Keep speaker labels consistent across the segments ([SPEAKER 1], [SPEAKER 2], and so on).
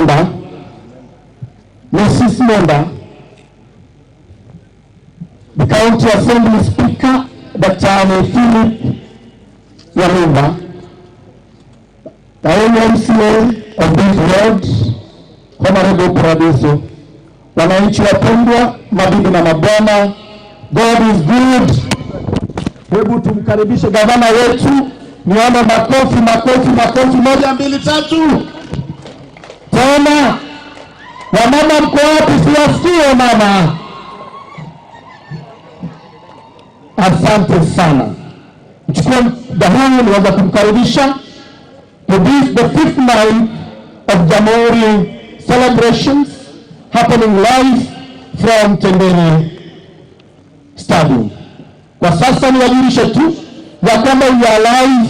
[SPEAKER 1] Mwenda, Mrs. Mwenda, the County Assembly Speaker, Dr. Philip Yarumba, the MCA of this ward, Honorable Paradiso, wananchi wapendwa, mabibi na mabwana, God is good. Hebu tumkaribishe gavana wetu, nione makofi, makofi, makofi, 1, 2, 3. Tena, wamama mko wapi? Siwasikie mama. Asante sana. Mchukue muda huu niweza kumkaribisha to this the 5th night of Jamhuri celebrations happening live from Tendere Stadium. Kwa sasa niwajulishe tu ya kwamba we are live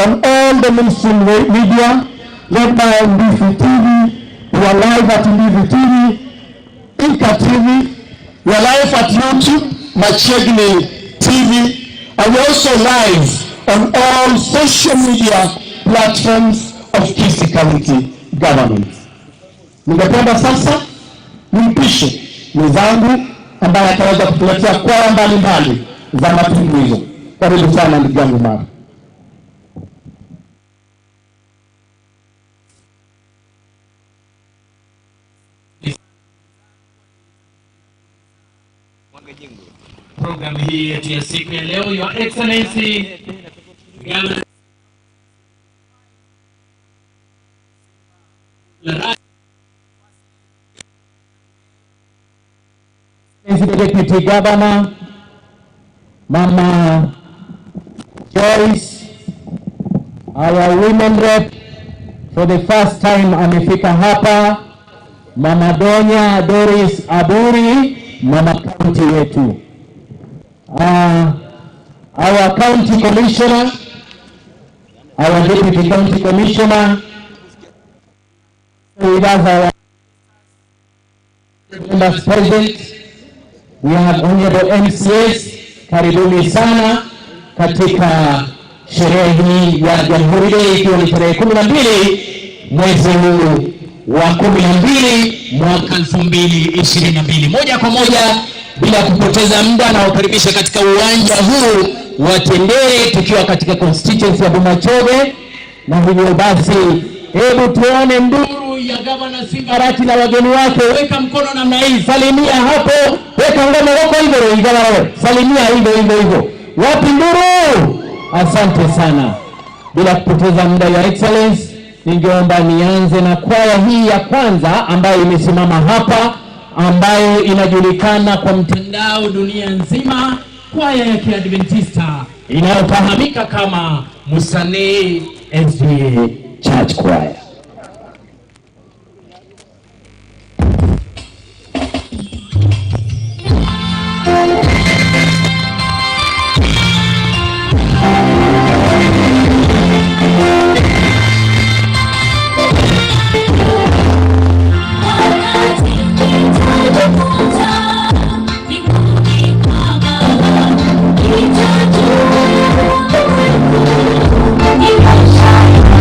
[SPEAKER 1] on all the mainstream media led by Mbifi TV. We are live at Mbifi TV, Inka TV, we are live at YouTube, Machegni TV, and we are also live on all social media platforms of Kisii County government. Ningependa sasa nimpishe mwenzangu ambaye ataweza kutuletea kwaya mbalimbali za matumbuizo. Karibu sana ndugu yangu Mara.
[SPEAKER 2] Program hii yetu ya siku ya leo, Your Excellency
[SPEAKER 1] Deputy Governor Mama Joyce, our women rep for the first time amefika hapa, Mama Donya Doris Aburi, mama county yetu. Our county commissioner, our deputy county commissioner, with us, our members present, we have honorable MCAs. Karibuni sana katika sherehe hii ya Jamhuri Day, ikiwa ni tarehe 12 mwezi huu wa 12 mwaka 2022. Moja kwa moja bila kupoteza muda, na ukaribisha katika uwanja huu wa Tendere tukiwa katika constituency ya Bomachoge. Na hivyo basi, hebu tuone nduru ya Governor Simbarati na wageni wake. Weka mkono namna hii, salimia hapo, weka ngoma wako hivyo hivyo, salimia hivyo hivyo hivyo. Wapi nduru? Asante sana. Bila kupoteza muda, Your Excellency, ningeomba nianze na kwaya hii ya kwanza ambayo imesimama hapa, ambayo inajulikana kwa mtandao dunia nzima, kwaya ya Kiadventista inayofahamika kama Musane SDA Church Choir.
[SPEAKER 3] Shine,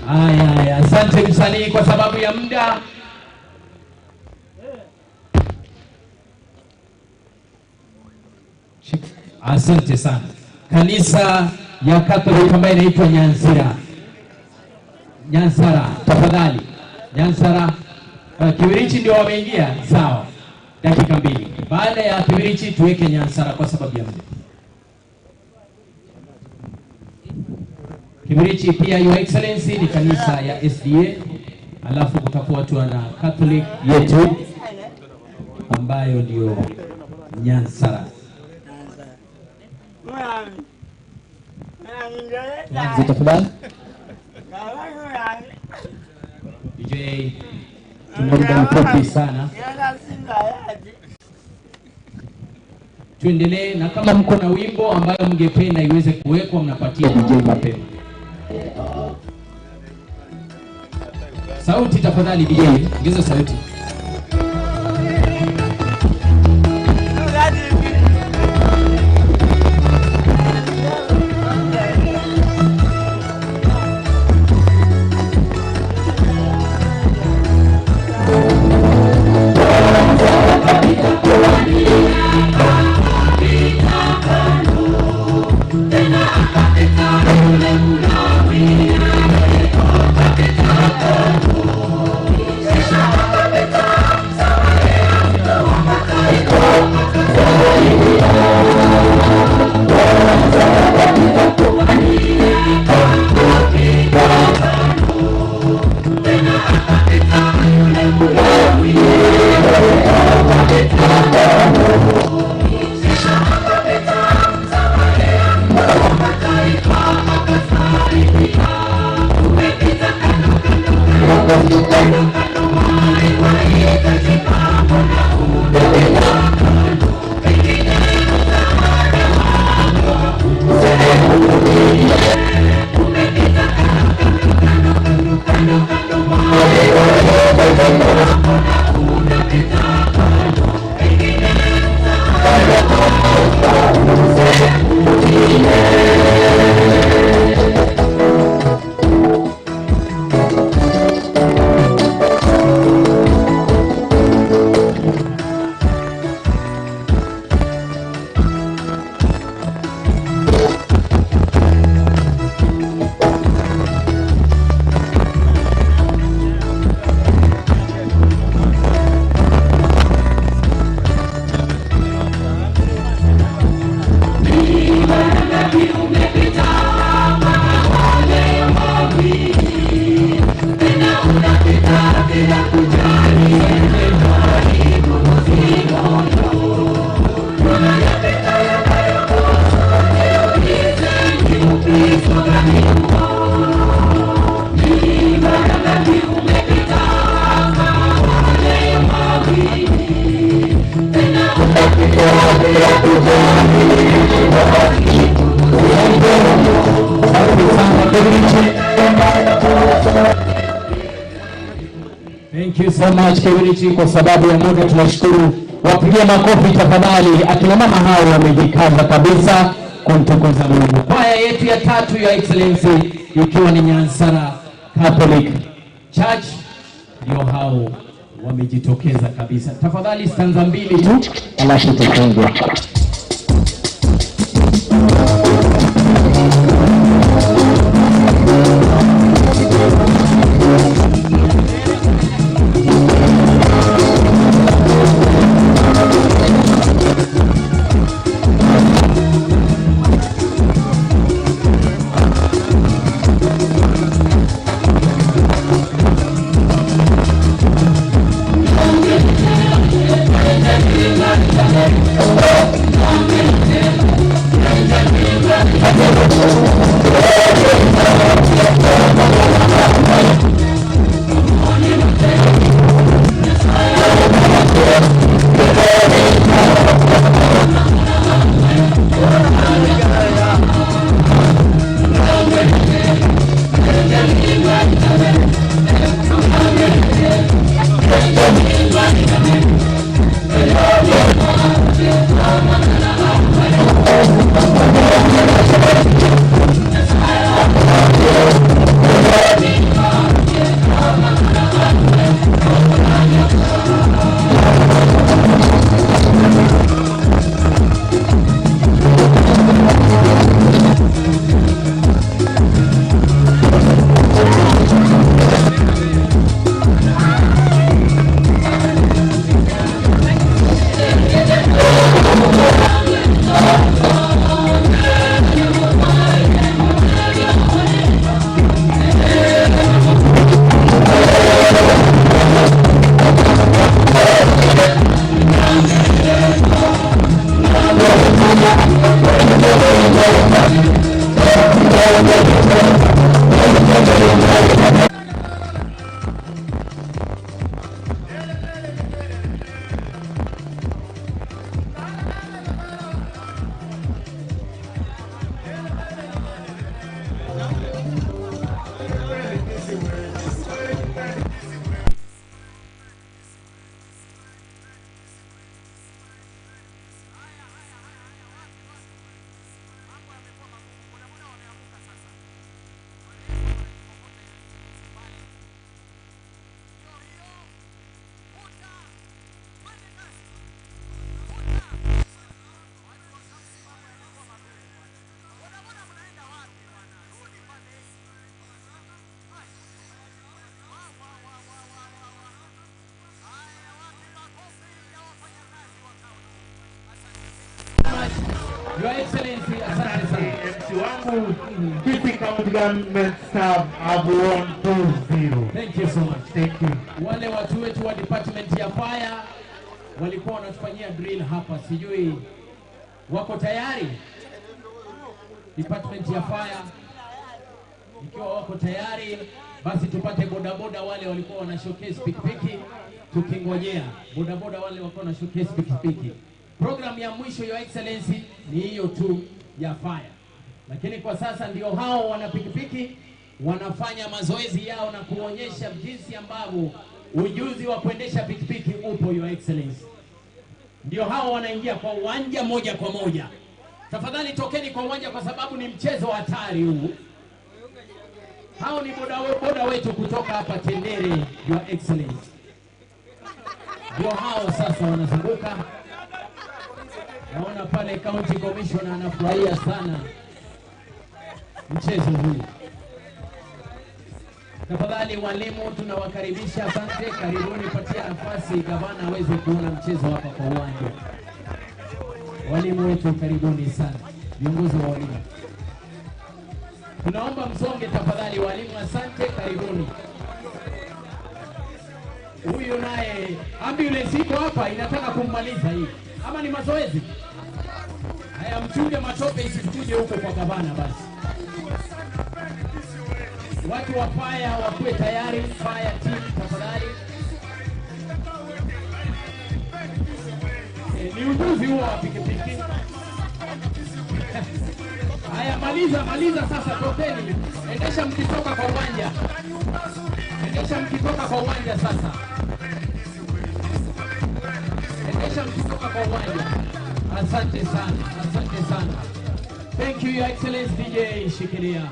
[SPEAKER 1] Haya, asante msanii kwa sababu ya muda. Asante sana. Kanisa ya Catholic ambayo inaitwa Nyansara, tafadhali. Nyansara, Kibirichi ndio wameingia, sawa. Dakika 2. Baada ya Kibirichi tuweke Nyansara kwa sababu ya muda. Kibirichi pia Your Excellency ni kanisa ya SDA, alafu kutafuatwa na Catholic yetu ambayo ndio Nyansara. Tafadhali. DJ tunaomba mkopi sana. Tuendelee, na kama mko na wimbo ambayo mngependa iweze kuwekwa mnapatia DJ mapema. Sauti tafadhali DJ, ongeza sauti. Thank you so much Kibirichi, kwa sababu ya muda tunashukuru. Wapigie makofi tafadhali. Akina mama hao wamejikaza kabisa kumtukuza Mungu. Kwaya yetu ya tatu ya Excellency ikiwa ni Nyansara Catholic Church, ndio hao wamejitokeza kabisa. Tafadhali stanza 2 tu alafu tufunge. Your Excellency, asante sana.
[SPEAKER 3] MC wangu, Kisi County Government staff have won 2-0.
[SPEAKER 1] Thank you so much.
[SPEAKER 3] Thank you.
[SPEAKER 1] Wale watu wetu wa department ya fire walikuwa wanatufanyia drill hapa, sijui wako tayari? Department ya fire, ikiwa wako tayari, basi tupate bodaboda wale walikuwa wana showcase pikipiki, tukingojea bodaboda wale walikuwa wana showcase pikipiki. Program ya mwisho Your Excellency ni hiyo tu ya fire, lakini kwa sasa ndio hao wana pikipiki wanafanya mazoezi yao na kuonyesha jinsi ambavyo ujuzi wa kuendesha pikipiki upo. Your Excellency, ndio hao wanaingia kwa uwanja moja kwa moja. Tafadhali tokeni kwa uwanja kwa sababu ni mchezo hatari huu. Hao ni boda wetu kutoka hapa Tendere. Your Excellency, ndio hao sasa wanazunguka. Naona pale County Commissioner anafurahia sana mchezo huu. Tafadhali walimu tunawakaribisha, asante, karibuni, patia nafasi gavana aweze kuona mchezo hapa kwa uwanja. Walimu wetu karibuni sana, viongozi wa walimu. Tunaomba msonge tafadhali walimu, asante, karibuni. Huyu naye ambulance iko hapa inataka kummaliza hii. Ama ni mazoezi? Haya, mchunge matope isikuje huko kwa gavana basi. Watu wa fire wakuwe tayari, fire team tafadhali. Ni ujuzi huo wa pikipiki. Haya, maliza sasa, tokeni. Endesha mkitoka kwa uwanja. Endesha mkitoka kwa uwanja sasa. Endesha mkitoka kwa uwanja. Asante sana, asante sana. Thank you Your Excellency. DJ shikilia.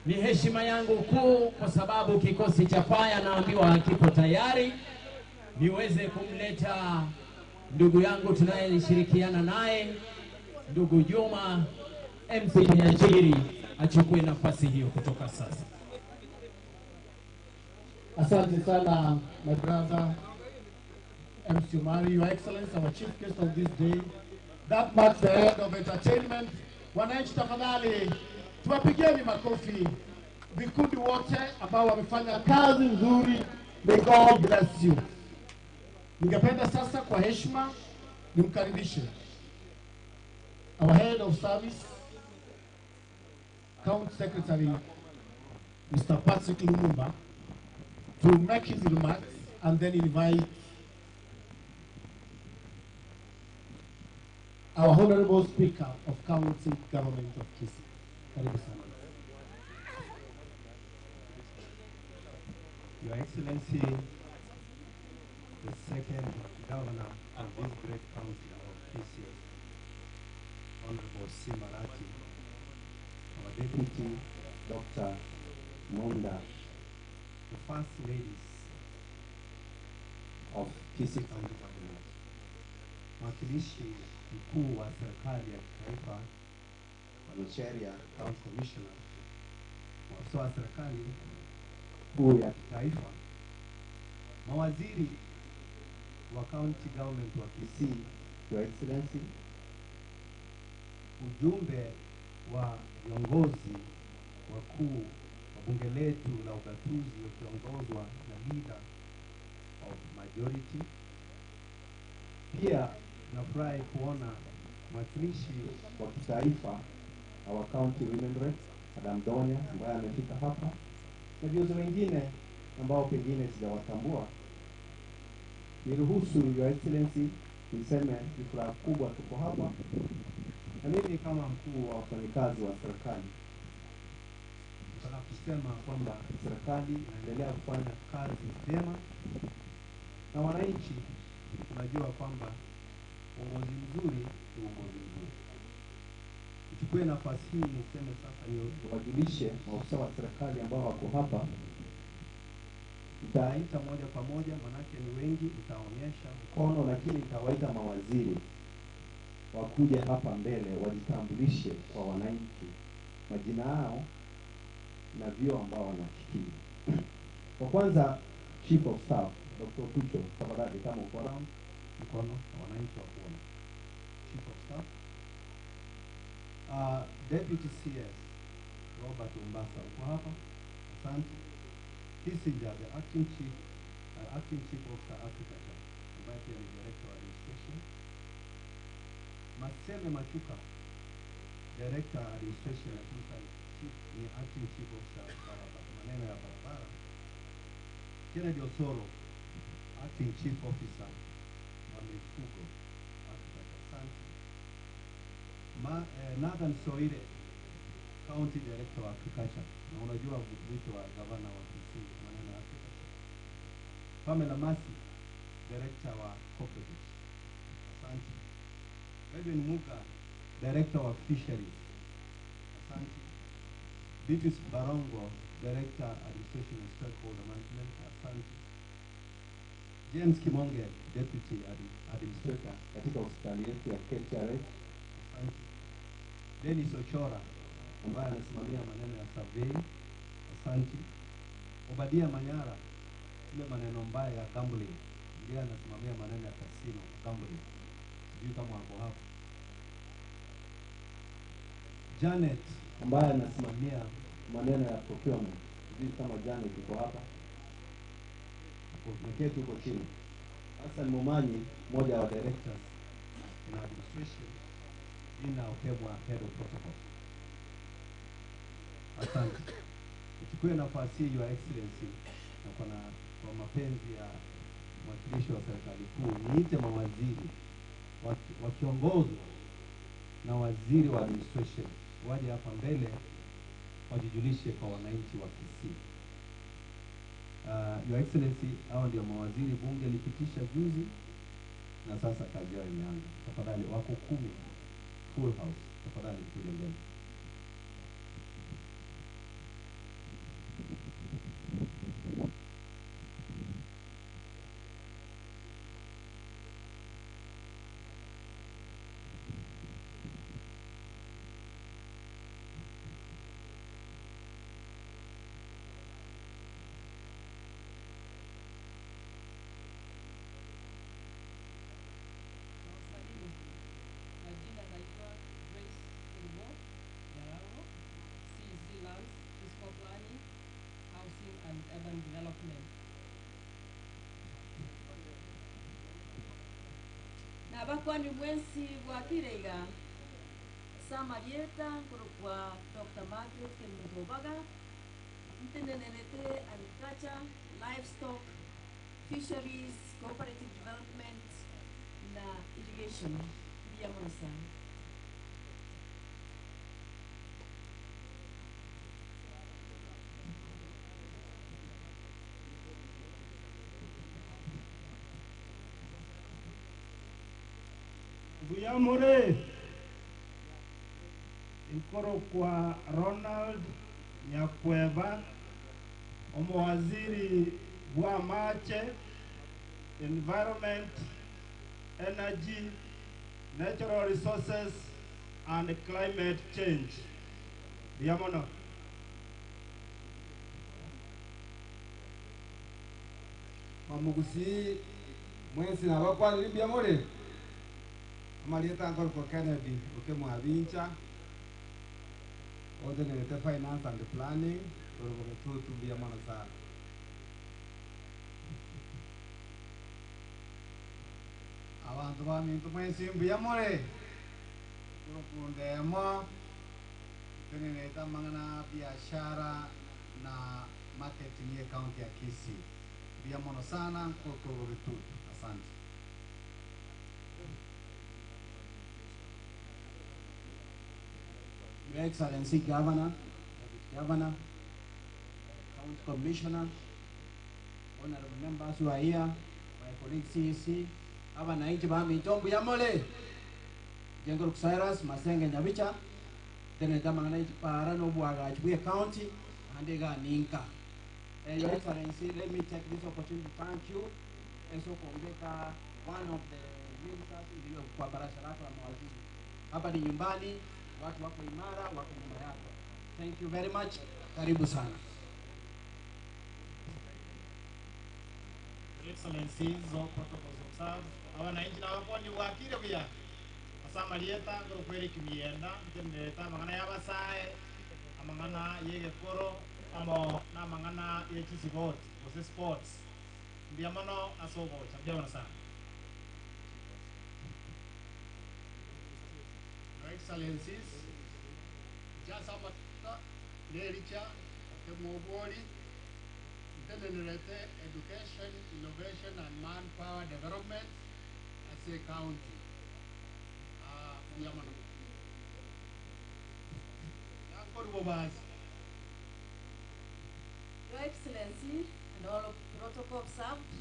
[SPEAKER 1] Ni heshima yangu kuu kwa sababu kikosi cha fire naambiwa kipo tayari niweze kumleta ndugu yangu tunayeshirikiana naye, ndugu Juma MC Nyachiri achukue nafasi hiyo kutoka sasa.
[SPEAKER 4] Asante sana my brother MC Mari, Your Excellency, our chief guest of this day. That marks the end of entertainment. Wananchi tafadhali tuwapigeni makofi vikundi wote ambao wamefanya kazi nzuri. May God bless you. Ningependa sasa kwa heshima nimkaribishe our head of service, County Secretary Mr. Patrick Lumumba, to make his remarks and then invite our Honorable Speaker of County Government of Kisii. Karibu sana.
[SPEAKER 5] Your Excellency, the second governor of this great county of Kisii, Honorable Simarati, our Deputy Dr. Monda, the first ladies of Kisii County Government, mwakilishi mkuu wa serikali ya kitaifa, Mwanasheria County Commissioner, maafisa wa serikali kuu ya kitaifa, mawaziri wa County Government wa Kisii, Your Excellency, ujumbe wa viongozi wakuu wa bunge letu la ugatuzi wakiongozwa na leader of majority. Pia nafurahi kuona mwakilishi wa kitaifa our county women rep Madam Donya ambaye amefika hapa na viongozi wengine ambao pengine sijawatambua. Niruhusu Your Excellency niseme ni furaha kubwa tuko hapa, na mimi kama mkuu wa wafanyakazi wa serikali nataka kusema kwamba serikali inaendelea kufanya kazi vyema na wananchi tunajua kwamba uongozi mzuri ni uongozi mzuri. Nichukue nafasi hii niseme sasa niwajulishe maafisa wa serikali ambao wako hapa. Nitaita moja kwa moja, manake ni wengi, nitaonyesha mkono, lakini nitawaita mawaziri wakuje hapa mbele wajitambulishe kwa wananchi majina yao na vyeo ambao wanashikilia. Kwa kwanza, Chief of Staff Dr. Tucho, tafadhali kama uko around, mkono na wananchi wa kuona. Chief of Staff. Deputy CS Robert Umbasa uko hapa. Asante. Kissinger, the acting chief officer Agriculture, ambaye pia ni director of administration. Maseme Machuka, director of administration and ni acting chief officer maneno ya barabara. Kennedy Osoro, acting chief officer wa mifugo Agriculture. Asante. Nathan Soire, county director of agriculture. Na unajua wito wa gavana wa Kisii maneno ya agriculture. Pamela Masi, director wa cooperatives. Asante. Edwin Muga, director of fisheries. Asante. Beatrice Barongo, director administration and stakeholder management. Asante. James Kimonge, deputy administrator katika hospitali yetu ya KTRH. Asante. Dennis Ochora, ambaye anasimamia maneno ya survey. Asante. Obadia Manyara, ile maneno mbaya ya gambling, ndiye anasimamia maneno ya casino gambling. Sijui kama wako hapa. Janet, ambaye anasimamia maneno ya procurement. Sijui kama Janet yuko hapa. Mketu uko chini. Hassan Momanyi, mmoja wa directors in administration, ina Okemwa head of protocol. Asante. Nichukue nafasi hii Your Excellency na kwa mapenzi ya mwakilishi wa serikali kuu niite mawaziri wakiongozwa na waziri wa administration waje hapa mbele wajijulishe kwa wananchi wa Kisii. Your Excellency, hao ndio mawaziri bunge lipitisha juzi na sasa kazi yao imeanza. Tafadhali wako 10 full house. Tafadhali kuja mbele.
[SPEAKER 6] Abakwani mwensi wa Kirega Samarieta kwa Dr. Margaret Kemutobaga Ntenenete Agriculture, Livestock, Fisheries, Cooperative Development na Irrigation via Monsa.
[SPEAKER 7] Buyamore Inkoro kwa Ronald Nyakweva, Omwaziri wa Mache, Environment, Energy, Natural Resources and Climate Change. Biamono.
[SPEAKER 8] Mamugusi mwensi na wakwani libya mole amalieta ngol kwa Kennedy ukemwa vincha ode ne finance and planning kwa tu bia mwana sana abantu bamintu mwensi bia mole kurundemo teneneta mangana biashara na marketing ya county ya Kisii. Bia mwana sana kwa tu. Asante. Your Excellency Governor, Governor,
[SPEAKER 9] County Commissioner, honorable members who are here, my colleague CEC, abananchi ba mitombo ya mole, Jengo Cyrus, Masenge Nyabicha, then the manage Parano Buaga, County, and they got Ninka. Your Excellency, let me take this opportunity to thank you. Eso Kombeka, one of the ministers in the Kwabarasharaka Mawaziri. Hapa ni nyumbani, watu wako imara, wako nyuma yako. Thank you very much. Karibu sana.
[SPEAKER 10] Excellencies, all protocols observed. Wananchi na waponi wakire kuya. Asama lieta ngoro kweli kimienda, ndeleta mangana ya basae, amangana yege koro, amo na mangana yechi sport, ose sports. Ndiamano asobo, chambiona sana.
[SPEAKER 4] Your Excellencies, just about Nericha, the Mobori, Education, Innovation and Manpower Development as a county.
[SPEAKER 6] Your Excellency and all of protocol observed,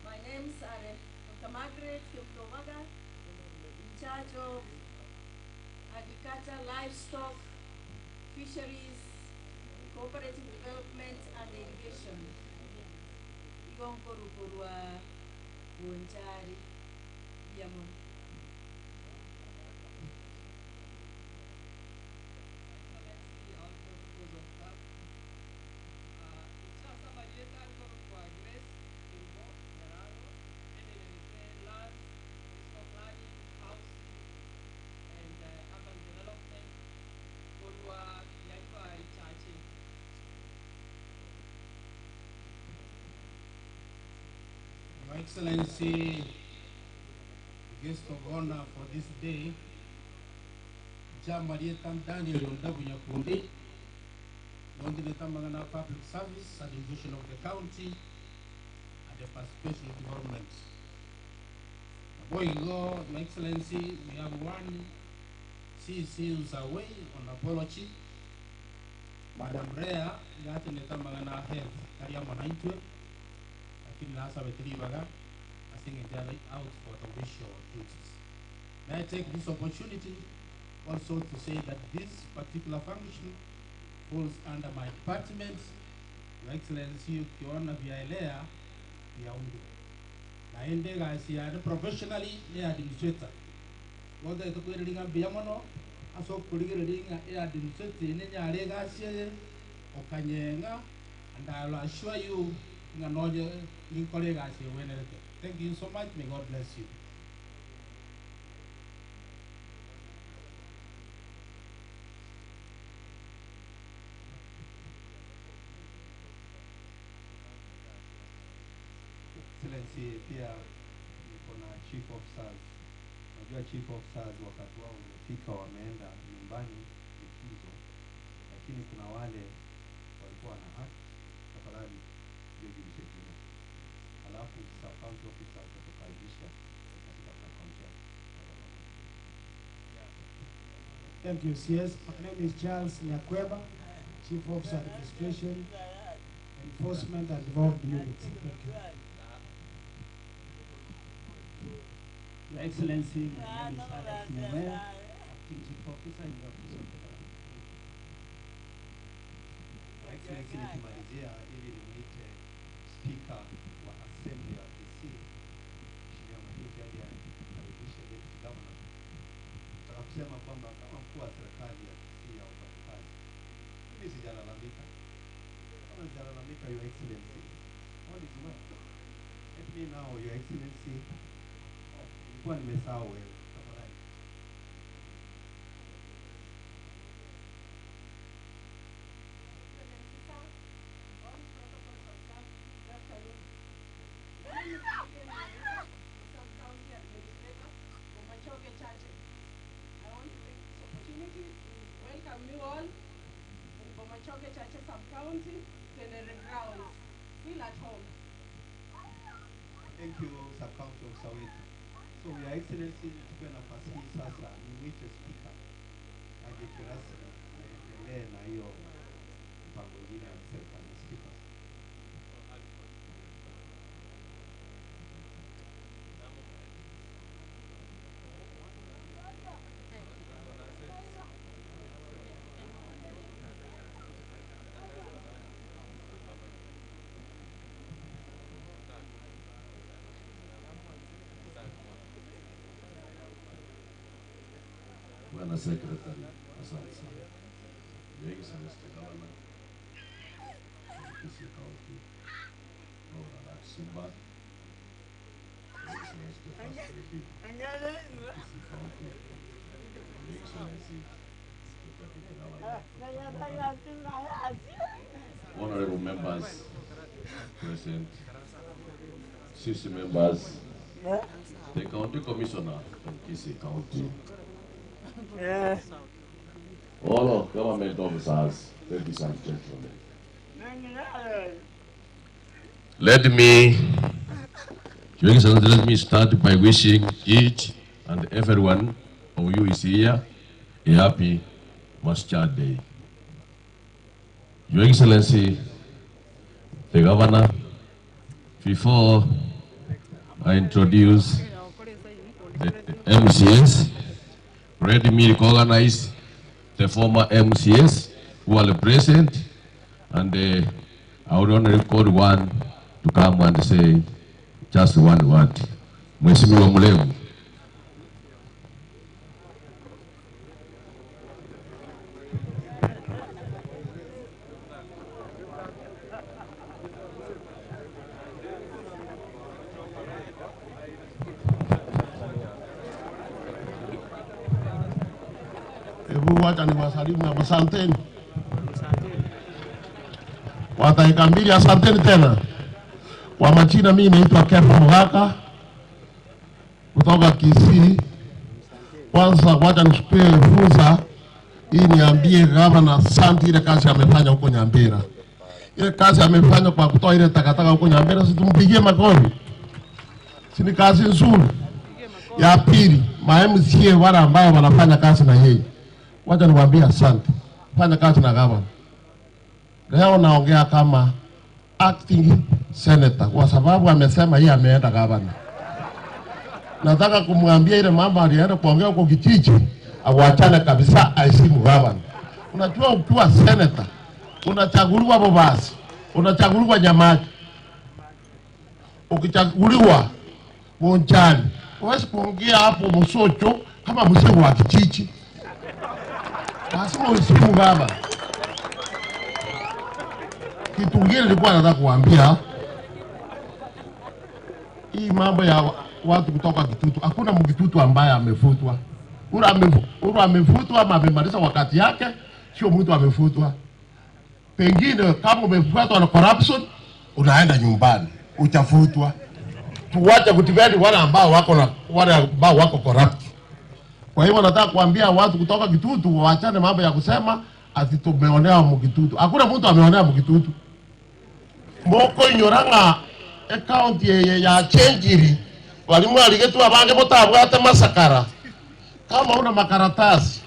[SPEAKER 6] my names are Dr. Margaret Kemtovaga, in charge of agriculture, livestock, fisheries, cooperative development and irrigation. Igonkuru kurwa Bunchari Yamon.
[SPEAKER 9] Your Excellency, guest of honor for this day, Jamarietan Daniel Yondabunya Kundi, Londineta Magana Public Service, Administration of the county, and the participation of development. Boy, Your Excellency, we have one CC who's away on apology. Madam Rea, Yatineta Magana Health, Kariama 90. Last of I think entirely out for the official duties. May I take this opportunity also to say that this particular function falls under my department. Your Excellency, Kiona Vialea, Yaundu. Naendega is professionally the administrator. What the reading of Biamono, as of reading a administrator in any legacy or Kanyenga, and I will assure you. Thank you so much. May God bless you.
[SPEAKER 5] Excellency, pia niko na chief officers. Najua chief officers wakati wao umefika, wameenda nyumbani likizo, lakini kuna wale walikuwa na haki. Tafadhali jijulishe jina, alafu sub-county officers watakaribisha katika sub-county.
[SPEAKER 11] Thank you, CS. My name is Charles Nyakweba, Chief Officer Administration, Enforcement and Development Unit. Thank you.
[SPEAKER 12] Your Excellency, my name is Alex Nyamea, Acting Chief Officer in the Office of the Governor.
[SPEAKER 5] Your Excellency, nikimalizia ili nimwite Speaker wa Assembly ya Kisii, Mheshimiwa Majuki aje akaribishe Deputy Governor. Nataka kusema kwamba kama mkuu wa serikali ya Kisii ya wafanyakazi, mimi sijalalamika. Kama sijalalamika, Your Excellency, all is well. Let me know, Your Excellency, nilikuwa nimesahau wewe. Tafadhali. Thank you, Sub-County Officer wetu. So, Your Excellency, tupe nafasi hii sasa nimwite Speaker aje kirasmi aendelee na hiyo mpango ingine ya serikali.
[SPEAKER 13] na secretary. Asante sana. Your Excellency Governor, Kisii County, Governor Simba, Your Excellency the First Lady, Kisii County, Your Excellency the Deputy Governor, honorable members present, CC members, the County Commissioner from Kisii County, all of government officers, ladies and gentlemen. Let me start by wishing each and every one of you is here a happy Masjid Day. Your Excellency, the Governor, before I introduce the MCS, let me recognize the former MCS who are present, and I would only call one to come and say just one word. Mheshimiwa Mulevu.
[SPEAKER 14] Wacha ni wasalimu na asanteni. Wataika mbili, asanteni tena. Kwa majina mimi naitwa Kefa Muhaka kutoka Kisii. Kwanza wacha nishukue fursa hii niambie Gavana asante ile kazi amefanya huko Nyambera. Ile kazi amefanya kwa kutoa ile takataka huko Nyambera, situmpigie makofi. Si ni kazi nzuri. Ya pili, MCA wale ambao wanafanya kazi na yeye. Wacha niwaambie asante. Fanya kazi na Gavana. Leo naongea kama acting senator kwa sababu amesema yeye ameenda Gavana. Nataka kumwambia ile mambo alienda kuongea huko Kijiji awachane kabisa, aheshimu Gavana. Unajua ukiwa senator unachaguliwa Bobasi, unachaguliwa Nyamaki, ukichaguliwa Bonchari, huwezi kuongea hapo Msocho kama mzee wa Kijiji. Lazima uheshimu Gavana. Kitu kingine nilikuwa nataka kuambia, hii mambo ya watu kutoka Kitutu, hakuna Mkitutu ambaye amefutwa. Ule amefutwa ama amemaliza wakati yake, sio mtu amefutwa. Pengine kama umefuatwa na corruption, unaenda nyumbani, utafutwa. Tuwache kutibeni wale ambao wako corrupt. Kwa hiyo nataka kuambia watu kutoka Kitutu waachane mambo ya kusema ati tumeonea Mkitutu. Hakuna mtu ameonea Mkitutu. Moko inyoranga account ya Chenjiri walimu aligetu abange botabwate masakara. Kama una makaratasi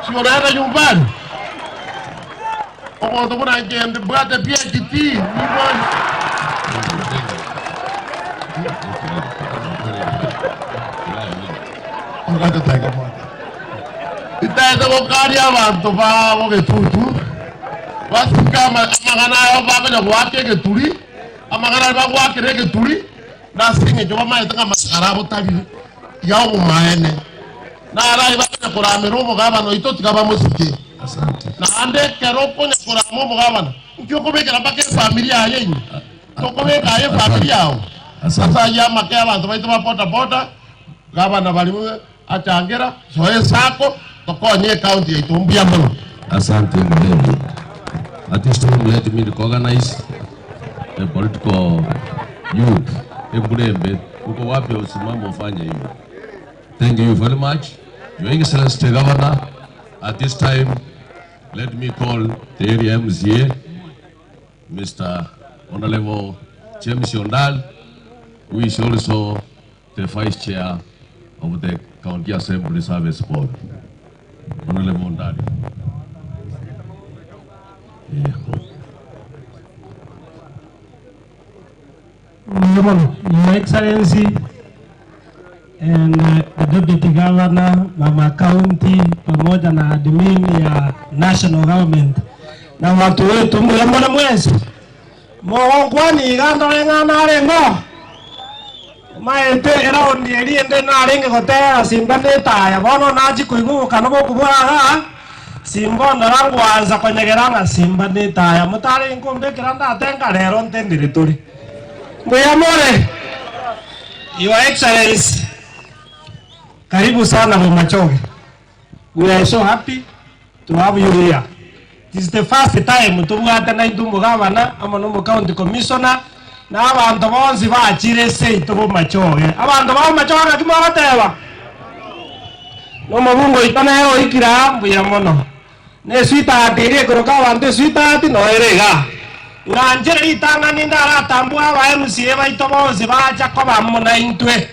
[SPEAKER 14] sio unaenda nyumbani. Omuntu kuna ngende bwate PhD ni bwana. Ngata taiga mwana. Itaenda kokari abantu babo Kitutu. Wasikama amagana yobaba nyabwake Geturi. Amagana bagwake Geturi. Nasinge joba mai tanga masakara botali ya umaene. Na arai bana kuramira umugabano itoti kaba musike. Asante. Na ande keroko nya kuramo umugabano. Nkyo kubekera bake familia yenyu. Tokobeka ye familia yao. Sasa ya make abantu baito bapota pota. Gabana balimu achangira soe sako tokonye county ya Itumbia mno.
[SPEAKER 13] Asante Mulevu. At this time, let me recognize the political youth. Eburembe, uko wapi usimamo ufanye hivyo. Thank you very much. Your Excellency the Governor, at this time, let me call the area MCA, Mr. Honorable James Yondal, who is also the Vice Chair of the County Assembly Service Board. Honorable Yondal.
[SPEAKER 12] Your Excellency and the Deputy Governor, Mama County, pamoja na admin ya National Government na watu wetu mwana mwezi mwongwani ganda ngana rengo maete era ondieri ende naringe gotera simba netaya bono naji kuiguka no bokubwaga simba ndarangwanza konyegeranga simba netaya mutari ngombe kiranda tenga rero ntendire turi Mbuyamore, Your Excellency, karibu sana Bomachoge. We are so happy to have you here. This is the first time tubuate na indumu gavana ama no county commissioner na abantu bonsi bachire sei to Bomachoge. Abantu ba Bomachoge kimwagateba. No mabungo itana yo ikira Mbuyamono. Ne swita atire kuroka abantu swita ati no erega. Nanjere itanga nindara tambua aba MCA baito bonse bacha ko bamona intwe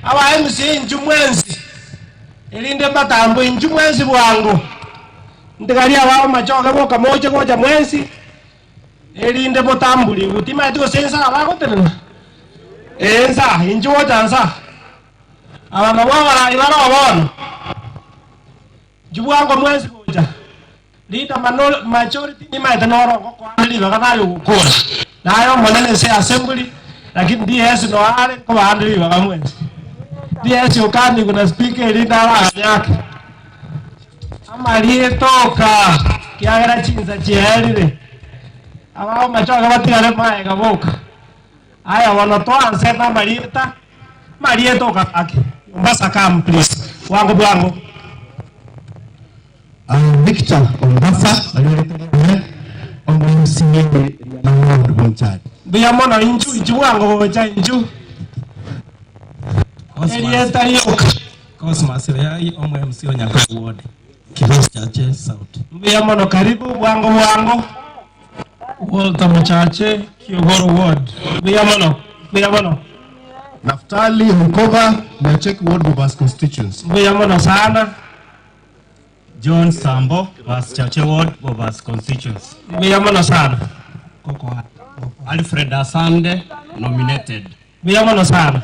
[SPEAKER 12] aba MCA njumwenzi elinde matambo njumwenzi bwangu ndigari aba Machoge boka moje goja mwenzi elinde botambuli utima dio sensa aba gotenena ensa injuo jansa aba mabara ibaro bono jubwango mwenzi goja Lita majority ni maite noro kwa andili wakanayo kukura na ayo mwanene se assembly lakini DS no ale kwa andili wakamwenzi DS ukani kuna speaker linda ala yake ama aliyetoka kiagera chinza chielile abao Machoge batigale mae gaboka aya wanatoa ansema maliyetoka ake mbasa kam please wangu bwangu
[SPEAKER 15] Victor Ombasa Ombo MCA na Ward Bonchari.
[SPEAKER 12] Mbuyamona inju ijuwango cha inju. Elieta yoka.
[SPEAKER 16] Cosmas Rai Ombo MCA Nyaka Ward. Kilos Chache South.
[SPEAKER 12] Mbuyamona karibu bwango. Walter Machache Kiogoro Ward. Mbuyamona.
[SPEAKER 15] Naftali Mkova na Check Ward Bobas constituency.
[SPEAKER 12] Mbuyamona sana.
[SPEAKER 16] John Sambo was Chache Ward Bobas constituency.
[SPEAKER 12] Mbuyamona sana.
[SPEAKER 16] Alfred Asande nominated.
[SPEAKER 12] Mbuyamona sana.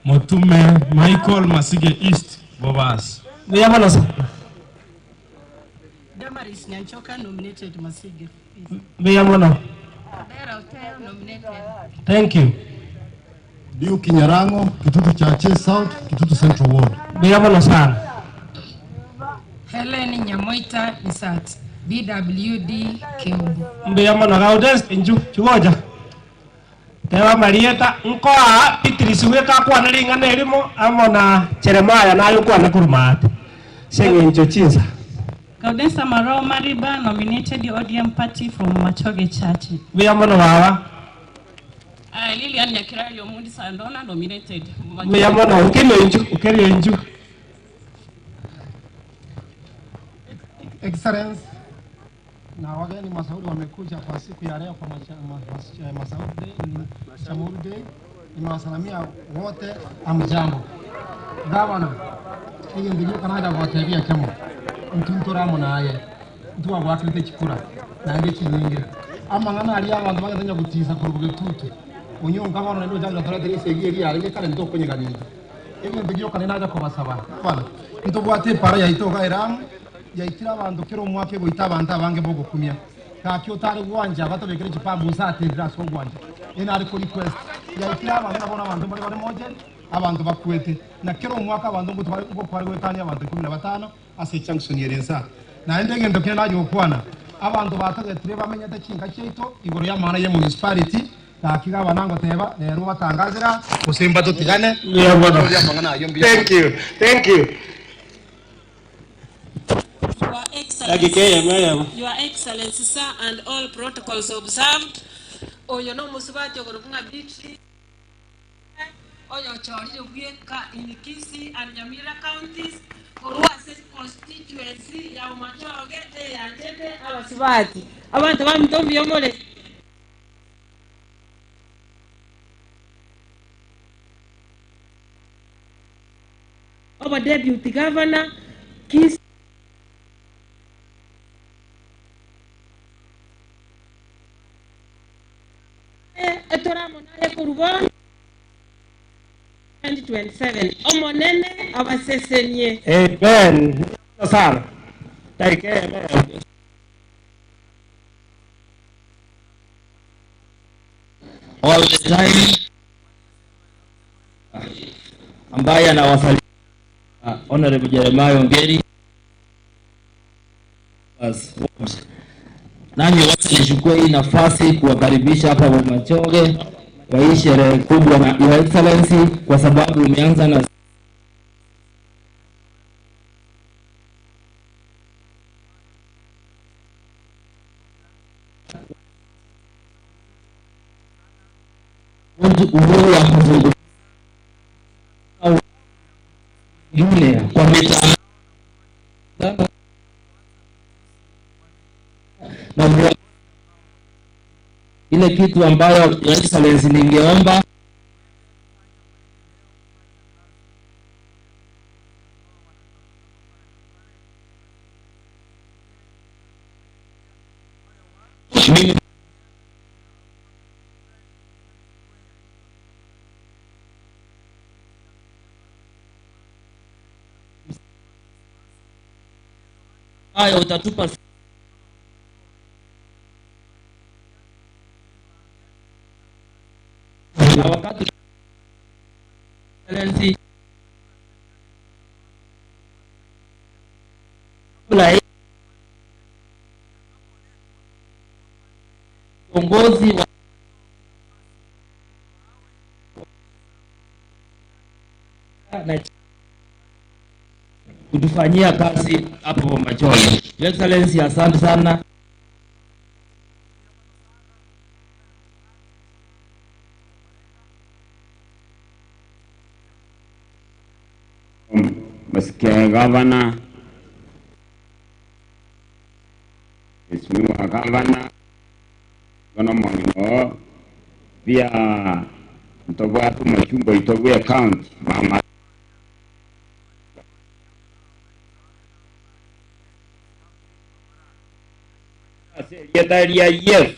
[SPEAKER 16] Motume Michael Masige East Bobas.
[SPEAKER 12] Mbuyamona sana.
[SPEAKER 17] Damaris Nyanchoka nominated Masige.
[SPEAKER 12] Mbuyamona.
[SPEAKER 17] Bera Hotel nominated.
[SPEAKER 12] Thank you.
[SPEAKER 15] Diu Kinyarango, Kitutu Chache South, Kitutu Central Ward.
[SPEAKER 12] Mbuyamona sana.
[SPEAKER 17] Helen Nyamoita Isat, BWD Kiumbu.
[SPEAKER 12] Mbuyamona gaudes inju chuoja. Tewa Marieta nkoa Pitrisuwe kwa nalinga nelimo amona Jeremiah nayo kwa nakurumate. Senge injo chinza.
[SPEAKER 17] Gaudesa Maro Mariba nominated the ODM party from Machoge Church.
[SPEAKER 12] Mbuyamona wawa.
[SPEAKER 17] Lilian Nyakirari Omundi Sandona nominated.
[SPEAKER 12] Mbuyamona ukeli inju.
[SPEAKER 11] Excellence na wageni Masaudi wamekuja kwa siku ya leo kwa Masaudi Day. Nimewasalamia wote, amjambo. Gavana, hii ndio kanaja gotebia chamo. Mtuntura munaye. Ntuwa gwakirite chikura na ngi chinyingira. Ama ngana ali abantu bagazanya gutisa kurubuge tutu. Unyonga bano ndo jaga tora diri segiri ya ringe kale ndo kwenye gani. Hii ndio kanaja kwa basaba. Bana. Ntobwate para ya itoga iramu. Yaitira abantu kero mwake goita abantu abange bogo kumya kakyo tari gwanja batobekere chipambu satendira so gwanja ina ari ko request yaitira abantu nabona abantu bari moje abantu bakwete na kero mwaka abantu ngo twari ngo kwari wetani abantu 15 ase junction yerensa na ndege ndoke naje okwana abantu batagetire bamenya takinga cyeito igoro ya mana ye municipality kakiga banango teba rero batangazira usemba tutigane
[SPEAKER 12] Thank you.
[SPEAKER 17] Your Excellency, sir, and all protocols observed. Oyo no musubati ogorukunga bitri. Oyo chori ubieka in Kisii and Nyamira counties. Oruase constituency ya Machoge ya Njebe abasubati. Abantu bamutombi yomole. Oba deputy governor Kisii etoramo naye kurubona 2027 omonene abasesenye.
[SPEAKER 12] Amen. Sana. Take care.
[SPEAKER 1] All the time
[SPEAKER 18] ambaye anawasalimia Honorable Jeremiah Ongeri. Nami wote nichukue hii nafasi kuwakaribisha hapa Bomachoge kwa hii sherehe kubwa na Your Excellency, kwa sababu umeanza na uhuru wa kuzungumza kwa mitandao na ile kitu ambayo Your Excellency ningeomba hayo utatupa na wakati Excellency uongozi wa kutufanyia kazi hapo Bomachoge. Your Excellency, asante sana.
[SPEAKER 19] Masikia gavana, Mheshimiwa gavana, gana mwangino, pia mtogo watu machumbo itogo ya county, mama Secretaria yes.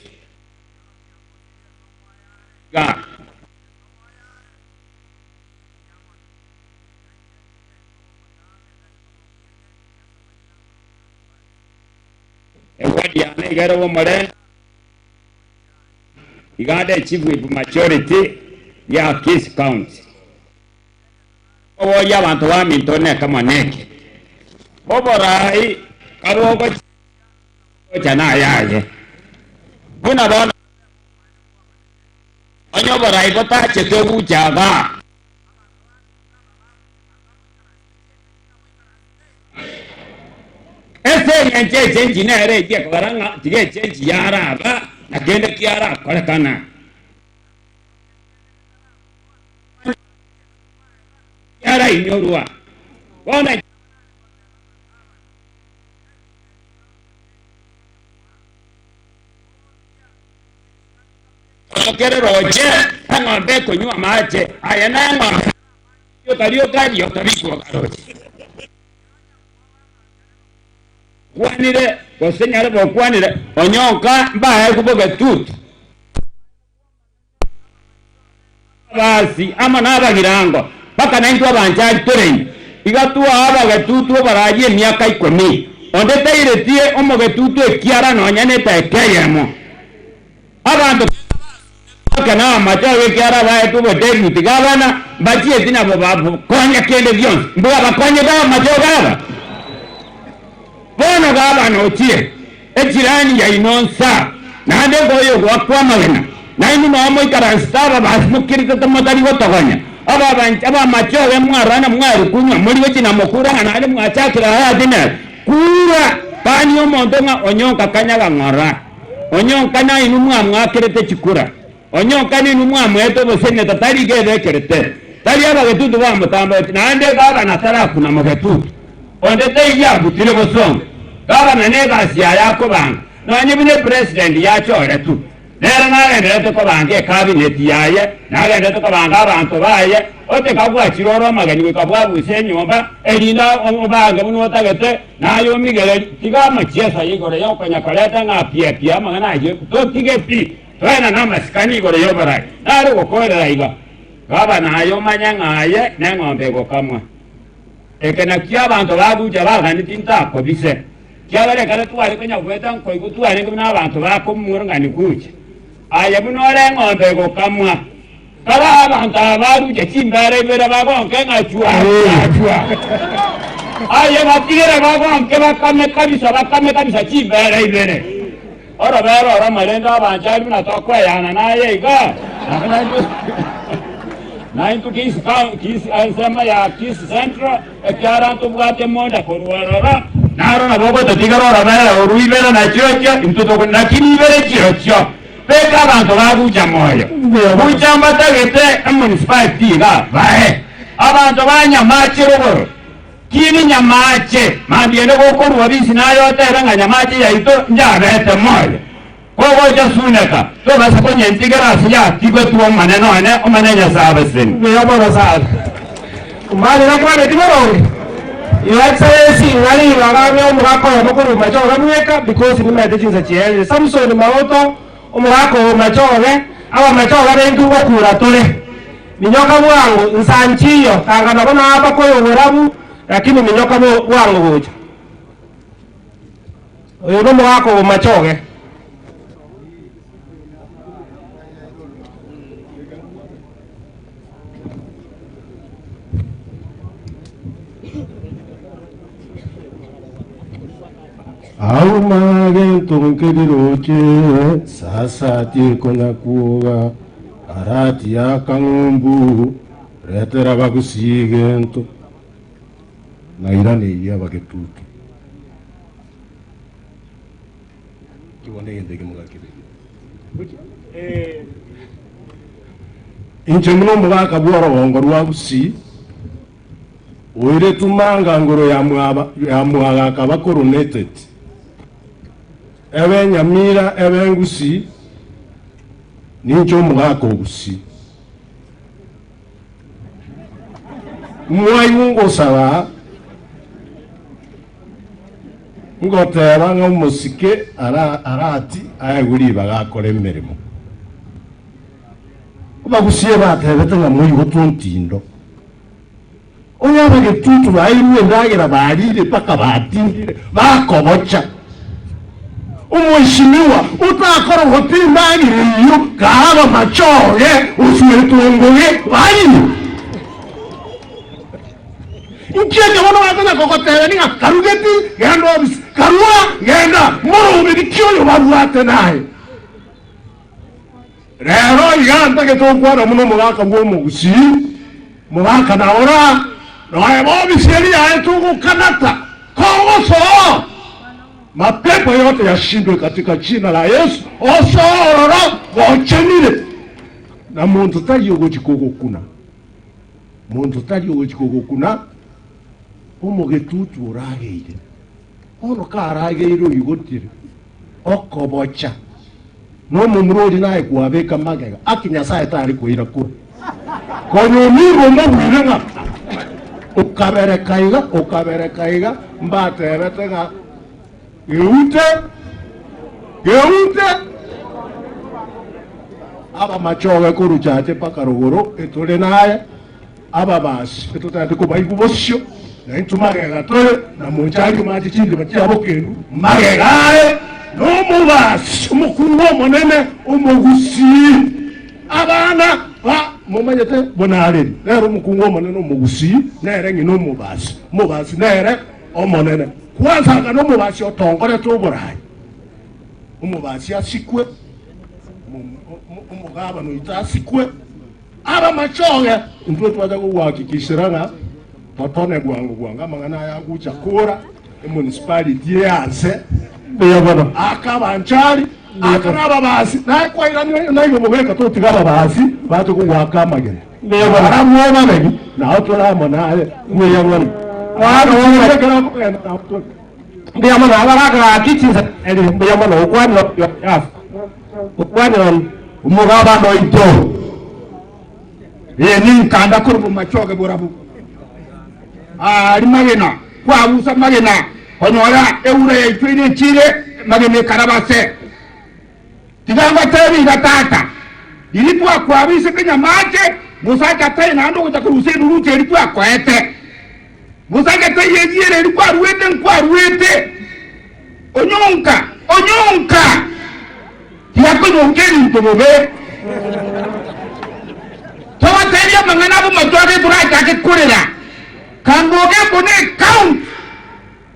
[SPEAKER 19] Ga. Ewadi ane igaro wo mare. Igade chief with majority ya Kisii County. Owo ya bantu wa mintone kama neke. Boborai karogo jana yaye. Kuna bana onyo borai bota cheke bujaga. Ese nyenje chenji na ere je karanga tige chenji yara ba na kende kiara kole kana. Yara inyorua. Bona okere roje ng'ombe kunywa mache aya na ng'ombe yo kalio kali yo tabiko karoje kwanire kosenyare bo kwanire onyoka mbaye kuboga tutu basi ama nabagirango baka naitwa banjari toreni igatua abaga tutu baraje miaka 10 onde tairetie omoge tutu ekiara nonyaneta ekeyemo abantu kana machawe kiara bae tu boteru tigabana bachie tina babu konya kende vion mbuga bakonye ba machoga bona gaba no tie ejirani ya inonsa na nde goyo kwa kwa magana na inu no amo ikarastaba basmukiri tamatari gotogonya aba machowe mwarana mwaru kunywa muri wechina mokura na ale mwachakira haya dina kura pani omondonga onyonka kanyaga ngora onyonka na inu mwamwakirete chikura onyoka ni numwa eto bosene tatari gede kerete tari aba getutu ba mutamba na ande baba na tara kuna mogetutu onde te ya butile bosong baba na nega sia yako bang na nyibine president ya chore tu nera na ende to ko bange cabinet yaye na ende to ko banga abantu baye ote kabwa chiroro magani ko kabwa busenyomba elina obange buno tagate na yo migele tigama chiesa yigore yo kanya kaleta na pia magana je to tigepi Twana na maskani gore yobarai. Naro gokorera iga. Gaba na ayo manyangaye na ng'ombe gokamwa. Ekena kia abantu baguja bagani tinta ko bise. Kia bare kare tuwari kwenya kweta ko ikutuwari kuna abantu bakomurangani kuche. Aya bunore ng'ombe gokamwa. kala abantu abaru je chimbare bere bagonke ngachua aye batigere bagonke bakame kabisa chimbare ibere ora bero ora marenda abanjali na tokwa yana naye iga na into kisi ansema ya kisi central ekara tubwate monda korora naro na bogo tatigara ora bero uruibera na chocho imtuto na kinibere chocho peka abantu baguja moyo bujamba tagete municipality ga bae abantu banyamache rugoro kini nyamache mandiene gokuru wabisi nayo tera nga nyamache yaito njabete moyo kogo jasuneka to basa konye ntigara siya tigo tuo maneno ane omanenya sabasin
[SPEAKER 12] me yabora sa umali na kwa betimoro Your Excellency ngani wagabe omugako yabokuru machoga mweka because ni mede chinza chiele Samson Maoto omugako machoge aba machoga bendu okura tole minyoka bwangu nsanchiyo kangana bona hapa koyo burabu lakini minyoka bwangu buja oyo no mugako machoge
[SPEAKER 14] au mage tonkebiroche sasa tikona kuga arati ya kangumbu retera bagusigento na irani ya bagetutu kiwane yende kimugakire inche muno mugaka bworo bongo rwabusi oire tumanga ngoro ya mwaga kaba coronated ebe nyamira ebe ngusi nincho mugako gusi mwai mungo sawa ngotera ngo musike arati ayaguri bagakora emerimo bagusiye batebete nga muri gotuntindo oya bagetutu bayiruwe ndagira barire paka batindire bakobocha umweshimiwa utakora hotimbagire iyo kahaba machoge usiyetunguye bayini Inkiende wana wakana kokotele ninga karugeti gendo obisi karua genda moro ubidikio yo waruate nae rero iganta getokwana muno mugaka ngwo mugusi mugaka naora noe obisi yali aetugu kanata kongoso mapepo yote yashindwe katika jina la Yesu osororo gochenire na muntu tali ogojikogokuna muntu tali ogojikogokuna umugetutu urageire ono karageire uyigotire okobocha no mumurori naye kuabeka magega akinya saa tari kuira ku konyo miro mabwirenga ukabere kaiga mbate betega geute aba machoga kuru chate pakarogoro etole naye aba basi etotande kubayiku bosyo na intumagega tole na munjagi mati chindi batia bokenu magegae no mubasi umukungo monene umugusi abana ba mumanyete bonareri lero umukungo monene umugusi nere ngino mubasi nere omonene kwanza kana mubasi otongore tuburai umubasi asikwe umugaba no itasikwe aba machoge ntwe twaje kuhakikishirana totone gwangu amangana yagucha kura municipality yanse beyabona akabanchali akanaba basi na kwa irani na iyo mubeka to tigaba basi baje kuwaka magere beyabona aramwona begi na otola monale beyabona wana wona kana kugenda na otola beyabona abaraka kitchenza beyabona ukwano ya ukwano umugaba no ito
[SPEAKER 19] ni nkanda kurubu machoge borabu ari magena kwa busa magena honora eure yitwine chire magene karabase tiganga tebi gatata dilipwa kwa bise kenya mache musaka tai na ndo kutakuruse nurute ilipwa kwa ete musaka tai yezire ilipwa ruwete onyonka yako nyongeri ntobobe bu machoge turacha ke kurira kangoge kune count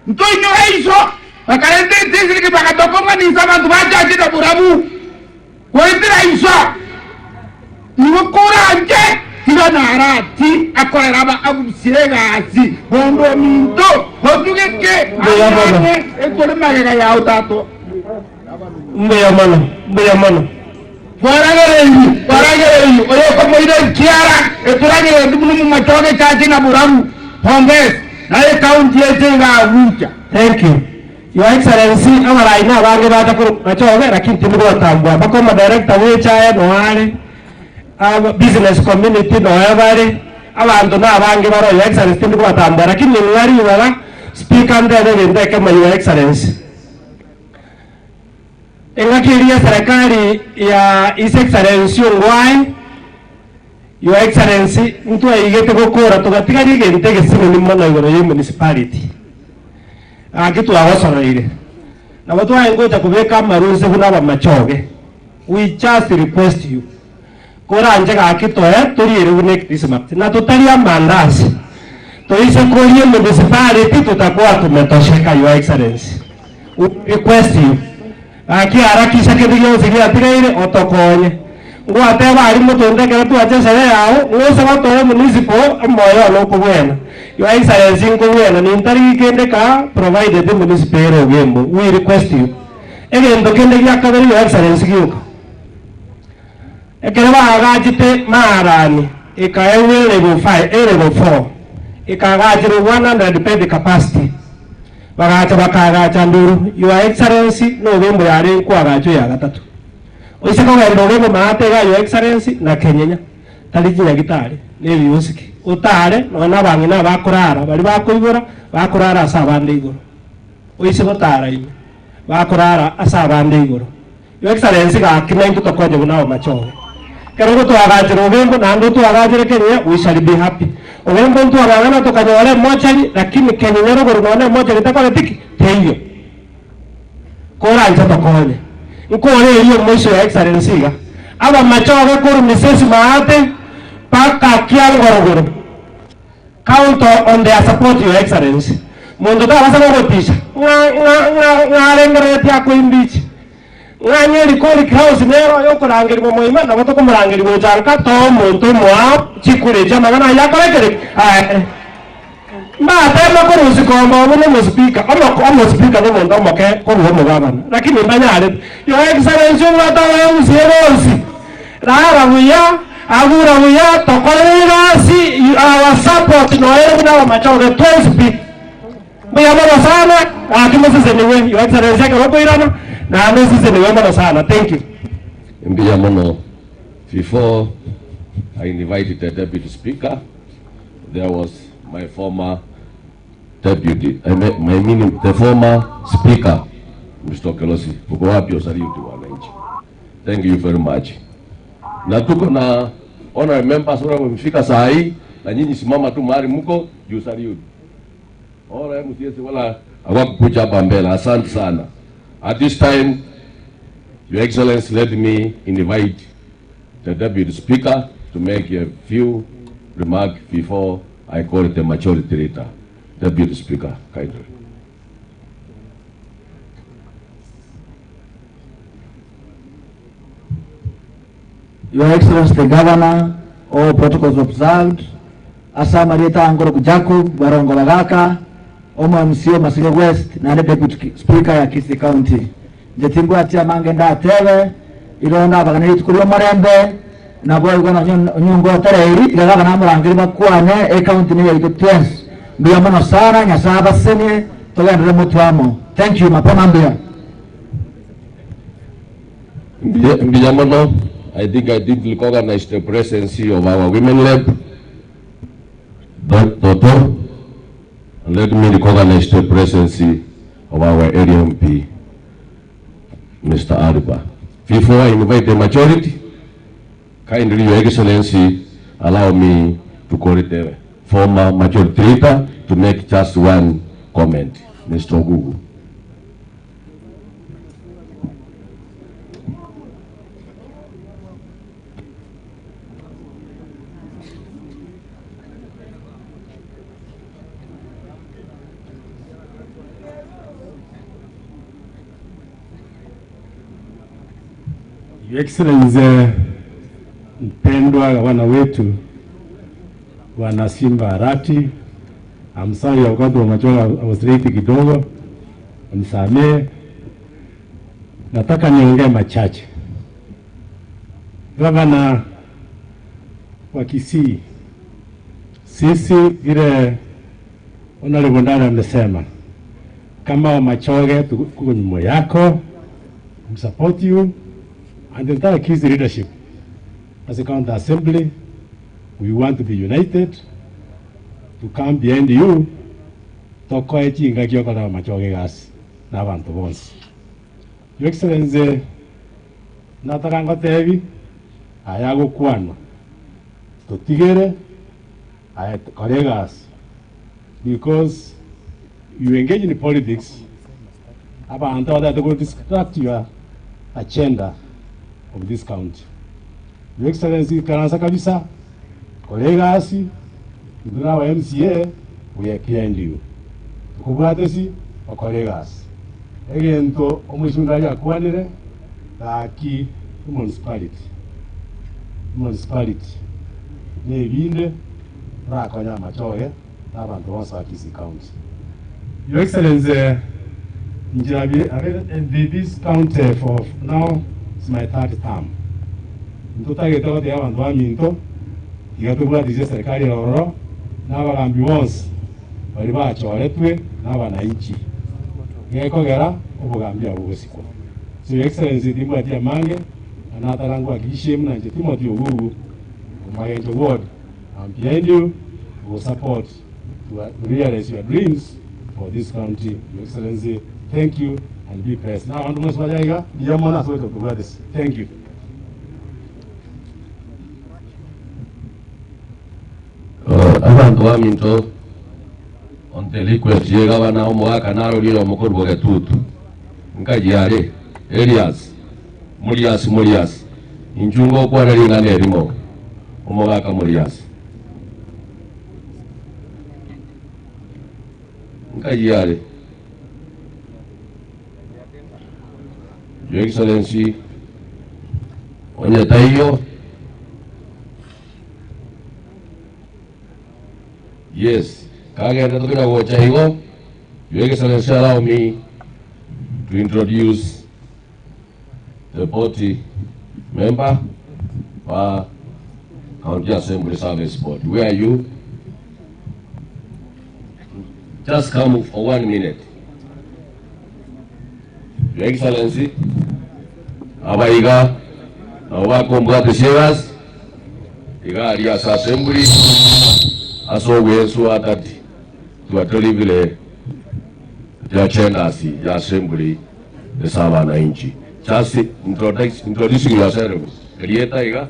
[SPEAKER 19] ntoinyo aiso akarende tisiri ke bakatokonga ni sama tubacha chida burabu koitira aiso niwokora anje tiga narati akoreraba agusiregasi bondo minto hotugeke ayane ekole magega ya utato
[SPEAKER 12] mbeya mano
[SPEAKER 19] Waragere oyo como ida kiara eturagere dumumu machoge chachi na burabu honges na e county ejenga wucha.
[SPEAKER 12] Thank you. Your Excellency, amara ina bange bata ko machoge lakini timugo tambwa bako ma director wecha no ale business community no yabare abantu na bange baro Your Excellency timugo tambwa lakini ngari wala speaker ndede ndeke ma Your Excellency. Engakiria serikali ya His Excellency Ongwae, Your Excellency, mtu aigete gukura tugatigari gente gesimo ni mwana igoro ya municipality. Kitu awasoroire. Na watu waengoja kubeka maruze kuna machoge. We just request you. Kora njega kitoe turiere unek this month. Na tutalia mandazi. Toise kolie municipality tutakuwa tumetosheka Your Excellency. We request you. Harakisha kidigyo sigia tigire otokonye ngwateba ari mutondekera tu achesere yao ngose gotoe municipal moyo no kubwena Your Excellency ngubwena ni ntari kendeka provided the municipal ogembo. We request you egendo kende gya kabiri Your Excellency gyuka ekereba agajite marani ikaewe level 5 level 4 ikagajire 100 bed capacity bagacha bakagacha nduru. Your Excellency no bembo yare kwa gacho ya gatatu oiseko gendo gemo maatega Your Excellency na Kenyenya talijinya gitari ne biyosiki utare no na bangi na bakurara bali bakuibura bakurara asabande igoro oiseko tara ime bakurara asabande igoro. Your Excellency ga kinengu tokoje bunao machoge kero to agajiro bembo na ndo to agajire Kenya. We shall be happy. Ogembo mtu agagana tukanyole mochari lakini Kenya ro gorone mochari takole tiki teyo kora nje tokole nkole hiyo mwisho ya Excellency ga aba machoge kuru misesi maate paka kiangorogoro count on their support Your Excellency. Mundo ta basa ngotisha ngare ya kuimbichi nganyeri koli house nero yo kurangiri mu moima na bato kumurangiri mu janka to muntu mwa chikure chama kana yakalekere mba tema ko musikomba mu no speaker omo speaker no ndo moke ko wo mugabana lakini mbanyale Your Excellency wata wa usirosi rara buya agura buya tokolera si our support no ero na machoge to speak buya baba sana akimose niwe Your Excellency ka boirana na mesi niwe sana. Thank you.
[SPEAKER 13] Mbia mono. Before I invited the Deputy Speaker, there was my former deputy, the former Speaker, Mr. Kelosi. Uko wapi usaliuti wananchi? Thank you very much. Na tuko na honorary members wale wamefika saa hii na nyinyi simama tu mahali mko juu saliuti. Ora msiese wala hawakukuja hapa mbele. Asante sana. At this time, Your Excellency, let me invite the Deputy Speaker to make a few remarks before I call the majority leader. Deputy Speaker, kindly.
[SPEAKER 20] Your Excellency the Governor, all protocols observed. Asa Marieta Angoro Kujaku, Barongo Bagaka, Omo MCO Masige West, na Deputy Speaker ya Kisii County. Jetingu atia mangenda atebe, ilonda bagana itukuliwa marembe, na bwa ugana nyungo tereri, ilaga na murangiri bakwane, county ni ya itutwes. Mbia mono sana, nyasaba senye, toga ndre mutuamo. Thank you, mapema mbia.
[SPEAKER 13] Mbia mono, I think I did recognize the presence of our women lab, Toto, and let me recognize the presence of our area MP, Mr. Ariba. Before I invite the majority, kindly, Your Excellency, allow me to call it the former majority leader to make just one comment, Mr. Ogugu.
[SPEAKER 21] Your Excellency, mpendwa gavana wetu Bwana Simba Arati, I'm sorry wakati wa Machoge I was late kidogo, unisamehe. Nataka niongee machache. Gavana wa Kisii, sisi vile Honorable Ndana amesema, kama wa Machoge tuko nyuma yako, support you and the entire Kisii leadership. As a county assembly, we want to be united, to come behind you, tokoe chinga kioko na Machoge gas na abantu bonse. Your Excellency, nataka ngotebi ayago kwana tutigere aya colleagues, because you engage in politics abantu that will distract your agenda of this county. Your Excellency, karansa kabisa colleagues nduna wa MCA we are behind you. Kubwatesi wa colleagues egento omushungaji akwanire taki municipality nebinde rakonya Machoge n'abantu bose ba Kisii County. Your Excellency, this county for now is my third term. Ntutagetoka ya abantu baminto igatubura dize serikali roro n'abagambi bonse bari bachoretwe n'abananchi ngekogera obugambi abugosikwa. So Your Excellency, timu ya Mange anatarangwa gishim na Timothy Ogugu Mayenjo Ward, I'm behind you. We will support to realize your dreams for this county. Your Excellency, thank you and be blessed. Now, on to Moswajaiga, Yamona Soto Kugadis. Thank you.
[SPEAKER 13] Abantu baminto on the request yega wana omwaka naro lilo mukorbo getutu nkajyare Murias injungo kwa ringa nerimo omwaka Murias nkajyare. Your Excellency, onye taiyo, yes, kage natokina wochaigo. Your Excellency, allow me to introduce the party member for County Assembly Service Board. Where are you? Just come for 1 minute. Your Excellency, abaiga wako mbwate shewas igari ya assembly asogwe su atati tuatoli vile ya chendasi ya assembly de sabana inchi. Just introducing yourself. Elieta iga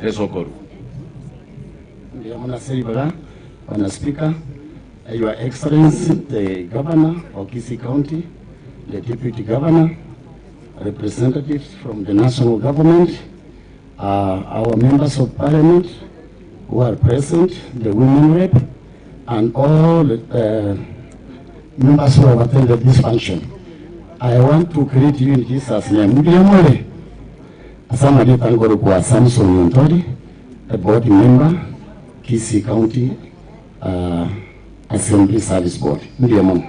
[SPEAKER 13] esokoro.
[SPEAKER 22] Ndiamana Seribaga, Bwana Speaker, Your Excellency, the Governor of Kisii County, the Deputy Governor, representatives from the national government, our members of parliament who are present, the women rep, and all the members who have attended this function. I want to greet you in Jesus' name. Muriamole, Asamadi Tangoro kwa Samson Yontori, a board member, Kisii County Assembly Service Board. Muriamole.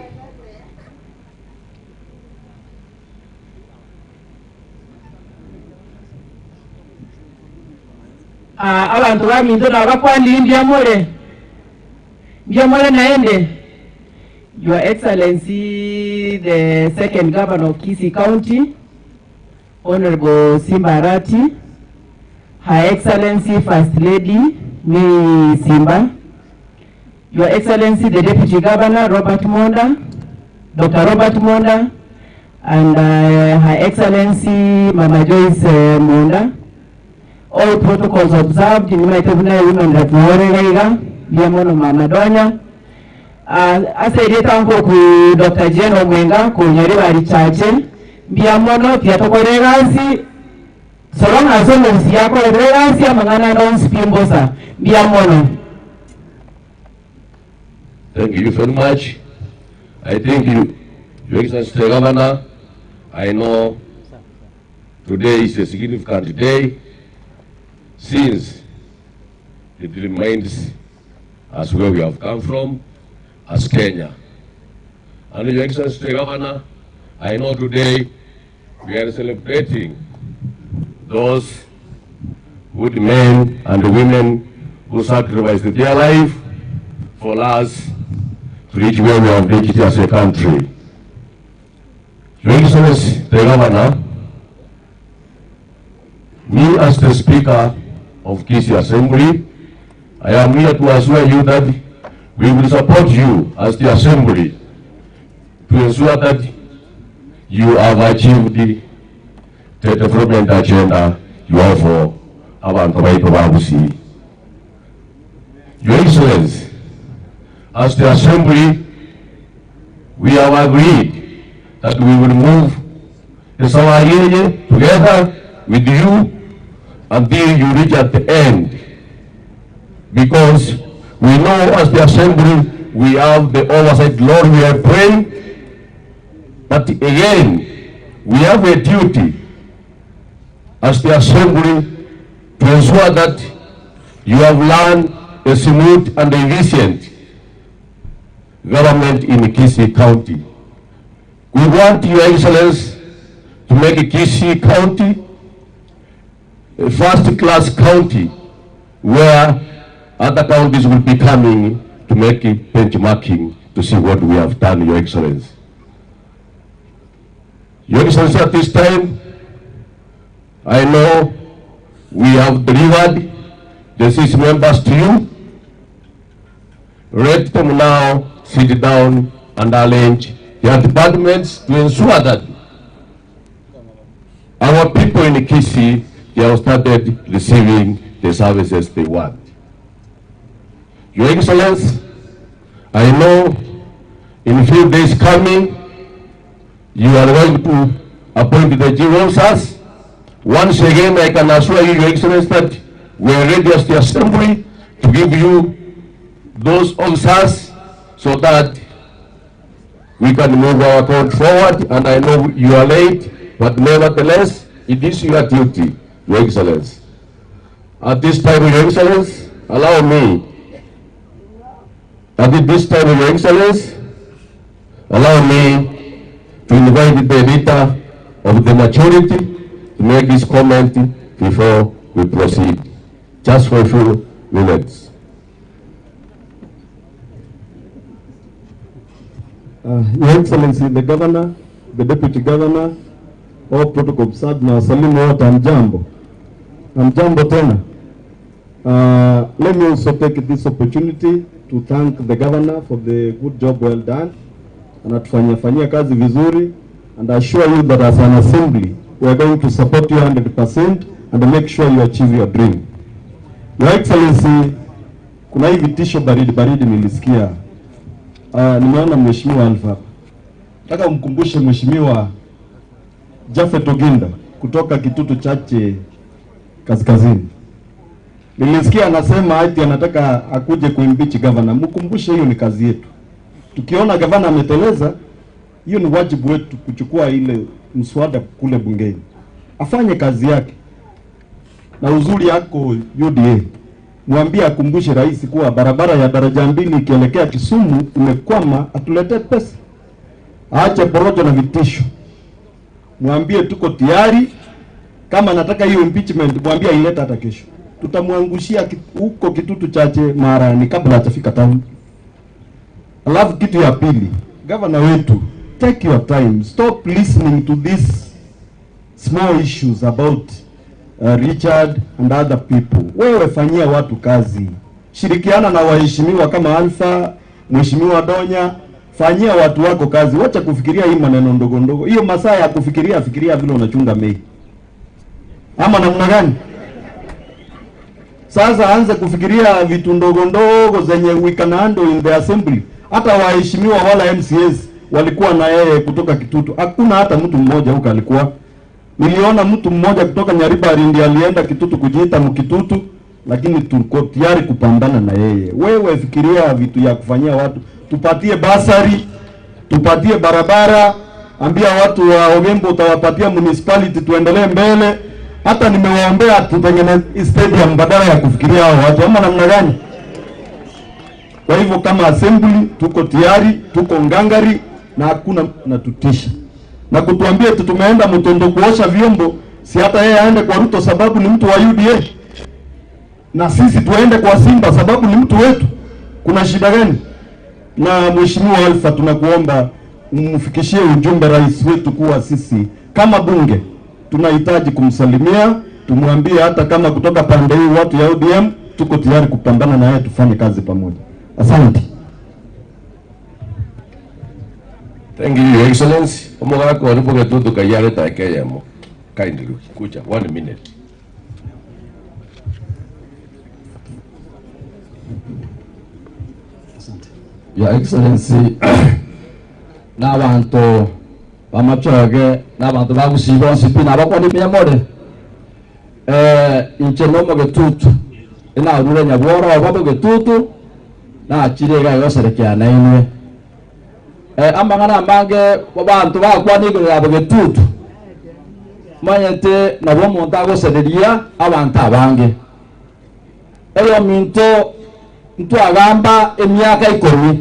[SPEAKER 1] Abantu baminto na bakwandi Mbiamole naende. Your Excellency, the second governor of Kisii County, Honorable Simba Arati, Her Excellency First Lady Mary Simba, Your Excellency the Deputy Governor Robert Monda, Dr. Robert Monda, and Her Excellency Mama Joyce Monda. All protocols observed in my women that Morenega, Biamono Mama Donya. Asaideta nko ku Dr. Jeno Mwenga ku Nyeriba Richache Biamono Tiatokoregasi so long as on yako regasi amangana non spimbosa Biamono.
[SPEAKER 13] Thank you very much. I thank you, Your Excellency the Governor. I know Today is a significant day since it reminds us where we have come from as Kenya. And Your Excellency the Governor, I know today we are celebrating those good men and women who sacrificed their life for us to reach where we have reached as a country. Your Excellency the Governor, me as the Speaker of Kisii Assembly, I am here to assure you that we will support you as the Assembly to ensure that you have achieved the development agenda you have for abantu baitu ba Busia. Your Excellency, as the Assembly, we have agreed that we will move the Sawayeye together with you until you reach at the end, because we know as the Assembly we have the oversight. Lord, we are praying, but again we have a duty as the Assembly to ensure that you have learned a smooth and efficient government in Kisii County. We want Your Excellency to make Kisii County a first-class county where other counties will be coming to make benchmarking to see what we have done, Your Excellency. Your Excellency, at this time, I know we have delivered the 6 members to you. Let them now sit down and arrange their departments to ensure that our people in Kisii, they have started receiving the services they want. Your Excellency, I know in a few days coming, you are going to appoint the chief officers. Once again, I can assure you, Your Excellency, that we are ready as the Assembly to give you those officers so that we can move our country forward. And I know you are late, but nevertheless, it is your duty, Your Excellency. At this time, Your Excellency, allow me, Your Excellency, allow me to invite the leader of the majority to make this comment before we proceed. Just for a few minutes.
[SPEAKER 5] Your Excellency, the Governor, the Deputy Governor, all protocol observed na wasalimu wote, hamjambo. Hamjambo tena. Let me also take this opportunity to thank the Governor for the good job well done. Anatufanyia kazi vizuri, and I assure you that as an Assembly, we are going to support you 100% and make sure you achieve your dream. Your Excellency, kuna hii vitisho baridi nilisikia. Nimeona Mheshimiwa Alfa. Nataka umkumbushe Mheshimiwa Japhet Oginda kutoka Kitutu Chache Kaskazini. Nilisikia anasema ati anataka akuje kuimpeach governor. Mkumbushe hiyo ni kazi yetu. Tukiona governor ameteleza, hiyo ni wajibu wetu kuchukua ile mswada kule bungeni. Afanye kazi yake. Na uzuri yako UDA, mwambie akumbushe rais kuwa barabara ya daraja 2 ikielekea Kisumu imekwama, atuletee pesa. Aache porojo na vitisho. Mwambie tuko tayari, kama nataka hiyo impeachment mwambie aileta hata kesho. Tutamwangushia huko Kitutu Chache Marani kabla hajafika town. Alafu kitu ya pili, governor wetu, take your time, stop listening to these small issues about Richard and other people. Wewe fanyia watu kazi, shirikiana na waheshimiwa kama Alpha, Mheshimiwa Donya, fanyia watu wako kazi. Wacha kufikiria hii maneno ndogo ndogo. Hiyo masaa ya kufikiria vile unachunga mei. Ama namna gani? Sasa anza kufikiria vitu ndogo ndogo zenye we can handle in the Assembly. Hata waheshimiwa wala MCAs walikuwa na yeye kutoka Kitutu. Hakuna hata mtu mmoja huko alikuwa. Niliona mtu mmoja kutoka Nyaribari ndiye alienda Kitutu kujiita Mkitutu, lakini tuko tayari kupambana na yeye. Wewe fikiria vitu ya kufanyia watu. Tupatie basari, tupatie barabara,
[SPEAKER 2] ambia watu wa Ogembo utawapatia municipality tuendelee mbele. Hata nimewaombea tutengeneze stadium badala ya kufikiria hao watu, ama namna gani? Kwa hivyo kama assembly tuko tayari, tuko ngangari na hakuna natutisha. Na kutuambia tumeenda Mtondo kuosha vyombo, si hata yeye aende kwa Ruto sababu ni mtu wa UDA. Na sisi tuende kwa Simba sababu ni mtu wetu. Kuna shida gani? Na Mheshimiwa Alpha, tunakuomba umfikishie ujumbe rais wetu kuwa sisi kama bunge tunahitaji kumsalimia, tumwambie hata kama kutoka pande hii watu ya ODM tuko tayari kupambana na yeye, tufanye kazi pamoja. Asante.
[SPEAKER 13] Thank you, Your Excellency. Omogako walipoke tutu kayare takeya mo. Kindly kucha 1 minute.
[SPEAKER 3] Your Excellency, n'abantu bamachoge n'abantu bagusiba sipi n'abakwa n'imyamore inche nomo getutu ina urure nyaboro babo getutu na chirega yoserekea na inwe amangana mange abantu bakwa n'igurira abo getutu manyete nabo muntu agosereria abantu abange eyo minto ntu agamba emyaka 10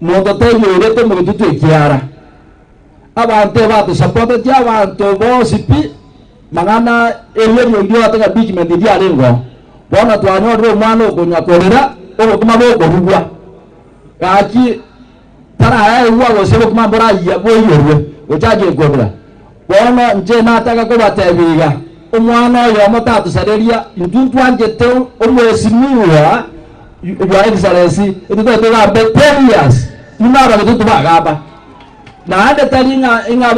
[SPEAKER 3] muntu tayirete mu getutu ekiara abantu batu support ya abantu bosipi mangana elero ndio ataka bigment ndio alengo bona twanyorere umwana okunya korera okuma boko rugwa kaki tara ayi uwa gosebo kuma mbora ya boyorwe ochaje gobra bona nje nataka ko batebiga umwana yo motatu sareria nduntu anjete omwesimiwa Your Excellency ituto tugambe 10 years nimara betutu bagaba na ande talinga inga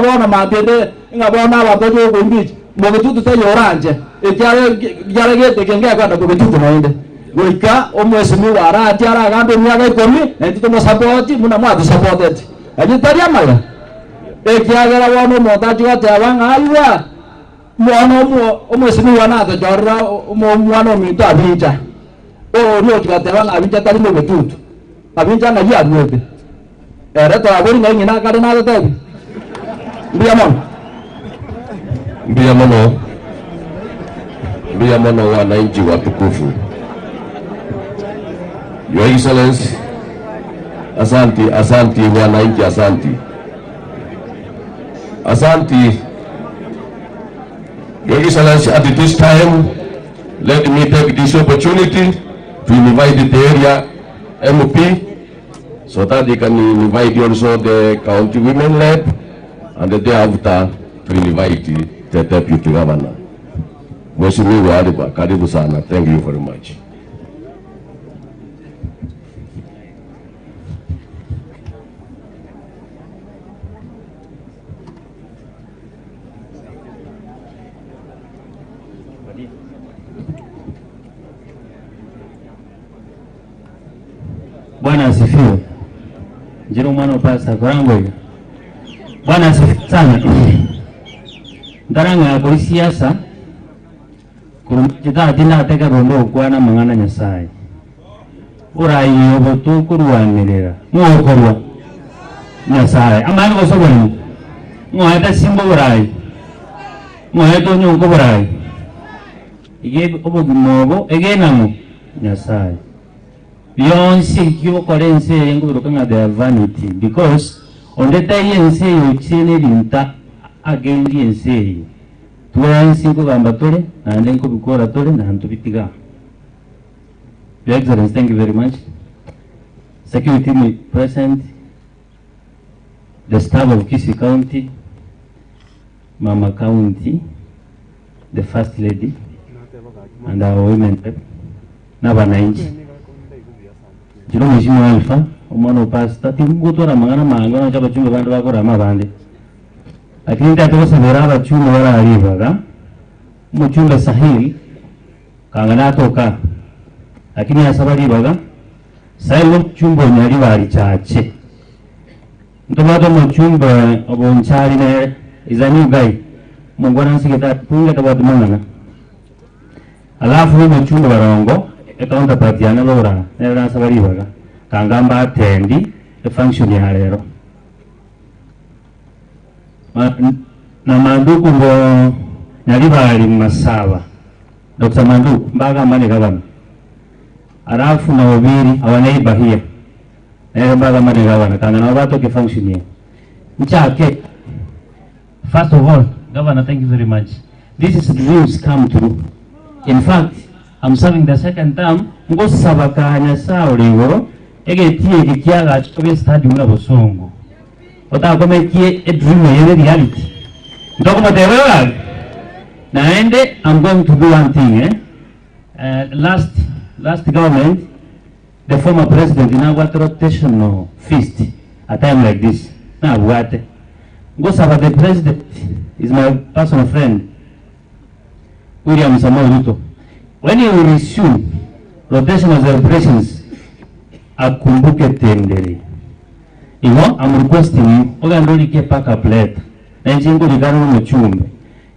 [SPEAKER 3] bona mabende inga bona abato go mbichi mo betutu tayoranje ekyare gete kenge kwanda ko betutu naende goika omwesimi wara atiara gambe myaka 10 na ituto mo support muna mwatu supported ajitaria mala ekyagera wono montaji wate abanga aywa mwana omwesimi wana to jorra mwana mito abinja no tukateba abinja tali mo betutu abinja na ya nwebe reto abori na ngina kale na tebi mbia mono wananchi watukufu.
[SPEAKER 13] Your Excellency, asanti wananchi, asanti. Your Excellency, at this time, let me take this opportunity to invite the area MP so that they can invite also the county women rep and the day after to invite the deputy governor. Mheshimiwa Aliba, karibu sana. Thank you very much.
[SPEAKER 23] Bwana asifiwe. Njiro mwana pasa korango. Bwana asifiwe sana. Ndaranga ya siasa kurumjita atina teka rondo kwana mangana Nyasaye. Urayi obotu kurwanirira. Mwokorwa Nyasaye. Amani ko soboni. Ngoeta simbo urayi. Ngoeta nyongo urayi. Ige obogimobo egenamo Nyasaye. Beyonce kyokolense yengo birokanga their vanity because on the day yense yochene linta agendi yense tuensi ko gamba tole na ndenko bikora tole na ntubitiga. Your Excellency, thank you very much. Security present, the staff of Kisii County, Mama County, the First Lady, and our women rep, na wananchi. Jiro Mheshimiwa Alpha, omwana pasta tingutora mangana mangana chaba chumbe bandu bakora mabande. Lakini ndatoka sabera abachumbe bara alibaga. Muchumbe Sahil kangana toka. Lakini asabali baga. Sahil chumbe nyari bari chache. Ntomato muchumbe obonchari ne is a new guy. Mungwana siketa punga tabatu mangana. Alafu muchumbe barongo ekaunta patiana lora nera sabari baga kangamba atendi the function ya lero na Manduku ngo nyalibali Masaba Dr. Manduku mbaga mane gavana arafu na wabiri awanaiba hiya na mbaga mane gavana kana na watu ke function here mchake. First of all, Governor, thank you very much. This is dreams come true. In fact, I'm serving the second term. Ngo sabakanya sauri ngoro ege tie kikiaga chikobe stadium na Bosongo. Ota kome kie a dream yele reality. Ndoko matewa. Naende, I'm going to do one thing. Last government, the former president in our rotational feast, a time like this. Now what? Go saba the president is my personal friend, William Samoei Ruto. When he will resume rotational celebrations, akumbuke tendere. I'm requesting him, Ogandoli ke paka plate, na njingo ligano mchumbe.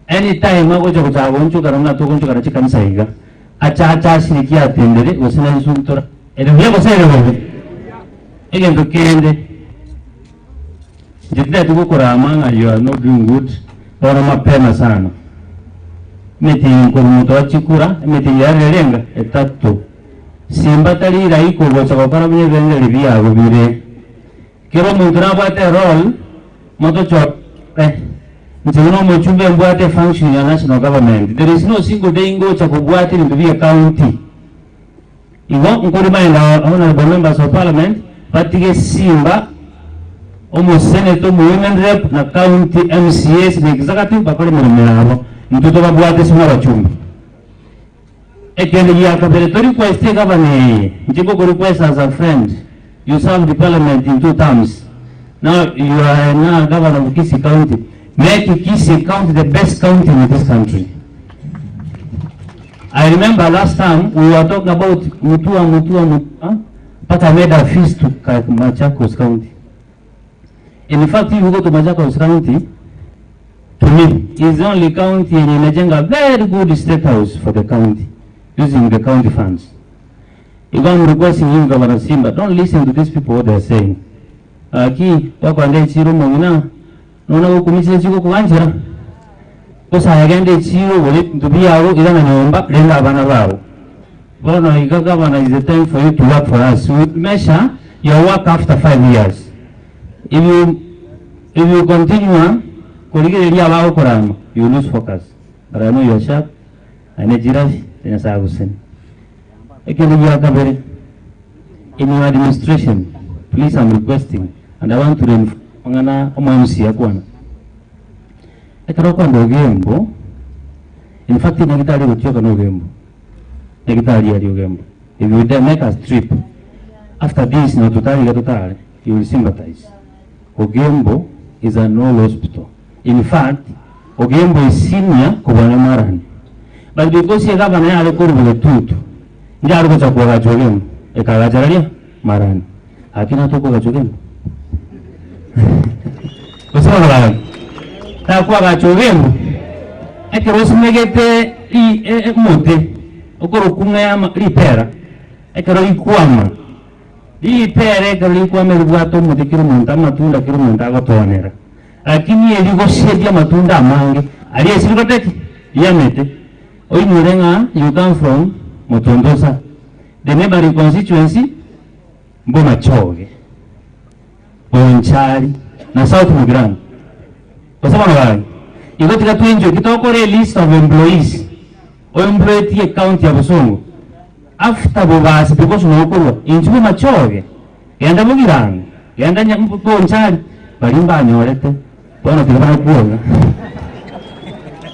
[SPEAKER 23] Anytime wagoja kutagoncho karanga togoncho karachika msaiga, acha shirikia tendere, wasina nsuntora. Edo kwa sere wewe. Ege ndo kende. Jitida tuko kuramanga, you are not doing good. Ora mapema sana. Meti nkuru wa chikura, meti yare lenga etatu. Simba tali raiko gocha kwa mwenye vende libia gubire. Kero mutuna bate roll, moto chok. Mtino mchumbe mbwate function ya national government. There is no single day ingo cha kubwate into be a county. Ingo nkuru maenda honorable members of parliament, patige Simba almost senator, women rep na county MCAs na executive bakole mmerabo mtoto babwate sima wachumbi ekende ya kabeletori kwa state governor njiko ko request as a friend. You served the parliament in 2 terms. Now you are now governor of Kisii County. Make Kisii County the best county in this country. I remember last time we were talking about Mutua but I made a feast to Machakos County. In fact, if you go to Machakos County, to me, it's the only county in Nigeria, very good state house for the county, using the county funds. If I'm requesting you, Governor Simba, don't listen to these people what they're saying. Ki, wako ande chiro mongina, nona kukumise chiko kuanjira. Kosa hagende chiro, wale tubi yao, ila na nyomba, lenda abana bao. Bono, ika Governor, is the time for you to work for us. We measure your work after 5 years. If you continue, you lose focus. But I know you are sharp. I need Jirafi, then I will send. In your administration, please, I'm requesting, and I want to reinforce in fact, if you dare make a trip, after this, you will sympathize. Ogembo is an old hospital. In fact, Ogembo is senior Kubana Marani. But because he got an alcohol with a tooth, Jargo Chakwa Jogem, a Karajaria, Marani. I cannot talk about Jogem. What's all right? Takwa Jogem. I can also make it a mote, Okorokunga repair. I can require. Hii pere kalikuwa melibwato mudikiru munta matunda kiru munta gotonera. Lakini eligo shedia matunda amange. Aliye silikoteki yamete. Oi murenga you come from Motondosa. The neighboring constituency Mboma Choge. Bonchari na South Mugirango. Kwa sababu wale. Iko tika tuenjo kitoko list of employees. O employee ya county ya Bosongo. After Bobas, because no color, into Machoge, and a Mugirang, and then Bonchari, but in Banyorete, one of the Banapur.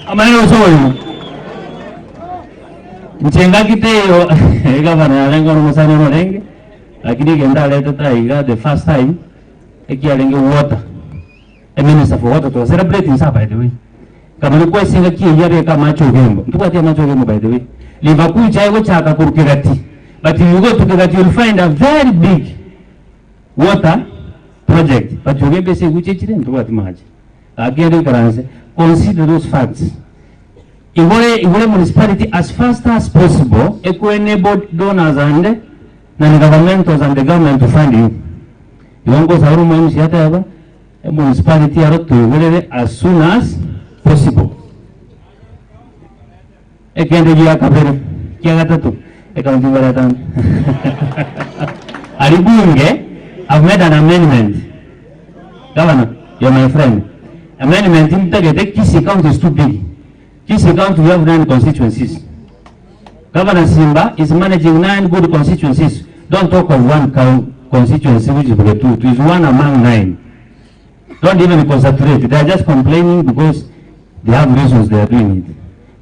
[SPEAKER 23] A man also in Chengakite, Governor Rango Renge, I can get that letter Taiga the first time, a carrying water, a minister for water to celebrate in by the way. Come requesting a key here, Camacho Game, to what Yamacho Game by the way. Liverpool Jaigo Chaka Kurkirati. But if you go to Kirati, you'll find a very big water project. But you may say, which didn't do what much. Again, consider those facts. If municipality as fast as possible, enable donors and the government and the government to fund you. You won't go to our a municipality to as soon as possible. Again, the year Kabir, Kiagatu, a county Baratan. I've made an amendment. Governor, you're my friend. Amendment in the Kisi County is too big. Kisi County, we have 9 constituencies. Governor Simba is managing 9 good constituencies. Don't talk of one constituency which is the 2. It is one among 9. Don't even concentrate. They are just complaining because they have reasons they are doing it.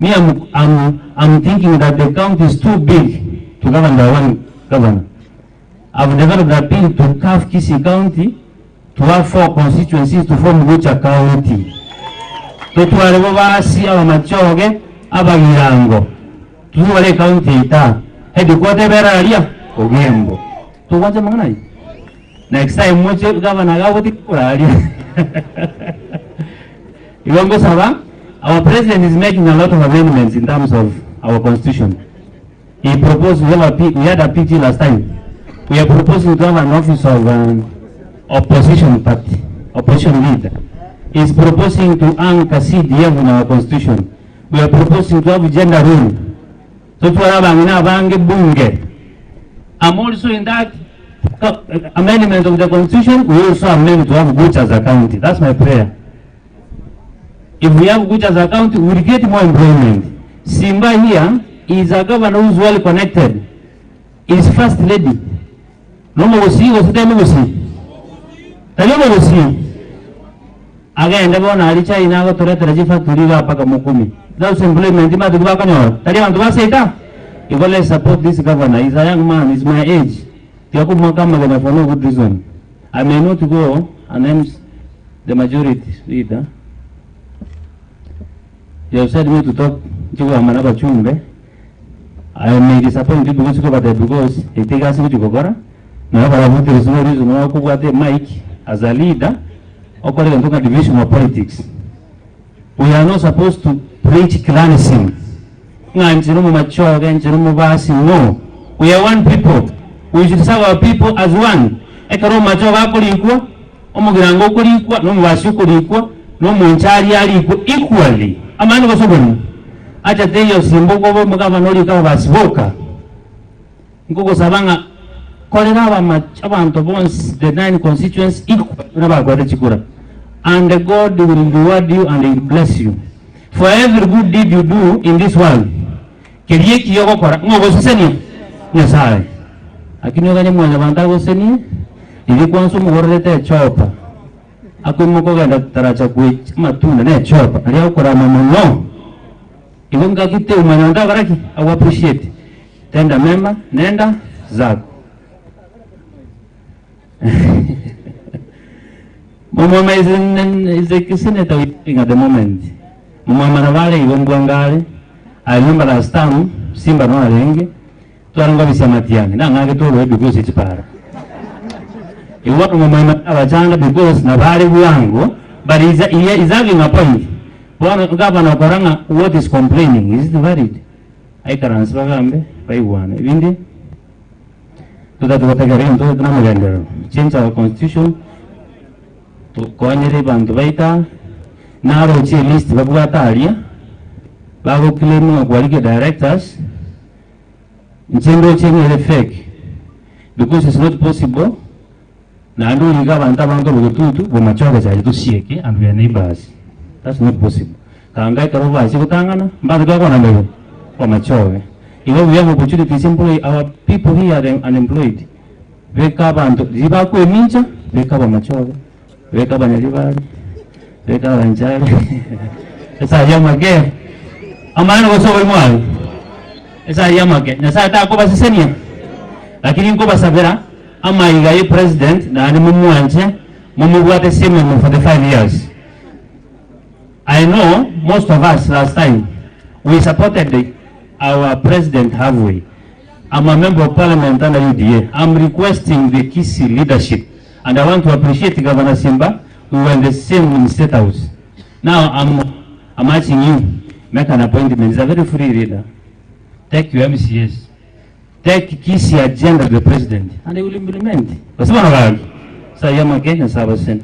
[SPEAKER 23] Me, I'm thinking that the county is too big to govern by one governor. I've developed a bill to carve Kisi County to have 4 constituencies to form Bucha County. To Tuarevasi, our Machoge, Abagirango. To Wale County, headquarter Beraria, Ogembo. To what am I? Next time, much Governor Gawati Kuraria. Our president is making a lot of amendments in terms of our constitution. He proposed, we had a PT last time. We are proposing to have an office of opposition party, opposition leader. He is proposing to anchor CDF in our constitution. We are proposing to have gender rule. So to have bunge. I'm also in that amendment of the constitution. We also amend to have Bucha as a county. That's my prayer. If we have Bucha as a county, we will get more employment. Simba here is a governor who is well connected. He is first lady. No more see, was the Musi. Again, the one I reach in our Toretta to Riga Pakamukumi. Those employment, Tima to Bacanor. Tarian to Vaseta. If I support this governor, he's a young man, he's my age. Tiakumakama for no good reason. I may not go and then the majority leader. You have said me to talk to Amanaba Chumbe. I may disappoint you because it takes us to Gogora. Now, there is no reason why I could Mike as a leader or a division of politics. We are not supposed to preach clanism. No. We are one people. We should serve our people as one. Ekaro machoga kulikwa, omugirango kulikwa, no mwashu kulikwa, no munchari alikwa equally. Amani ko soboni. Acha teyo simbo ko mugaba noli ka basiboka. Nguko sabanga kolera abantu bonse the 9 constituents equal n'abagwade chikura. And God will reward you and He will bless you. For every good deed you do in this world, kiriye kiyoko kora ngogo siseni nyasaye. Akini gani mwana banda goseni ili kwanza mugorete chopa. Akumuko ganda taracha kwe matunda ne chopa. Ali akora mamono. Ilunga kite umanyanda garaki I appreciate. Tenda mema nenda zako. Mama is a senator at the moment. Mama Navale, Yongwangale, I remember last time, Simba no Renge, to Angovisa Matiani. Now I get over because it's para. You want Mama Avajana because Navale Wango, but he's having a point. One governor Koranga, what is complaining? Is it valid? I can answer by one. Vindi? To that what I can change our constitution. To Koanyere Bantuvaita, narrow list Babuataria, Babu claiming of quality directors, Nchendo changing effect because it's not possible. Nando Ligavanta Banto Tutu, Bomachoga to Sieki, and we are neighbors. That's not possible. Kangai Karova, Sikutangana, Badagana, Bomachoga. Even we have opportunity simply our people here are unemployed. Wake up and Zibaku Mincha, wake up Machoga. Wake up and everybody. Wake up and child. It's a young again. A man was over one. It's a young again. Nasata Koba Senia. Lakini Koba Savera, Ama Igai president, Nani Mumuanche, Mumuwate Simon for the 5 years. I know most of us last time we supported our president halfway. I'm a member of parliament under UDA. I'm requesting the Kisi leadership. And I want to appreciate Governor Simba, who were in the same state house. Now I'm asking you, make an appointment. It's a very free reader. Take your MCS. Take Kisi agenda of the president, and they will implement. Because one of our, so I am again, as I was saying.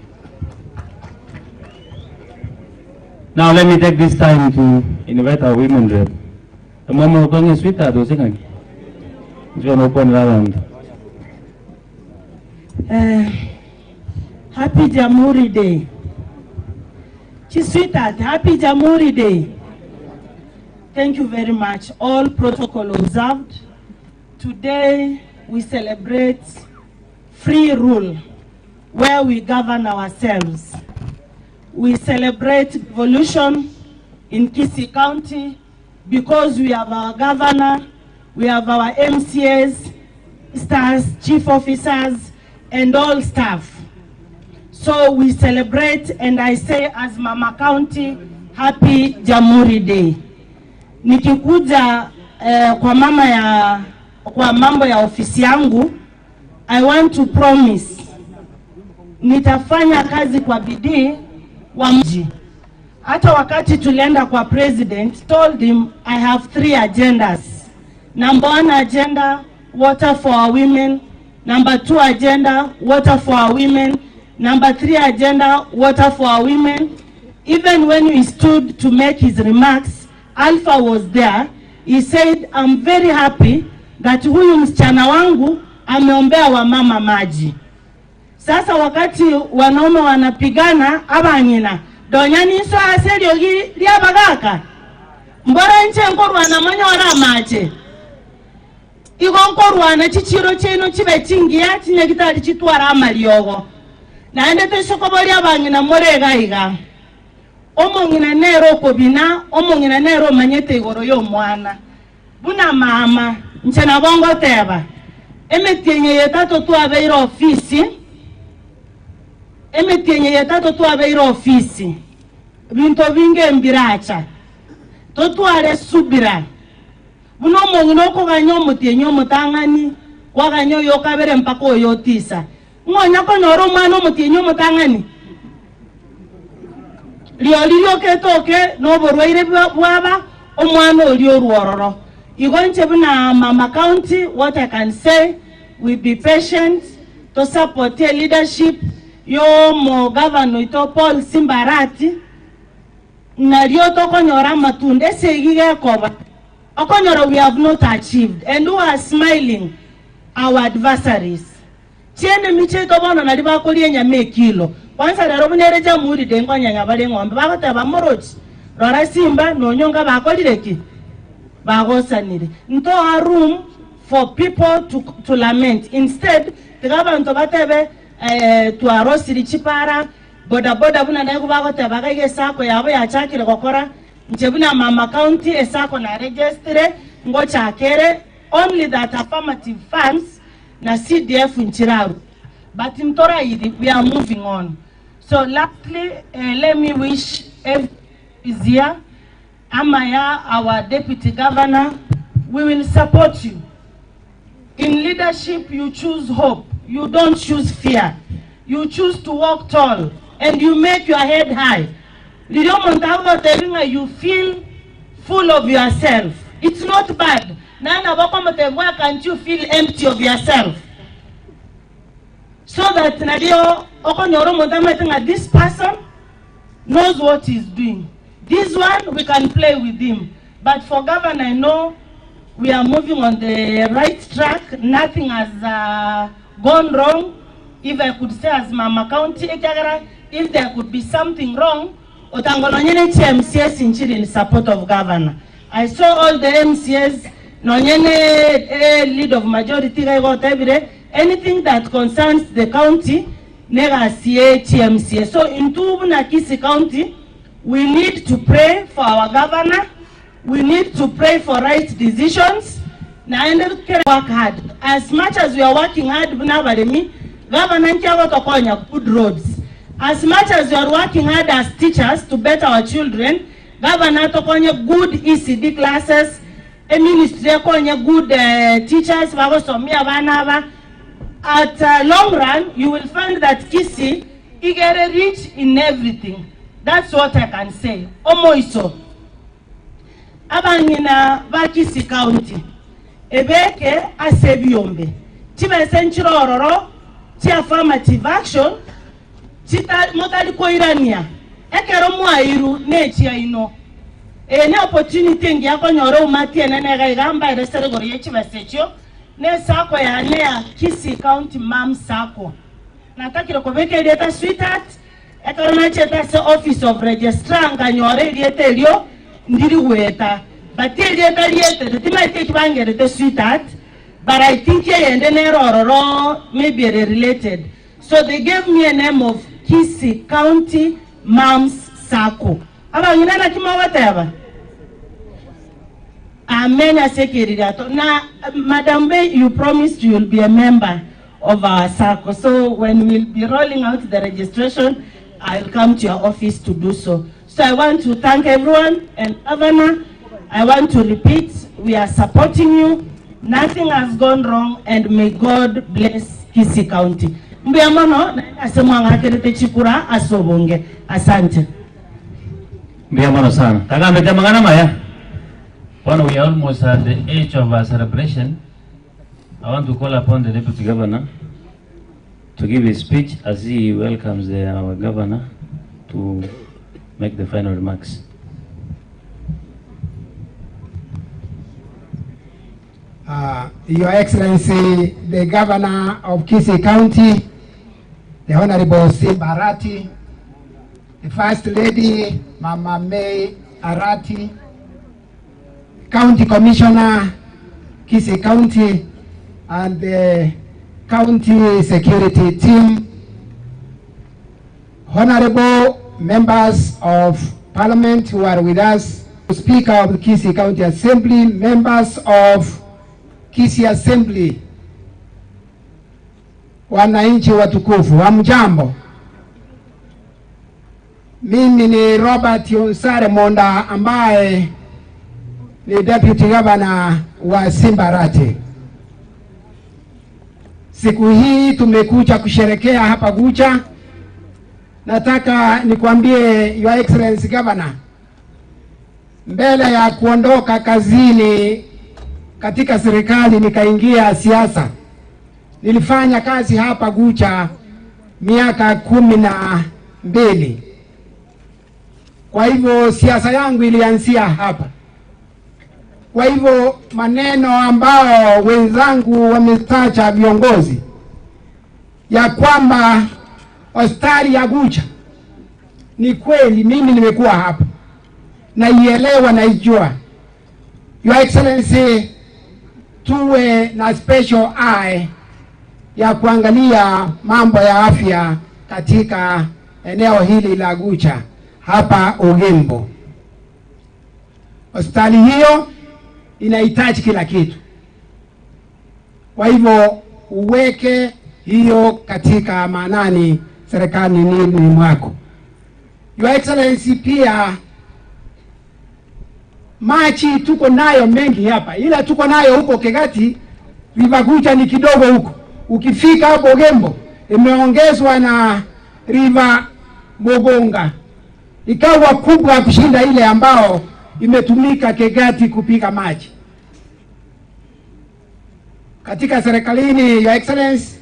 [SPEAKER 23] Now let me take this time to invite our women rep. The mama ukonye sweetheart usikaki. Njoo open round.
[SPEAKER 7] Happy Jamhuri Day. Sweetheart, happy Jamhuri Day. Thank you very much. All protocol observed. Today we celebrate free rule, where we govern ourselves. We celebrate evolution in Kisii County because we have our governor, we have our MCAs, stars, chief officers, and all staff. So we celebrate, and I say as Mama County, happy Jamhuri Day. Nikikuja kwa mambo ya ofisi yangu, I want to promise nitafanya kazi kwa bidii wa mji. Hata wakati tulienda kwa president, told him I have 3 agendas. Number 1 agenda, water for our women. Number 2 agenda, water for our women. Number 3 agenda, water for our women. Even when we stood to make his remarks, Alpha was there. He said, I'm very happy that huyu msichana wangu ameombea wamama maji. Sasa wakati wanaume wanapigana abanyina donyani so aserio lia bagaka mbora nche nkorwa na manyora mache igo nkorwa na chichiro cheno chibe chingia chinya kitali chitwara amaliogo na endete sokobori abanyina morega iga omongina nero kobina omongina nero manyete igoro yo mwana buna mama nche na bongo teba emetienye yetato tu abeira ofisi binto binge mbiracha totware subira buno mongino ko ganyo mutienyo mutangani waganyo yo kabere mpako yo tisa ngonya ko noro mwana mutienyo mutangani liyo ketoke no borwaire bwaba omwana olio ruororo igonche buna Mama County. What I can say, we be patient to support your leadership. Yo mo governor ito Paul Simbarati na rio to konyora matunde segige koba okonyora we have not achieved, and who are smiling our adversaries tiene miche to bono na liba ko lienya mekilo kwanza rero bunere Jamhuri de ngonya ngabale ngombe bakota bamorochi rora simba no nyonga bakolireki bagosanire nto a room for people to lament. Instead the government batebe to arosiri chipara boda buna na kubago tabaga ge sako yabo ya chakire kokora njebuna Mama County esako na registre ngocha kere only that affirmative funds na CDF nchiraru, but mtora idi we are moving on. So lastly, let me wish is here Amaya, our deputy governor. We will support you in leadership. You choose hope. You don't choose fear. You choose to walk tall and you make your head high. You feel full of yourself. It's not bad. Why can't you feel empty of yourself? So that this person knows what he's doing. This one, we can play with him. But for governor, I know we are moving on the right track. Nothing has gone wrong. If I could say as Mama County, if there could be something wrong, Otangolonyene MCS in support of governor. I saw all the MCS, lead of majority, anything that concerns the county, TMCS. So in Kisii County, we need to pray for our governor. We need to pray for right decisions. Work hard. As much as we are working hard, governor good roads. As much as we are working hard as teachers to better our children, governor tokonya good ECD classes, a ministry konya good teachers. At long run, you will find that Kisii is rich in everything. That's what I can say. Omoiso. Abangina ba Kisii County. Ebeke asebiombe. Tibe senchiro ororo. Ti affirmative action. Tita motali ko irania. ekero mwairu nechi aino ne opportunity ngi akonyora umati enene gaigamba eresere gori yechibasecho ne sako ya nea Kisii County Mam Sako natakire kobeke data sweetheart ekero nacheta se office of registrar nganyore riete lio ndiri weta but riete riete timaite kibangere the sweetheart but I think yende nerororo maybe related so they gave me a name of Kisii County Moms Sako aba ngina kimawateba Amenya Sekiridato. Now, Madam Bay, you promised you will be a member of our circle. So when we'll be rolling out the registration, I'll come to your office to do so. So I want to thank everyone, and Governor, I want to repeat, we are supporting you. Nothing has gone wrong, and may God bless Kisii County. Mbiamono, asemwanga kerete chikura asobonge. Asante.
[SPEAKER 23] Mbiamono sana. Tagambe jamangana maya. When we are almost at the age of our celebration, I want to call upon the Deputy Governor to give his speech as he welcomes our Governor to make the final remarks.
[SPEAKER 4] Your Excellency, the Governor of Kisii County, the Honorable Simba Arati, the First Lady, Mama May Arati, County Commissioner, Kisii County, and the County Security Team, Honorable Members of Parliament who are with us, Speaker of the Kisii County Assembly, members of Kisii Assembly, wananchi watukufu, hamjambo. Mimi ni Robert Yonsare Monda ambaye ni Deputy Governor wa Simba Arati. Siku hii tumekuja kusherekea hapa Gucha. Nataka nikwambie Your Excellency Governor, mbele ya kuondoka kazini katika serikali nikaingia siasa. Nilifanya kazi hapa Gucha miaka 12. Kwa hivyo siasa yangu ilianzia hapa. Kwa hivyo maneno ambao wenzangu wamestacha viongozi ya kwamba hospitali ya Gucha, ni kweli mimi nimekuwa hapa naielewa naijua. Your Excellency, tuwe na special eye ya kuangalia mambo ya afya katika eneo hili la Gucha hapa Ugembo. Hospitali hiyo inahitaji kila kitu. Kwa hivyo uweke hiyo katika maanani serikali ni mwako. Your Excellency, pia machi tuko nayo mengi hapa, ila tuko nayo huko Kegati, River Gucha ni kidogo huko. Ukifika hapo Gembo imeongezwa na River Mogonga, ikawa kubwa kushinda ile ambao imetumika Kegati kupiga maji. Katika serikalini, Your Excellency,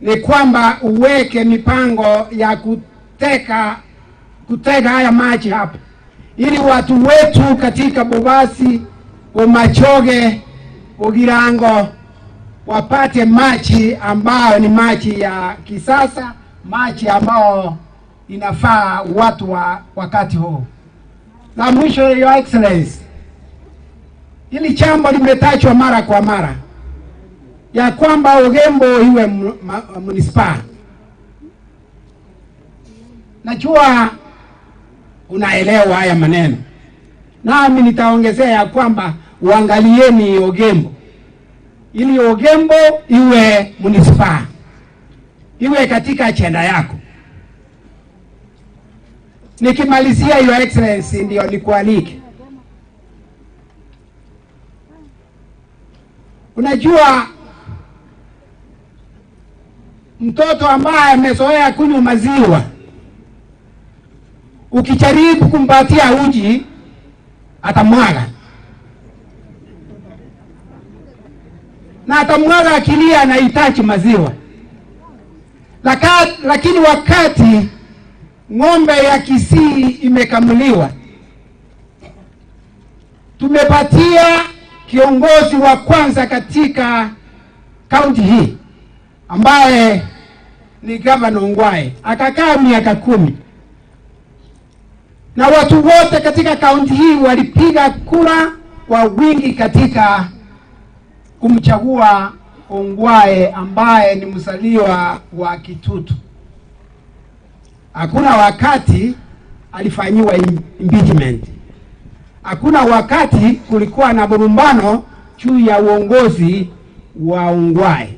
[SPEAKER 4] ni kwamba uweke mipango ya kutega haya maji hapa, ili watu wetu katika Bobasi, Bomachoge, Bogirango wapate maji ambayo ni maji ya kisasa, maji ambao inafaa watu wa wakati huu. Na mwisho, Your Excellency, hili jambo limetajwa mara kwa mara ya kwamba Ugembo iwe municipal. Najua unaelewa haya maneno, nami nitaongezea ya kwamba uangalieni Ugembo, ili Ugembo iwe municipal, iwe katika agenda yako. Nikimalizia, Your Excellency, ndio nikualike. Unajua mtoto ambaye amezoea kunywa maziwa, ukijaribu kumpatia uji atamwaga, na atamwaga akilia anahitaji maziwa. Lakini wakati ng'ombe ya Kisii imekamuliwa. Tumepatia kiongozi wa kwanza katika kaunti hii ambaye ni Gavana Ongwae, akakaa miaka 10, na watu wote katika kaunti hii walipiga kura kwa wingi katika kumchagua Ongwae ambaye ni mzaliwa wa Kitutu. Hakuna wakati alifanyiwa impeachment. Hakuna wakati kulikuwa na marumbano juu ya uongozi wa Ongwae.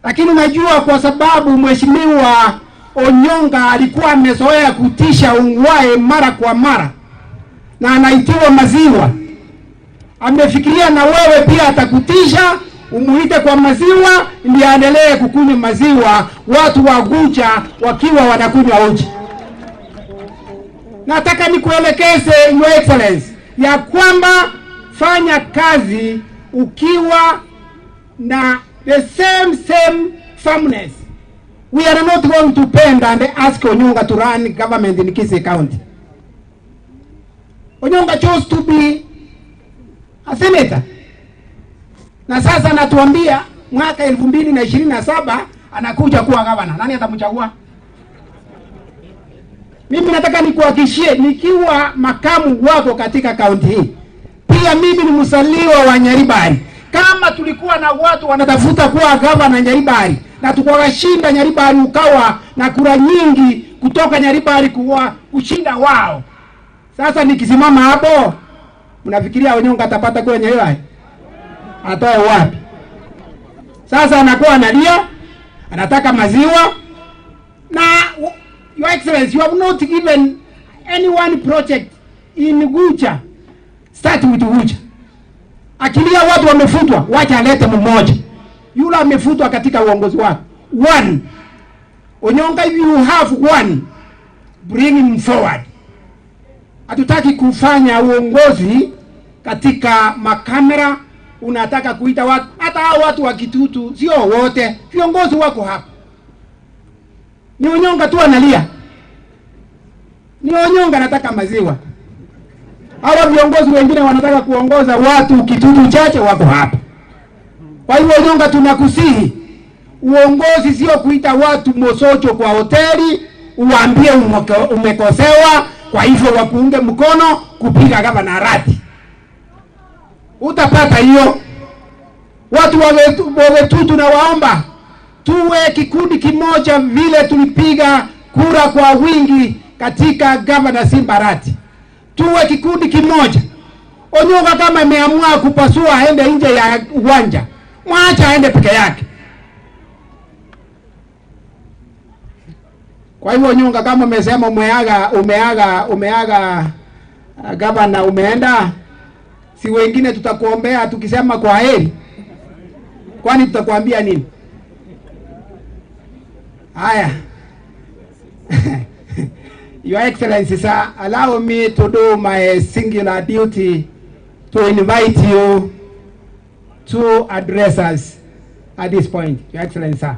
[SPEAKER 4] Lakini unajua, kwa sababu Mheshimiwa Onyonga alikuwa amezoea kutisha Ongwae mara kwa mara na anaitiwa maziwa, amefikiria na wewe pia atakutisha, umuite kwa maziwa ili aendelee kukunywa maziwa, watu wa Gunja wakiwa wanakunywa uji. Nataka nikuelekeze Your Excellency ya kwamba fanya kazi ukiwa na the same firmness. We are not going to bend and ask Onyonga to run government in Kisii County. Onyonga chose to be a senator. Na sasa natuambia mwaka 2027 anakuja kuwa gavana. Nani atamchagua? Mimi nataka nikuhakikishie, nikiwa makamu wako katika kaunti hii, pia mimi ni mzaliwa wa Nyaribari. Kama tulikuwa na watu wanatafuta kuwa gavana Nyaribari na tukawashinda Nyaribari, ukawa na kura nyingi kutoka Nyaribari kuwa kushinda wao, sasa nikisimama hapo, mnafikiria Onyonga atapata kura Nyaribari? Atoe wapi? Sasa anakuwa analia, anataka maziwa. Na Your Excellency, you have not given any one project in Gunja. Start with Gunja. Akilia watu wamefutwa, wacha alete mmoja. Yule amefutwa katika uongozi wako. One. Onyonga, if you have one, bring him forward. Hatutaki kufanya uongozi katika makamera. Unataka kuita watu, hata hao watu wa Kitutu sio wote viongozi wako hapa. Ni Onyonga tu analia. Ni Onyonga anataka maziwa. Hawa viongozi wengine wanataka kuongoza watu Kitutu chache wako hapa. Kwa hiyo Onyonga, tunakusihi, uongozi sio kuita watu mosocho kwa hoteli uambie umekosewa, kwa hivyo wakuunge mkono kupiga gavana rati. Utapata hiyo. Watu wawetu tunawaomba tuwe kikundi kimoja vile tulipiga kura kwa wingi katika gavana Simbarati. Tuwe kikundi kimoja. Onyonga kama ameamua kupasua aende nje ya uwanja, mwacha aende peke yake. Kwa hivyo Onyonga, kama umesema umeaga gavana umeenda, si wengine tutakuombea tukisema kwa heri? Kwani tutakwambia nini? Haya. Your Excellency, sir, allow me to do my singular duty to invite you to address us at this point. Your Excellency, sir.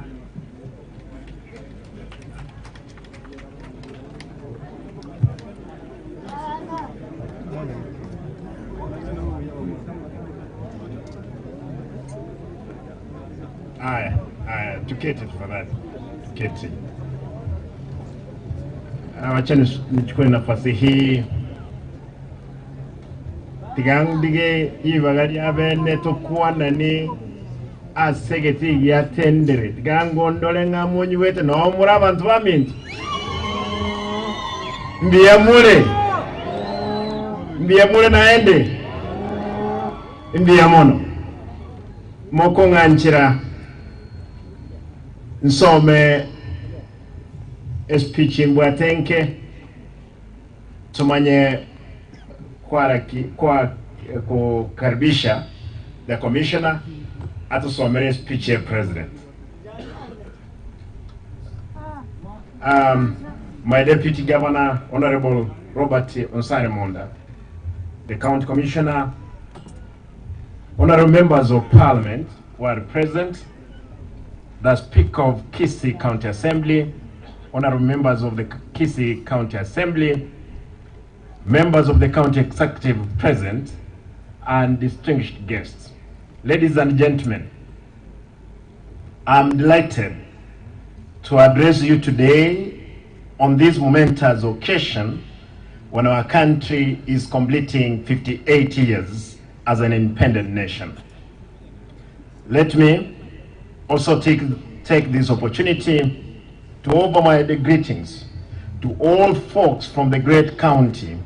[SPEAKER 21] Tuketi tafadhali. Tuketi. Wacha nichukue nafasi hii tigandige ibagari abene tukwana ni asegeti ya tendere tigangondole ngamunyi wete no muri abantu baminti mbiye mure naende mbiye mono moko nganchira nsome speech Mbwatenke tumanye kwa kukaribisha the commissioner atusomere speech ya president. My deputy governor, Honorable Robert Onsare Monda, the county commissioner, honorable members of parliament who are present, the Speaker of Kisii County Assembly,
[SPEAKER 6] honorable members of the Kisii County Assembly, members of the county executive present, and distinguished guests. Ladies and gentlemen, I'm delighted to address you today on this momentous occasion when our country is completing 58 years as an independent nation. Let me also take this opportunity to offer my greetings to all folks from the great county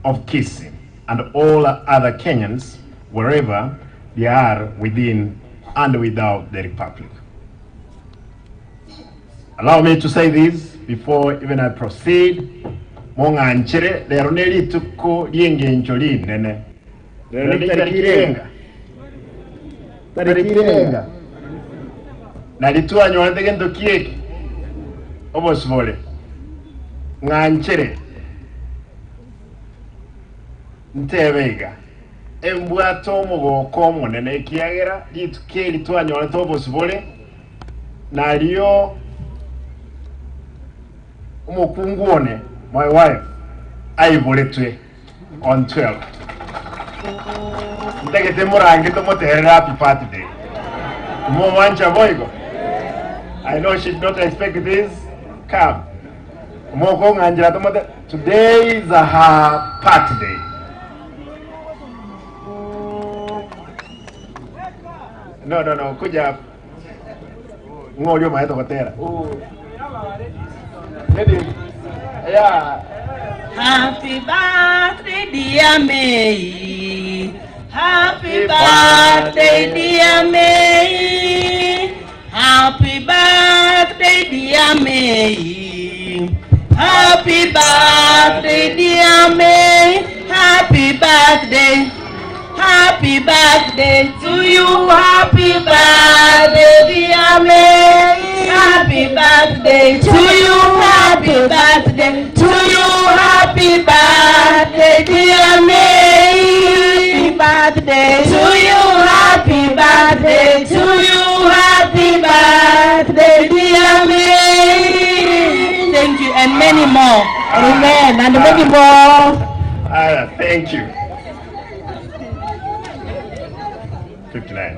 [SPEAKER 6] of Kisii and all other Kenyans wherever they are within and without the Republic. Allow me to say this before even I proceed. Monga nchere lero neli tuko lienge njoli nene. Lero ni tarikirenga. Tarikirenga. Nalitua nyonde gendo kieki. Obos vole. Nganchere. Ntebega. Embwato mugo komo nene kiagera lituke litua nyonde obos vole. Nalio umukunguone, my wife, aivoletwe on 12. Ndegete murangi to moterera happy birthday. Mo wancha boygo. I know she did not expect this. Come. Mo ko nganjira to moter. Today is her birthday. No, kuja ngolio maeto kotera. Yeah.
[SPEAKER 7] Happy birthday, dear May. Happy birthday, dear May. Happy birthday, dear May. Happy birthday, dear May. Happy birthday. Happy birthday to you. Happy birthday, dear May. Happy birthday to you. Happy birthday to you. Happy birthday, dear May. Happy birthday to you. Happy birthday to you. Happy birthday, dear May. Thank you, and many more. Amen. And many more.
[SPEAKER 6] Thank you. 59.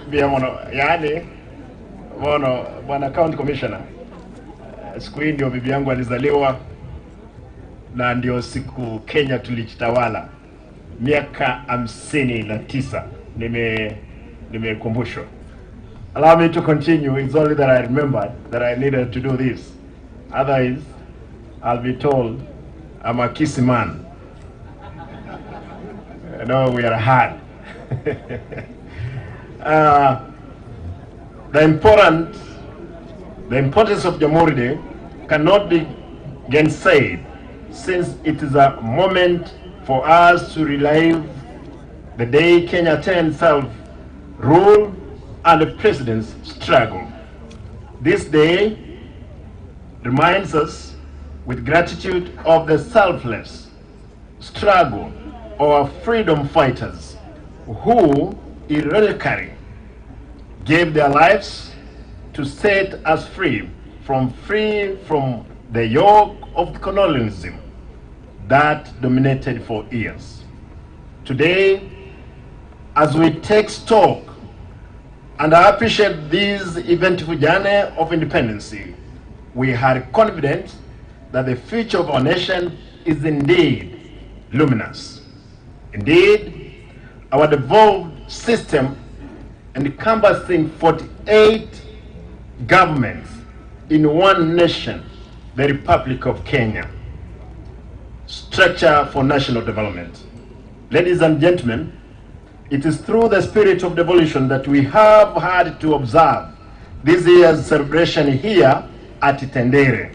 [SPEAKER 6] Bia mono yani mono bwana county commissioner, siku hii ndio bibi yangu alizaliwa na ndio siku Kenya tulijitawala miaka 59 nimekumbushwa. Allow me to continue. It's only that I remembered that I needed to do this. Otherwise, I'll be told I'm a Kisii man. No, we are hard. The importance of Jamhuri Day cannot be gainsaid, since it is a moment for us to relive the day Kenya attained self-rule and the president's struggle. This day reminds us with gratitude of the selfless struggle of our freedom fighters who heroically gave their lives to set us free from the yoke of colonialism that dominated for years. Today, as we take stock and appreciate this eventful journey of independence, we are confident that the future of our nation is indeed luminous. Indeed, our devolved system encompassing 48 governments in one nation, the Republic of Kenya, structure for national development. Ladies and gentlemen, it is through the spirit of devolution that we have had to observe this year's celebration here at Tendere,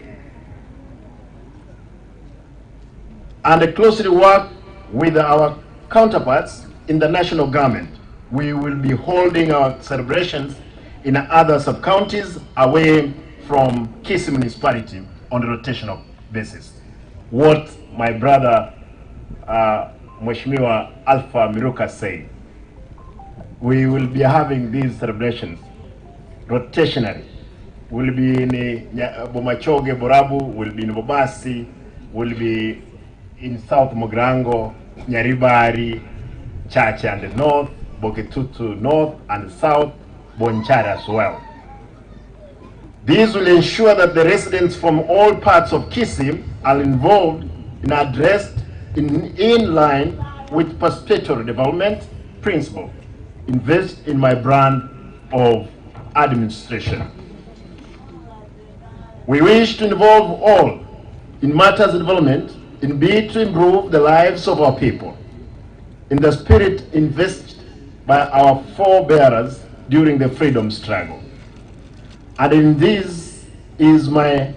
[SPEAKER 6] and closely work with our counterparts in the national government. We will be holding our celebrations in other sub-counties away from Kisii municipality on a rotational basis. What my brother Mheshimiwa Alpha Miruka said, we will be having these celebrations rotationally will be in Bomachoge, Borabu, will be in Bobasi, will be in South Mogrango, Nyaribari, Chache and the north, Boketutu north and south, Bonchara as well. These will ensure that the residents from all parts of Kisii are involved and addressed in line with participatory development principle. Invest in my brand of administration. We wish to involve all in matters of development in bid to improve the lives of our people, in the spirit invested by our forebearers during the freedom struggle. And in this is my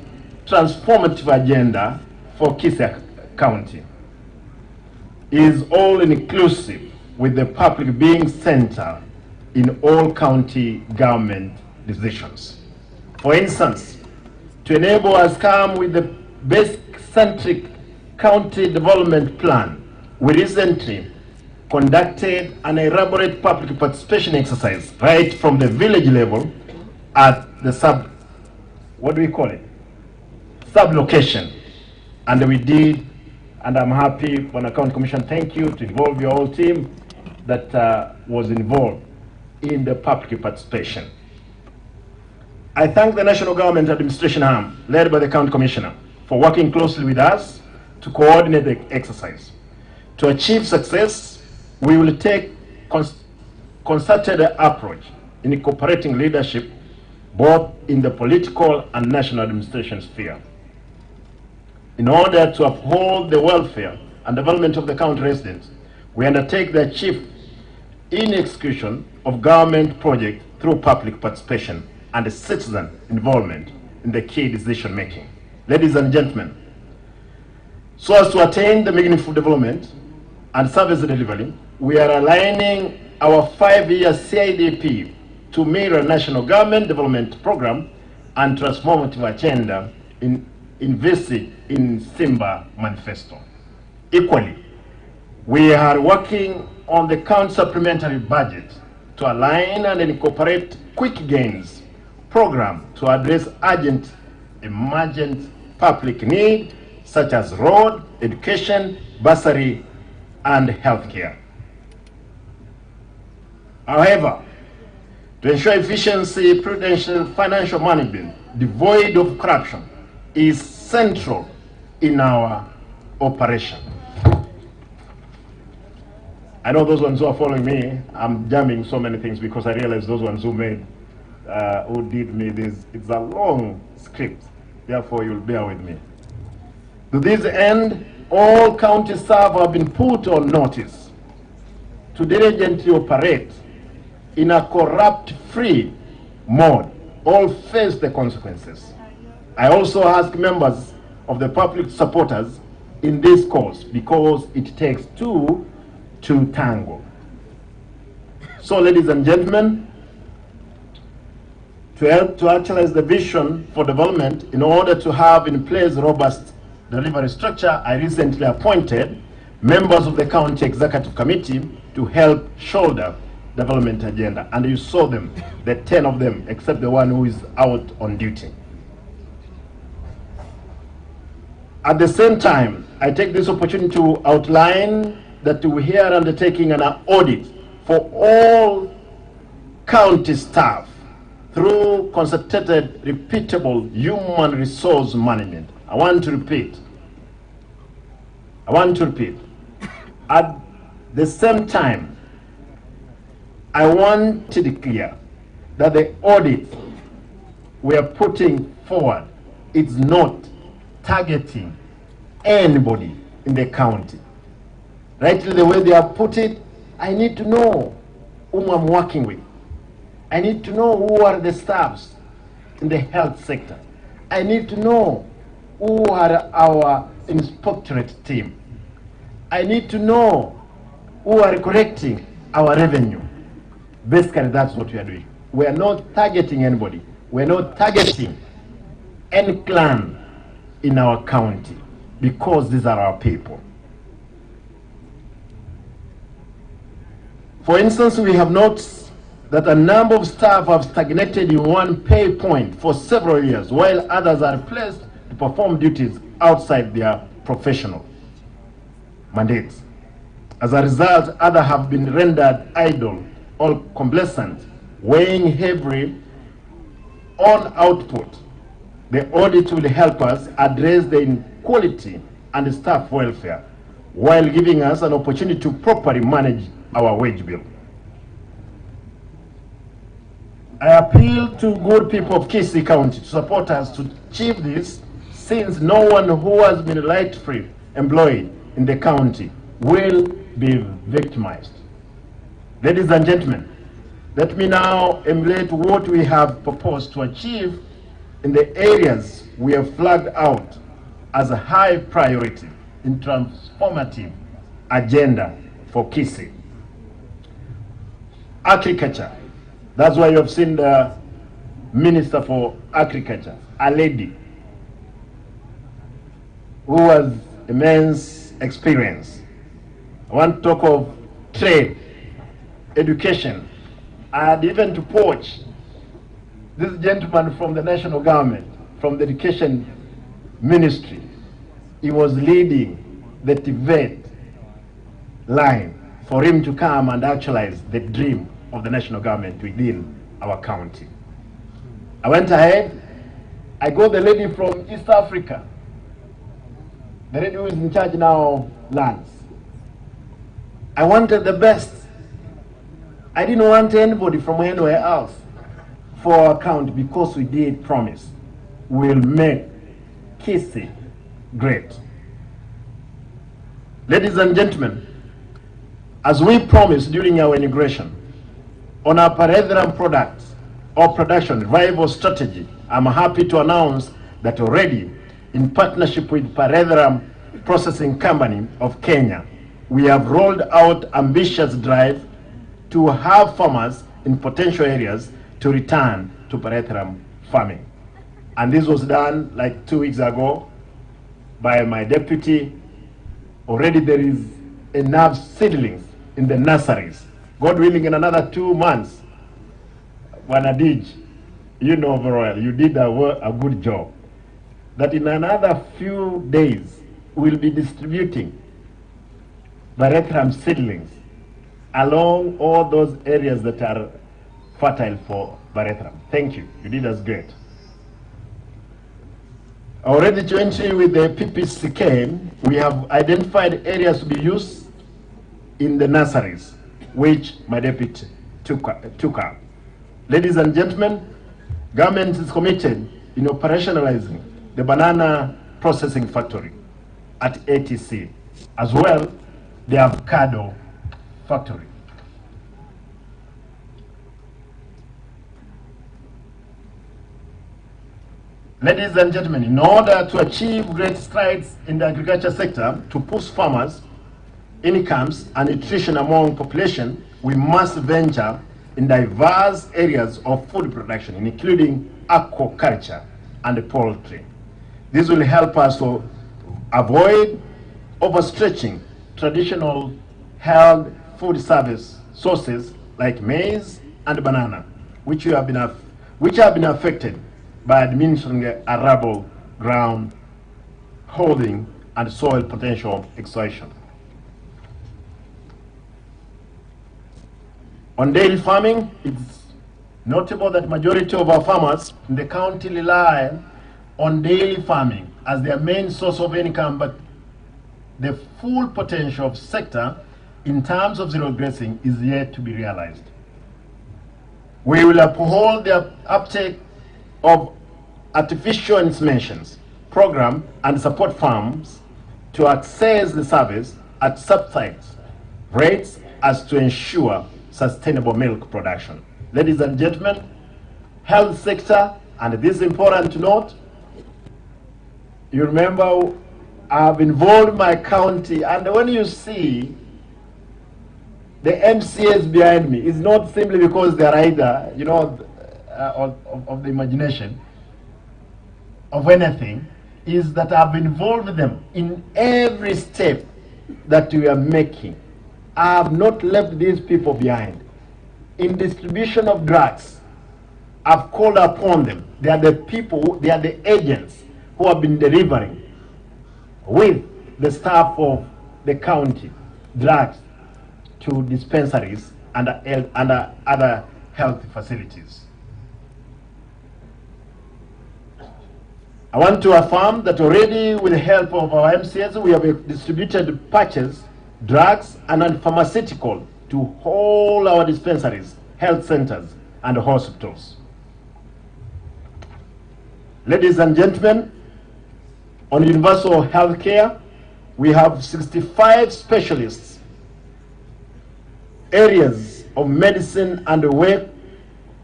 [SPEAKER 6] transformative agenda for Kisii County. It is all inclusive, with the public being centered in all county government decisions. For instance, to enable us come with the basic-centric county development plan, we recently conducted an elaborate public participation exercise right from the village level at the sub-location. And we did, and I'm happy, when County Commission, thank you to involve your whole team that was involved in the public participation. I thank the National Government Administration Arm, led by the County Commissioner, for working closely with us to coordinate the exercise. To achieve success, we will take concerted approach in incorporating leadership both in the political and national administration sphere. In order to uphold the welfare and development of the county residents, we undertake the chief in execution of government projects through public participation and citizen involvement in the key decision making. Ladies and gentlemen, so as to attain the meaningful development and service delivery, we are aligning our 5-year CIDP to mirror National Government Development Program and transformative agenda invested in Simba Manifesto. Equally, we are working on the county supplementary budget to align and incorporate quick gains program to address urgent, emergent public need such as road, education, bursary, and healthcare. However, to ensure efficiency, prudential financial management devoid of corruption is central in our operation. I know those ones who are following me, I'm jamming so many things because I realize those ones who did me this, it's a long script, therefore you'll bear with me. To this end, all county staff have been put on notice to diligently operate in a corrupt-free mode. All face the consequences. I also ask members of the public supporters in this cause because it takes two to tango. So, ladies and gentlemen, to help to actualize the vision for development in order to have in place robust delivery structure, I recently appointed members of the County Executive Committee to help shoulder development agenda. And you saw them, the 10 of them, except the one who is out on duty. At the same time, I take this opportunity to outline that we are undertaking an audit for all county staff through concerted, repeatable human resource management. I want to repeat. At the same time, I want to declare that the audit we are putting forward is not targeting anybody in the county. Rightly the way they have put it, I need to know whom I'm working with. I need to know who are the staffs in the health sector. I need to know who are our inspectorate team. I need to know who are collecting our revenue. Basically, that's what we are doing. We are not targeting anybody. We are not targeting any clan in our county because these are our people. For instance, we have noticed that a number of staff have stagnated in one pay point for several years, while others are placed to perform duties outside their professional mandates. As a result, others have been rendered idle or complacent, weighing heavily on output. The audit will help us address the inequality and staff welfare, while giving us an opportunity to properly manage our wage bill. I appeal to good people of Kisii County to support us to achieve this, since no one who has been rightfully employed in the county will be victimized. Ladies and gentlemen, let me now emulate what we have proposed to achieve in the areas we have flagged out as a high priority in transformative agenda for Kisii. Agriculture. That's why you have seen the Minister for Agriculture, a lady who has immense experience. I want to talk of trade, education, and even to poach. This gentleman from the national government, from the education ministry, he was leading the TVET line for him to come and actualize the dream of the national government within our county. I went ahead, I got the lady from East Africa, the lady who is in charge now of lands. I wanted the best. I didn't want anybody from anywhere else for our county, because we did promise we'll make Kisii great. Ladies and gentlemen, as we promised during our inauguration, on our Parethiram products or production revival strategy, I'm happy to announce that already, in partnership with Parethiram Processing Company of Kenya, we have rolled out ambitious drive to have farmers in potential areas to return to Parethiram farming. And this was done like 2 weeks ago by my deputy. Already there is enough seedlings in the nurseries. God willing, in another 2 months, Wanadij, you know very well, you did a good job. That in another few days, we'll be distributing Parethiram seedlings along all those areas that are fertile for Parethiram. Thank you. You did us great. Already jointly with the PPCK, we have identified areas to be used in the nurseries, which my deputy took up. Ladies and gentlemen, government is committed in operationalizing the banana processing factory at ATC, as well the avocado factory. Ladies and gentlemen, in order to achieve great strides in the agriculture sector to boost farmers' incomes and nutrition among population, we must venture in diverse areas of food production, including aquaculture and poultry. This will help us to avoid overstretching traditional held food service sources like maize and banana, which have been affected by administering arable ground holding and soil potential extraction. On dairy farming, it's notable that majority of our farmers in the county rely on dairy farming as their main source of income, but the full potential of sector in terms of zero grazing is yet to be realized. We will uphold the uptake of artificial inseminations program and support farms to access the service at subsidized rates as to ensure sustainable milk production. Ladies and gentlemen, health sector, and this is important to note, you remember I've involved my county, and when you see the MCAs behind me, it's not simply because they're either, you know, of the imagination of anything, is that I've involved them in every step that we are making. I have not left these people behind. in distribution of drugs, I've called upon them. They are the people, they are the agents who have been delivering with the staff of the county drugs to dispensaries and other health facilities. I want to affirm that already with the help of our MCS, we have distributed patches, drugs, and pharmaceutical to all our dispensaries, health centers, and hospitals. Ladies and gentlemen, on universal health care, we have 65 specialists, areas of medicine and work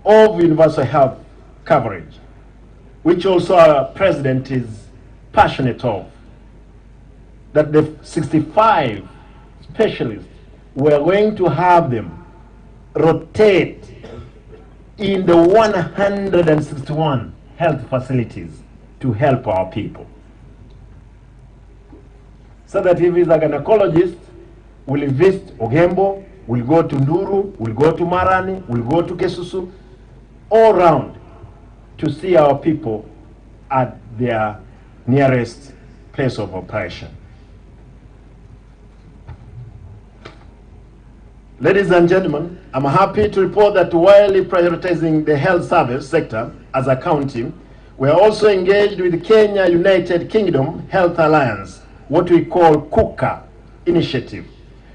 [SPEAKER 6] of universal health coverage, which also our president is passionate of. That the 65 specialists, we're going to have them rotate in the 161 health facilities to help our people. So that if he's a gynecologist, we'll visit Ogembo, we'll go to Nduru, we'll go to Marani, we'll go to Kesusu, all round to see our people at their nearest place of operation. Ladies and gentlemen, I'm happy to report that while prioritizing the health service sector as a county, we are also engaged with Kenya United Kingdom Health Alliance, what we call KUKA initiative,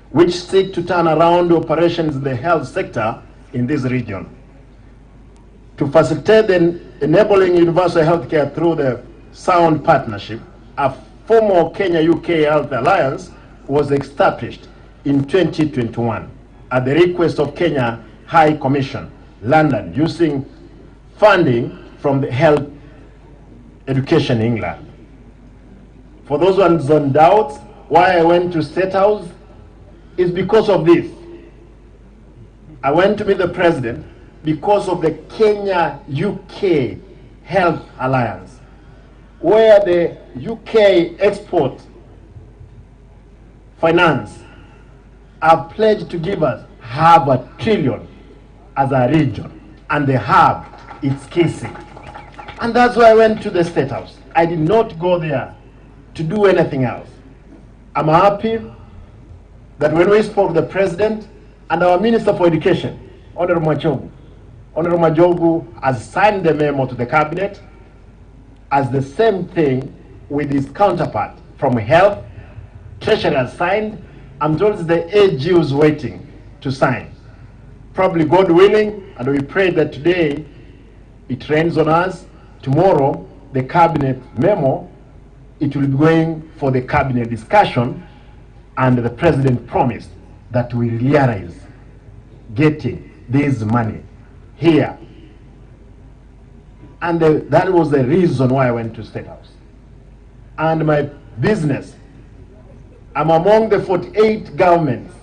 [SPEAKER 6] which seek to turn around operations in the health sector in this region. To facilitate the enabling universal healthcare through the Sound Partnership, a formal Kenya-UK Health Alliance was established in 2021 at the request of Kenya High Commission, London, using funding from the Health Education England. For those ones on doubt why I went to State House, is because of this. I went to meet the president because of the Kenya-UK Health Alliance, where the UK export finance are pledged to give us $500 billion as a region, and the hub is Kisii. And that's why I went to the State House. I did not go there to do anything else. I'm happy that when we spoke to the president and our Minister for Education, Honorable Majogu has signed the memo to the cabinet as the same thing with his counterpart from health. Treasury has signed. I'm told the AG is waiting to sign. Probably God willing, and we pray that today it rains on us. Tomorrow, the cabinet memo, it will be going for the cabinet discussion, and the president promised that we realize getting this money here. And that was the reason why I went to State House. And my business, I'm among the 48 governments,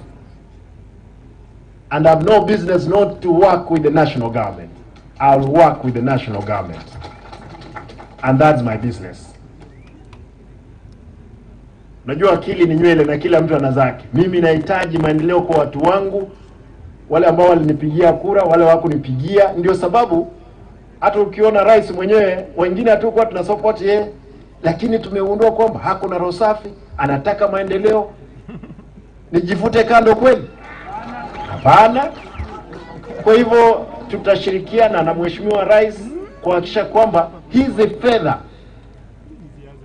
[SPEAKER 6] and I have no business not to work with the national government. I'll work with the national government, and that's my business. Najua akili ni nywele na kila mtu ana zake. Mimi nahitaji maendeleo kwa watu wangu, wale ambao walinipigia kura, wale hawakunipigia. Ndio sababu hata ukiona rais mwenyewe, wengine hatukuwa tuna support yeye, lakini tumeundua kwamba hakuna roho safi, anataka maendeleo. Nijivute kando kweli? Hapana. Kwa hivyo tutashirikiana na mheshimiwa rais kuhakikisha kwamba hizi fedha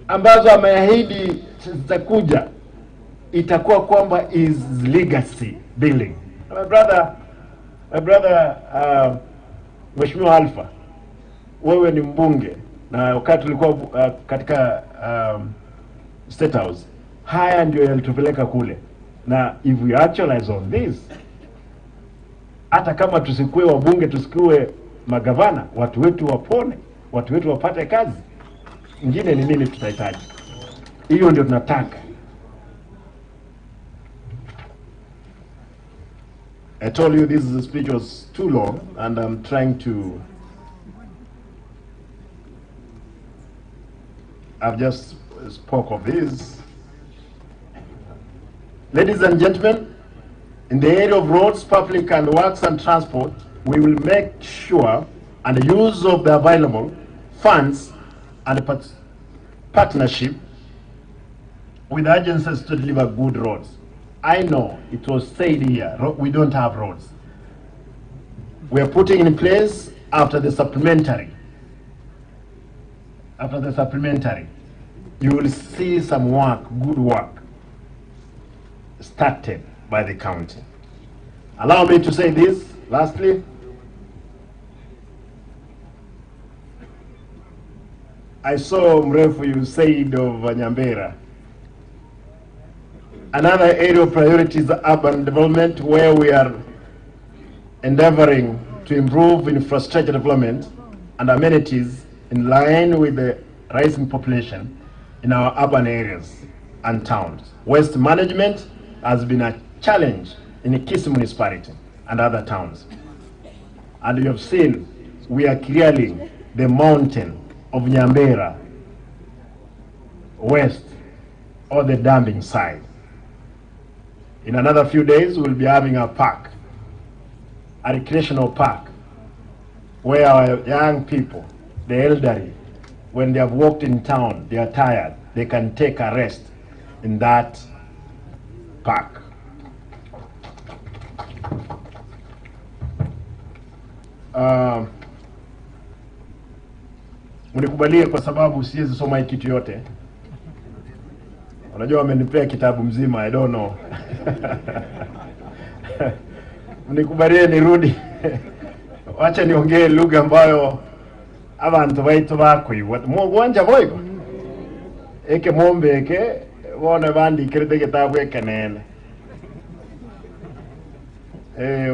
[SPEAKER 6] ambazo ameahidi zitakuja itakuwa kwamba is legacy building. My brother Mheshimiwa Alpha, wewe ni mbunge na wakati tulikuwa katika State House, haya ndio yalitupeleka kule, na if we actualize on this, hata kama tusikue wabunge, tusikue magavana, watu wetu wapone, watu wetu wapate kazi. Ingine ni nini tutahitaji? Hiyo ndio tunataka. I told you this speech was too long, and I'm trying to, I've just spoke of this. Ladies and gentlemen, In the area of roads, public and works and transport, we will make sure and the use of the available funds and partnership with agencies to deliver good roads. I know it was said here, we don't have roads. We are putting in place after the supplementary. After the supplementary, you will see some work, good work, started by the county. Allow me to say this, lastly. I saw Mrefu you said of Nyambera. Another area of priority is urban development, where we are endeavoring to improve infrastructure development and amenities in line with the rising population in our urban areas and towns. Waste management has been a challenge in the Kisii municipality and other towns. And you have seen we are clearing the mountain of Nyambera West, or the dumping side. In another few days, we'll be having a park, a recreational park, where our young people, the elderly, when they have walked in town, they are tired, they can take a rest in that park. Mnikubalie kwa sababu siwezi soma hii kitu yote. Unajua wamenipea kitabu mzima, I don't know. Mnikubalie nirudi. Wacha niongee lugha ambayo abantu baitu bakwiwa. Mwanja boyiko. Eke mombe eke wone bandi kirite kitabu ekenene.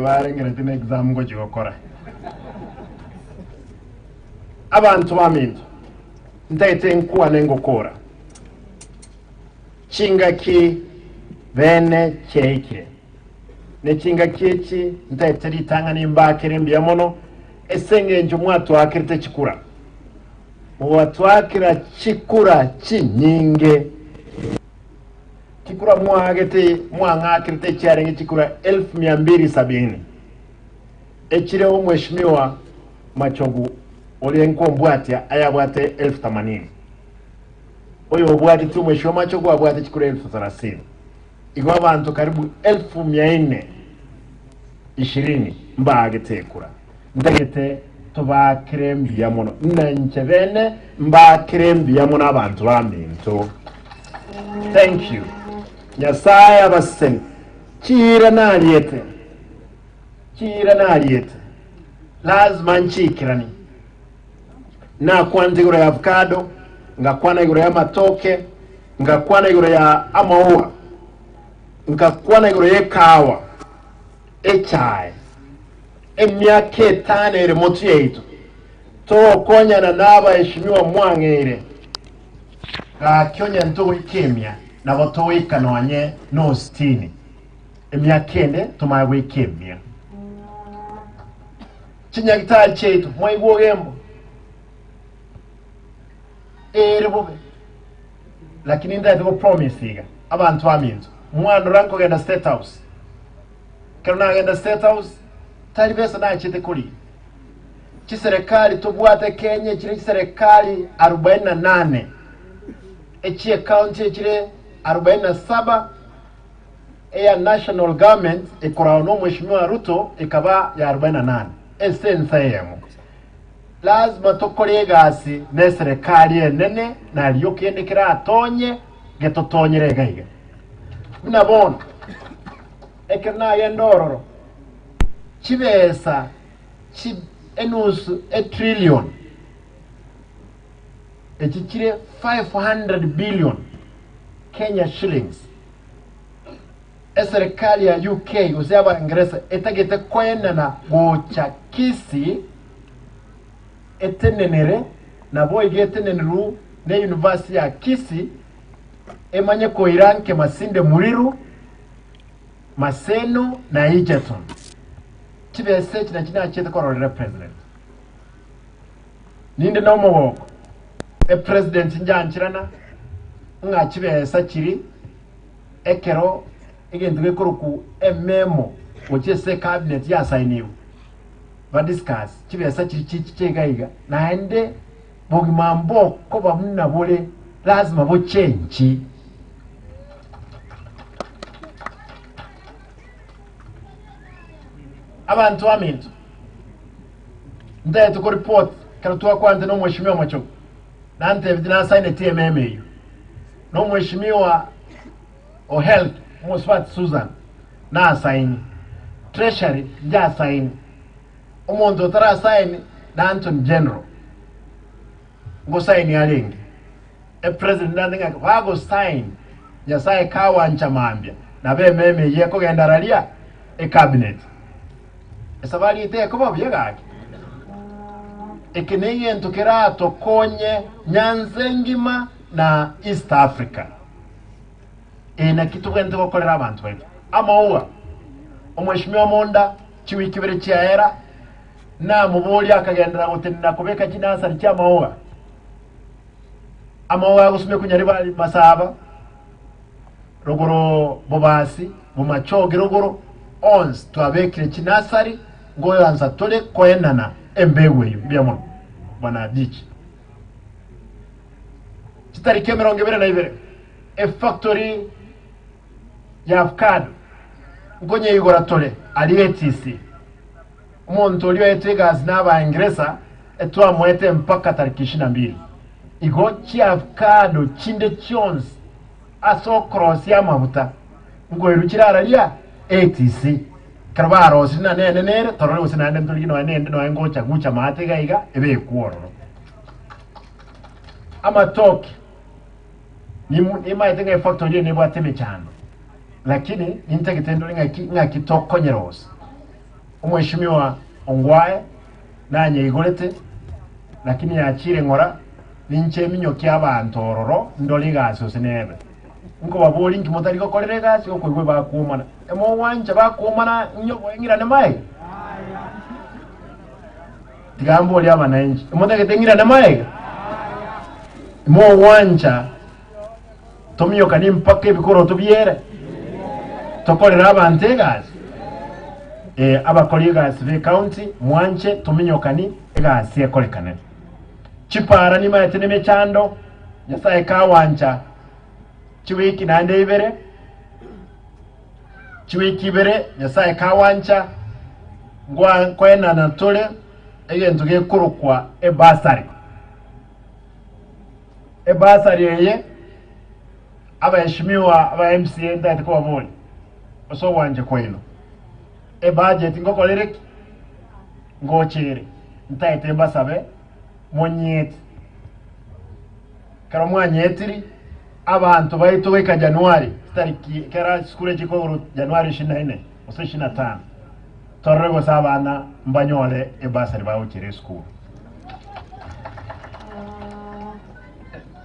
[SPEAKER 6] Warengere tine exam ngo chikokora. Abantu bamintu ntaite nkuwa nengokora chingaki bene cheke ne chingaki ntaite litanga nimbakire mbiyamono esenge njo mwatu akirite chikura mwatu akira chikura chinyinge chikura mwagete mwanga akirite chiarenge chikura 1270 echire umweshimiwa Machogu Olienko mbwatia ayabwate 1080. Oyo obwati tu mweshwa Machogu abwate chikura 1030. Igwa abantu karibu 1420 mbagetekura. Ndagete tubakire mbiyamono nanche bene mbakire mbiyamono abantu baminto. Thank you. Nyasaye abasen. Chira naliyete. Chira naliyete. Lazima nchikirani. Na kwanza igura ya avocado, ngakwana igura ya matoke, ngakwana igura ya amaua, ngakwana igura ya kawa, echai, emyaka etano ere motu yaitu. To konya na naba eshimiwa mwangere. Kyonya nto ikemia, na wato ikanwanye no 60. Emyaka ende tumawe ikemia. Chinyagitari chetu, mwaigwo gembo. Bobe. Lakini ndayiko promise iga. Abantu bamintu. Mwana ranko genda State House. Kana genda State House, tali pesa na chete kuli. Chiserikali tubwate Kenya chire chiserikali 48. Echie county chire 47. Ya national government ikora no mheshimiwa Ruto ikaba ya 48. Esensa yemo. Lazima tukore gasi ne serikali enene na lyokendekera atonye getotonyere gaiga. Mnabona ekena yendororo chibesa chi enusu a trillion echichire 500 billion Kenya shillings. Serikali ya UK usaba Ingereza etagete kwenda na gocha Kisii etenenere na boy geteneneru ne university ya Kisii emanye ko iranke Masinde Muriru Maseno na Egerton tibese kina kina chete ko represent ninde no mo president njanchirana nga kibesa kiri ekero Again, to go a memo, which is a cabinet, yes, I knew. But discuss, Chief such a chichigaiga, Nande, Bogimambo, Kobamuna Wole, Lasma would change. Abantu aminto. Ndaye tuko report kanatoa kwanza no mheshimiwa Machogo. Na nte vidina sign TMMA. No mheshimiwa o health Mosfat Susan na sign. Treasury ja sign. Omondo tara sign na Anton General. Ngo sign ya lingi. E president ndinga wago sign ya sai kawa nchamambia. Na be meme yeko gendaralia e cabinet. Esabali ite kuba byegaki. Ekeneye ntokera tokonye Nyanzengima na East Africa. Na kitu gwente kokolera abantu wetu. Amauwa omweshimiwa Monda chiwikibere chiaera na mubuli akagendera gutenna kubeka kinasa kya mauwa. Amauwa gusumye kunyariba masaba. Rogoro bobasi bumachoge rogoro ons twabekire kinasari ngoyo anza tole koenana embewe byamu bana dichi chitarike 22 e factory ya avocado ngonye igora tole ali ETC umuntu oliyo etegas naba ingresa etwa mwete mpaka tariki 22 igo chi avocado chinde chons aso cross ya mabuta ngoyo kiraralia ETC Karvaro sina nene tororo sina nene tulino nene no ngocha gucha mate gaiga ebe kuoro ama toki ni maitenga factory ni bwa teme chano lakini nintakitendo nga kitoko nyeros umheshimiwa Ongwae nanye igolete lakini yachire ngora ninche minyo ky'abantu ororo ndoliga so sinebe ngo baboli nkimotari ko kolerega siko kwegwe bakumana emo wanje bakumana nyo wengira ne mai tigambo lya bananchi emotake tengira ne mai mo wanja tomiyo kani mpaka ebikoro tubyere tokolera abantegas abakoligas ve county mwanje tomiyo kani egasi ekolekane chipara ni mai teneme chando nyasaye ka wanja chiwiki nande ibere chiwiki ibere nyasaye kawancha ngwa kwena na tole egento gekurukwa ebasari yeye abaheshimiwa aba MCA ndate kwa boli oso wanje kweno budget ngokolereki ngochere ntaite basabe monyeti kara mwanyetiri abantu baito weka Januari tariki kera skule chiko Januari 24 oso 25 torrego sabana mbanyole e basari bawo chire school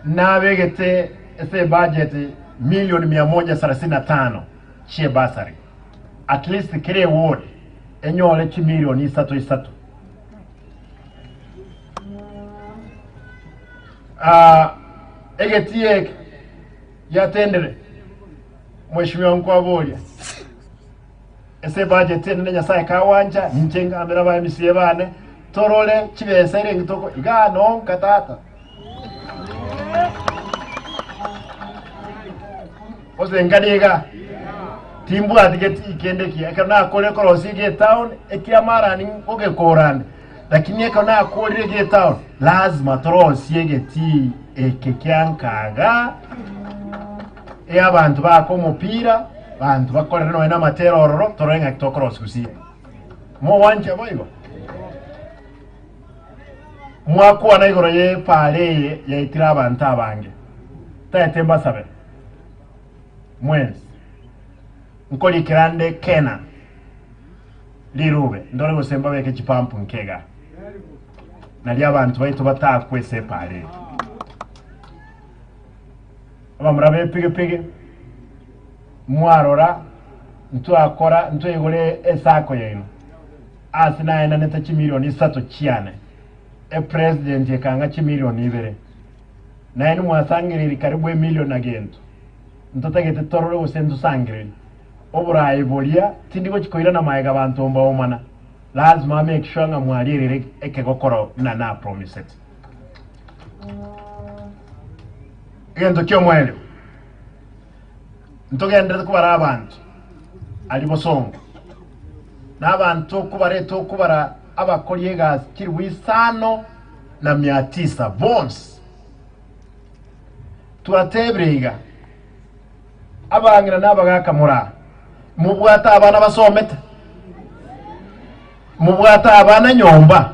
[SPEAKER 6] na vegete ese budget milioni 135 chie basari at least kire ward enyole chi milioni 3 egetie yatendere mheshimiwa Nkwabulya ese budget nene nyasaye kawanja nchenga amera ba MCA bane torole chibesere ngitoko igano katata ozenganiga timbu adigeti ikendeki akana kole korosi ge town ekiamara ni oge korane lakini akana kole ge town lazima torosi egeti ekekyankaga abantu bako mupira bantu bakorera no ena materoro torenga kitokros kusi mo wanje boigo mwako na igoro ye pale ya itira abantu abange tete mbasabe mwenzi nkoli kirande kena lirube ndore gusemba beke chipampu nkega nali abantu baito batakwese pale abamurabe pige mwarora ntwakora ntwegole esako yenu asina ena neta chimilioni 3 chiane president yekanga chimilioni 2 naeni mwasangiriri karibu milioni agento ntotagete torole usendu sangiriri oburayi bolia tindiko chikoira na maega bantu omba omana lazima make sure nga mwalirire ekegokoro na promise it gendo kyo mwele ntogendere kubara abantu ali bosongo n'abantu kubareto kubara abakoliega kiri wisano na 900 bonds turatebrega abangira n'abagaka mura mubwata abana basometa mubwata abana nyomba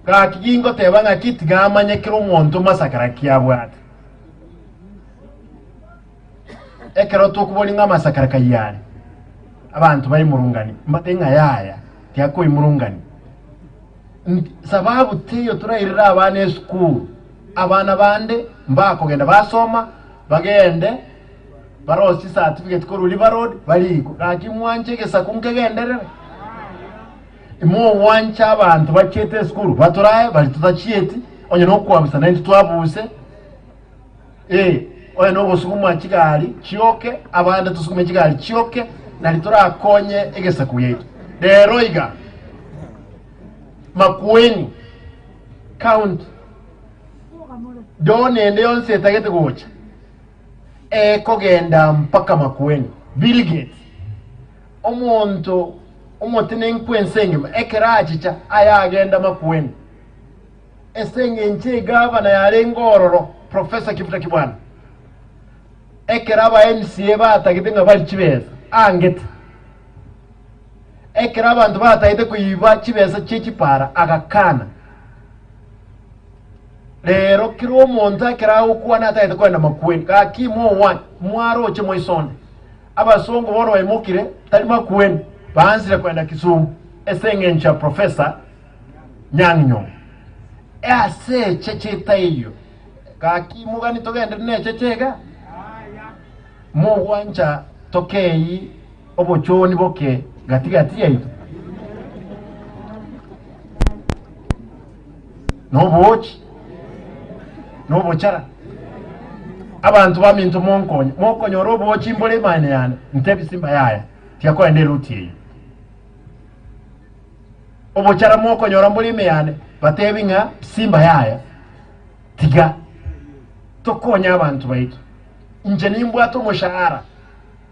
[SPEAKER 6] kakigingo tebanga kitigamanye kiro omuntu masakara kyabwata ekero tukubolinga masakara kayani abantu bari murungani matenga yaya tyako imurungani sababu tiyo turayirira abana school abana bande mbako genda basoma bagende barosi certificate ko ruli barod baliko kaki mwanchegesa kunkegenderere imo wancha abantu bakete school baturaye bali tutachieti onye no kwabisa 90 twabuse oye no gusuguma kigali chioke abanda tusugume kigali chioke nalitora konye egesa kuyetu rero iga Makueni county done yonse tagete gocha kogenda mpaka Makueni Bill Gates omuntu umotine nkwensenga ekerachicha aya agenda Makueni esenge nche gavana ya Ngororo Professor Kifuta Kibwana ekeraba MCA batagitenga bali Kibeza angete ekera abantu batahite kuyiba Kibeza cy'Kipara agakana rero kiro omuntu akera ukuwa natahite kwenda Makueni kakimo wa mwaroche moisonde abasongo bono bayimukire tari Makueni banzire kwenda Kisumu esenge ncha Professor Nyang'nyo ase checheta iyo kakimo gani togende nechechega mo wancha tokei obochoni boke gatigati yaitu no bochara abantu bamintu monkonyo robochi mbole mane yana ntebi simba yaya tyako ende ruti yi obochara monkonyo rambole meyane batebinga simba yaya tiga tokonya abantu baitu nje nimbwato mushahara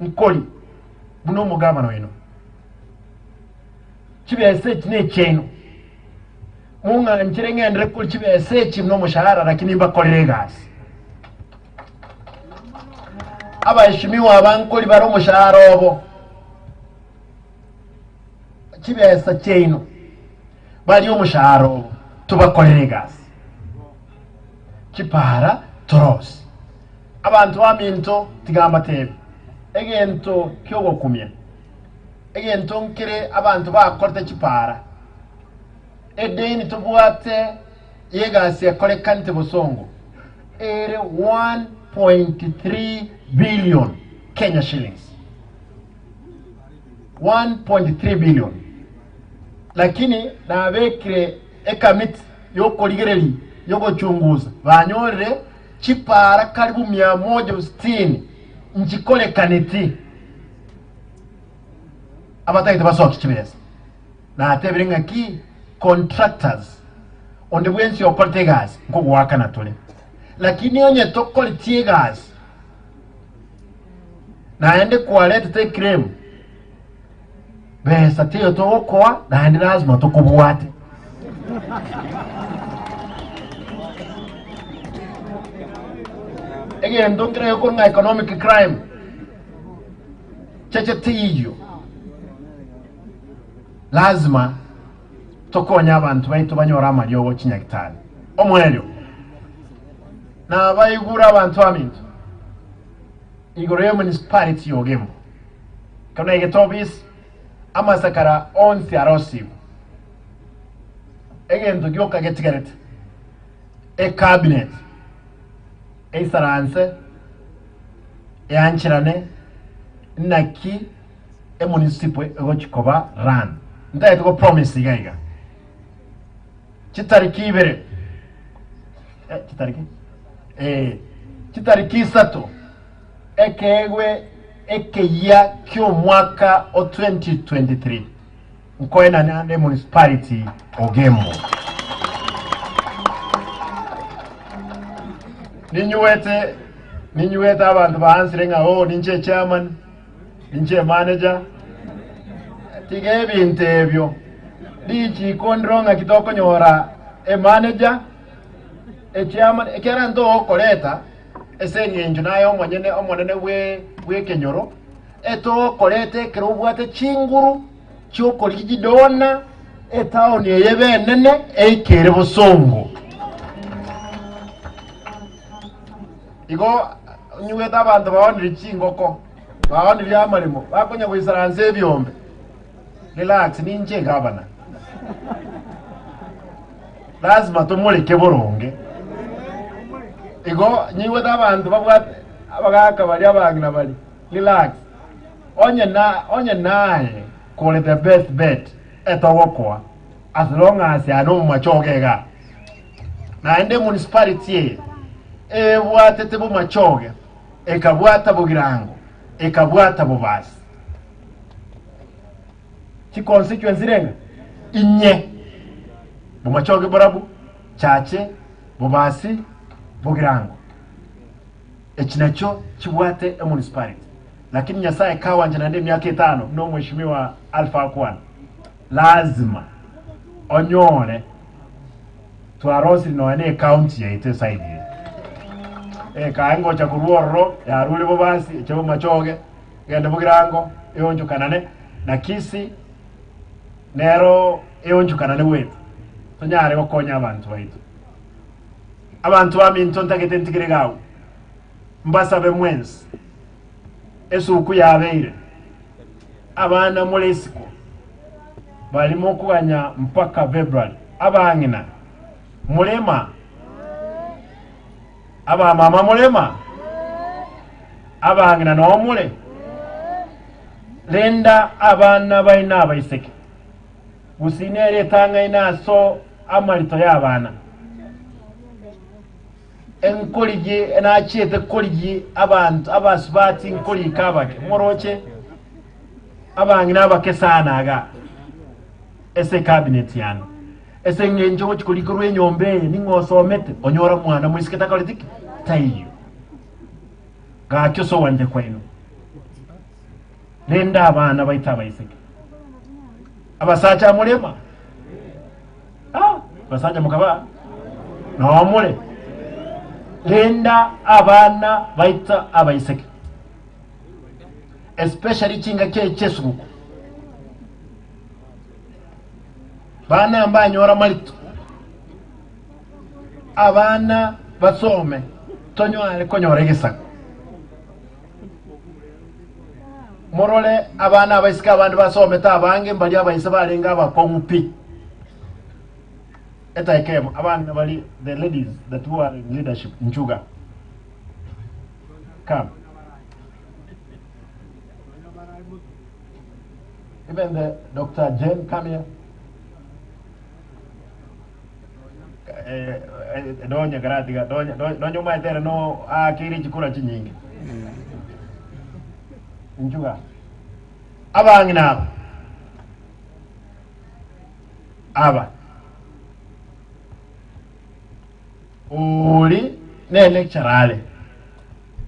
[SPEAKER 6] nkoli buno mugabana wino Kibese kine cheno munga nchirenge ndre kuli Kibese chimno mushahara lakini mbakolere gasi abaheshimiwa abankoli baro mushahara obo Kibese cheno bali umushahara obo tubakolere gasi Kipara toros abantu baminto tigamba tebe egento kyogo kumya egento nkire abantu bakorte Kipara edeni tubwate yegasi yakole kante busongo ere 1.3 billion Kenya shillings 1.3 billion lakini na bekire ekamit yoko ligereli yoko chunguza banyore Kipara karibu 160 nchikole kaneti abataite basoka Kibeza na atebiringa ki contractors onde bwensi okolte gas nko gwaka na tole lakini onye tokole tie gas na ende kwalete te cream besa tiyo to okwa na ende lazima tokubwate again don't creo con economic crime cheche tiyo lazima tokonya abantu baitu banyora amalyogo kinyakitani omwelyo na bayigura abantu aminto igoro municipality yogemo kana igetobis amasakara onsi arosibu egento gyoka getigarete cabinet saranse yanchirane naki municipal ego chikoba ran ndaye to promise igaiga chitariki ibere chitariki sato ekegwe ekeya kyo mwaka o 2023 mkoena nane municipality Ogembo ninyuwete abantu bahansire nga ninche chairman ninche manager tige ebintu ebyo lichikondronga kitoko nyora manager chairman ekera ndo okoleta esengenjo nayo omonene we kenyoro eto kolete kerobwate chinguru chokoligidona etaoni yebenene eikere busongo igo nyuweta abantu baonire chingoko baonire amarimo bakonya kwisaranze ebyombe relax ninje gabana lazima tumuleke boronge igo nyuweta abantu babwate abagaka bali abagina bali relax onye naye call the best bet etawokwa as long as ya no machogega na ende municipality bwate tebo machoge ekabwata bugirango ekabwata bubasi chi constituency renga inye bumachoge borabu chache bubasi bugirango echinacho chibwate municipality lakini nyasaye kawanja na ndemi yake 5 no mheshimiwa Alpha Akwan lazima onyole twarosi no ene county ya ite side kaango cha kuruoro ya rule bobasi chebo machoge gende bugirango eyonjukanane na kisi nero eyonjukanane wetu tonyare gokonya abantu baitu abantu baminto ntagetentikire gawo mbasabe mwensi esuku yabeire abana mulesiko balimo kuganya mpaka February abangina mulema aba mama mulema abangina no mule lenda abana baina abaiseke gusinere tanga inaso amalito y'abana enkolije enachete kolije abantu abasubati nkoli kabake moroche abangina abakesana aga ese cabinet yano ese ngenjo chikulikurwe enyombe ningosomete onyora mwana mwisiketa kalitiki tayo gakyo so wanje kwenu nenda abana baita baiseke abasacha mulema basacha mukaba no mule lenda abana baita abaiseke especially chinga chesu bana ambanyora malito abana basome tonyore konyore gisaka morole abana abaisika abandi basome tabange mbali abaisa balenga abakongupi etaikemo abana bali the ladies that who are in leadership nchuga come even the Dr. Jen come here donya garatiga donya maitera no akiri chikura chinyingi nchuga abangina aba uli ne lecturale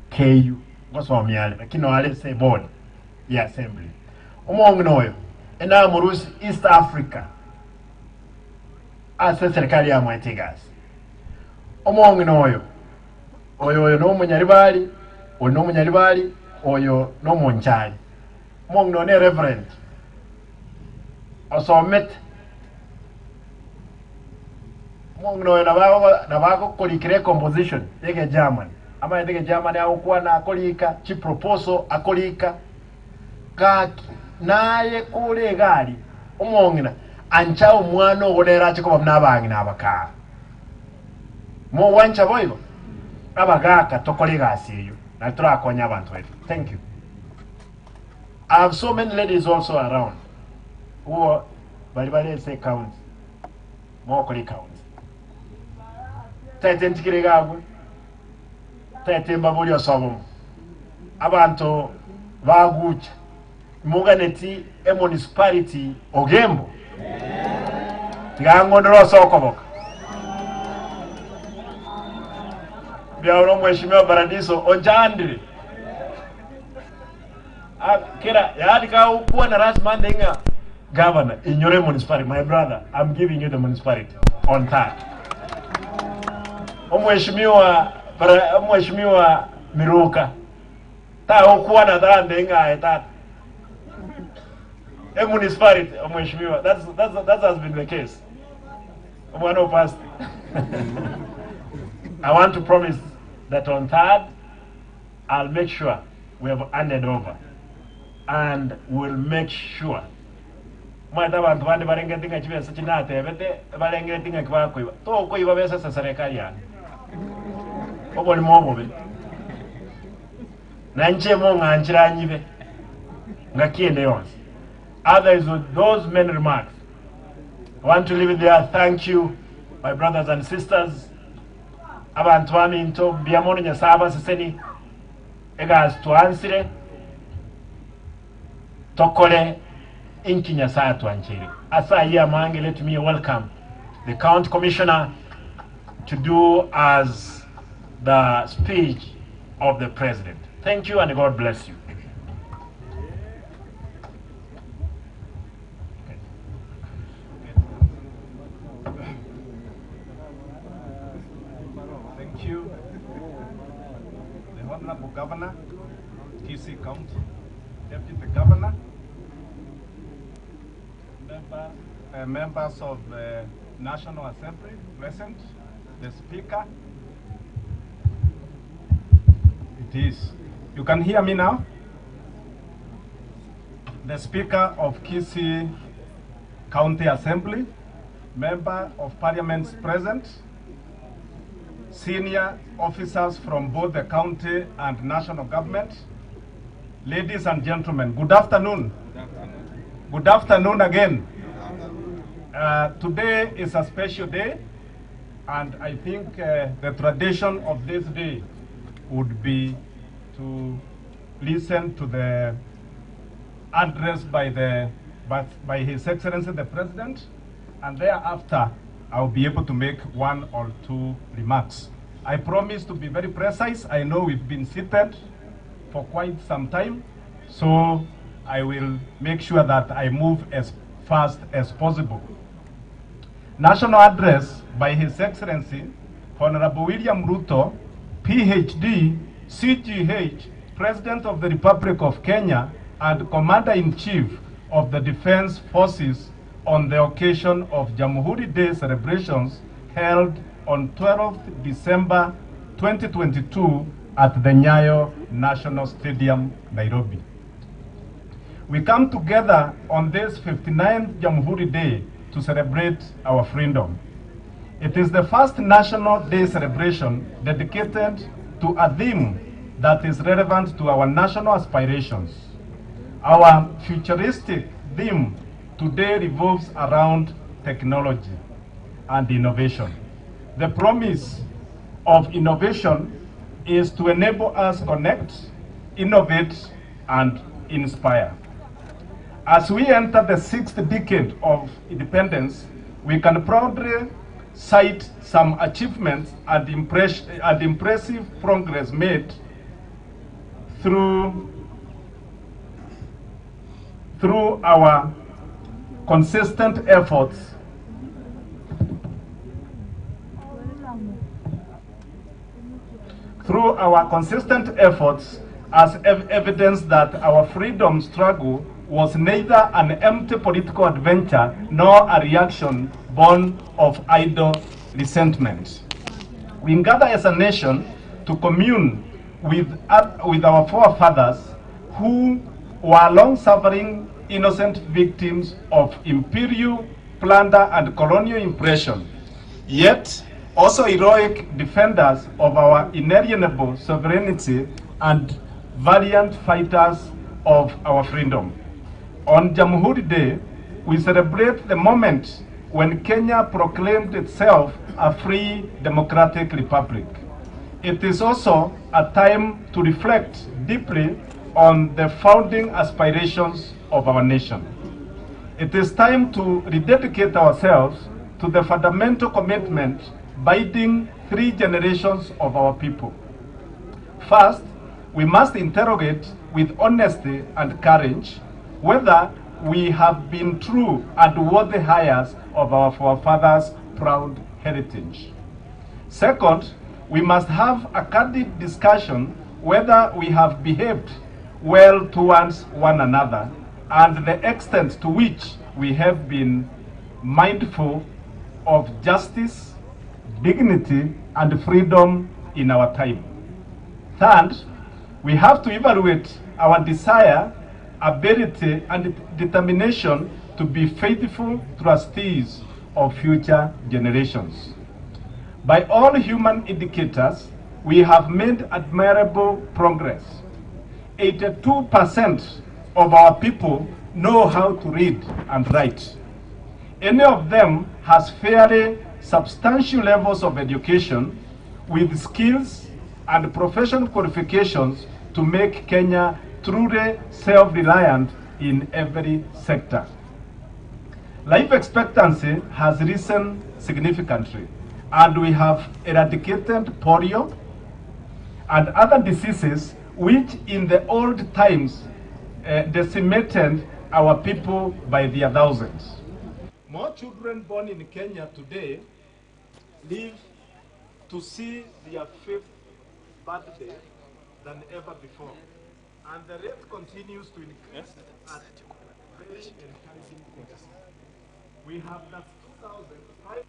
[SPEAKER 6] KU wasomyale lakini wale say board ya assembly umonginoyo ena murusi East Africa ase serikali ya Mwetigas umonginoyo oyo no munyaribali ono munyaribali oyo no monchali umongino ne reverend osomet umongino na bako kolikire composition yeke German ama yeke German ya ukuwa na akolika chi proposal akolika kaki naye kule gali umongina ancha umwana ogonera chiko bamnabangina abaka mo wancha boibo abagaka tokolega asiyo na turakonya abantu wetu. Thank you. I have so many ladies also around who bali say count mo kuli count tete ntikirega agwe tete mbabuli osobo abantu vagucha muganeti e municipality Ogembo ngangondoro sokoboka biauro mheshimiwa Paradiso Onjandri kira yaani ka ukuwa na rasma ndinga governor inyore municipality. My brother, I'm giving you the municipality on that. Mheshimiwa Miruka ta ukuwa na ndinga etata a municipality, mheshimiwa. That has been the case. One of us. I want to promise that on 3rd, I'll make sure we have handed over, and we'll make sure. Mwata bantu bandi barengetinga chibesa chinate bete barengetinga kwa kuiba. To kuiba besa sa serikali yani. Obo ni mobo be. Na nje mo nganjira nyibe. Ngakiende yonse. Others with those many remarks, I want to leave it there. Thank you, my brothers and sisters. Abantu bami into biamono nyasaba seseni egas tuansire tokole inki nyasaya tuanchiri. Asa iya mangi, let me welcome the county commissioner to do as the speech of the president. Thank you and God bless you.
[SPEAKER 21] Honorable Governor, Kisii County, Deputy Governor, members of the National Assembly present, the Speaker. It is. You can hear me now? The Speaker of Kisii County Assembly, Member of Parliament present, senior officers from both the county and national government, ladies and gentlemen, good afternoon. Good afternoon again. Today is a special day, and I think the tradition of this day would be to listen to the address by His Excellency the President, and thereafter I'll be able to make 1 or 2 remarks. I promise to be very precise. I know we've been seated for quite some time, so I will make sure that I move as fast as possible. National address by His Excellency Honorable William Ruto, PhD, CGH, President of the Republic of Kenya and Commander-in-Chief of the Defense Forces, on the occasion of Jamhuri Day celebrations held on 12th December 2022 at the Nyayo National Stadium, Nairobi. We come together on this 59th Jamhuri Day to celebrate our freedom. It is the first National Day celebration dedicated to a theme that is relevant to our national aspirations. Our futuristic theme today revolves around technology and innovation. The promise of innovation is to enable us to connect, innovate, and inspire. As we enter the 6th decade of independence, we can proudly cite some achievements and impressive progress made through our consistent efforts as evidence that our freedom struggle was neither an empty political adventure nor a reaction born of idle resentment. We gather as a nation to commune with our forefathers who were long-suffering innocent victims of imperial plunder and colonial oppression, yet also heroic defenders of our inalienable sovereignty and valiant fighters of our freedom. On Jamhuri Day, we celebrate the moment when Kenya proclaimed itself a free democratic republic. It is also a time to reflect deeply on the founding aspirations of our nation. It is time to rededicate ourselves to the fundamental commitment binding 3 generations of our people. First, we must interrogate with honesty and courage whether we have been true and worthy heirs of our forefathers' proud heritage. Second, we must have a candid discussion whether we have behaved well towards one another and the extent to which we have been mindful of justice, dignity, and freedom in our time. Third, we have to evaluate our desire, ability, and determination to be faithful trustees of future generations. By all human indicators, we have made admirable progress. 82% of our people know how to read and write. Any of them has fairly substantial levels of education with skills and professional qualifications to make Kenya truly self-reliant in every sector. Life expectancy has risen significantly, and we have eradicated polio and other diseases which in the old times decimated our people by their thousands. More children born in Kenya today live to see their 5th birthday than ever before, and the rate continues to increase at very encouraging pace. We have that 2,500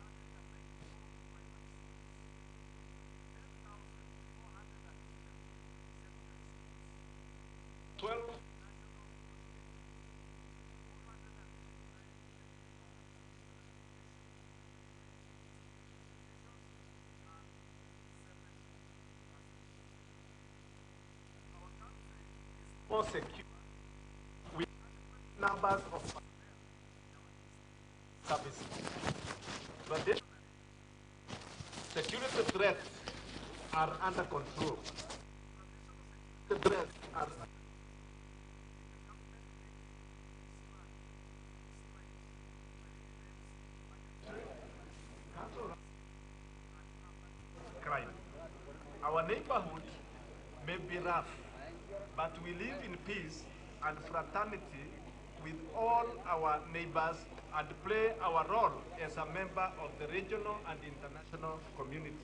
[SPEAKER 21] 12 more secure. We have numbers of services. But the security threats are under control. The threats are crime. Our neighborhood may be rough, but we live in peace and fraternity with all our neighbors and play our role as a member of the regional and international community.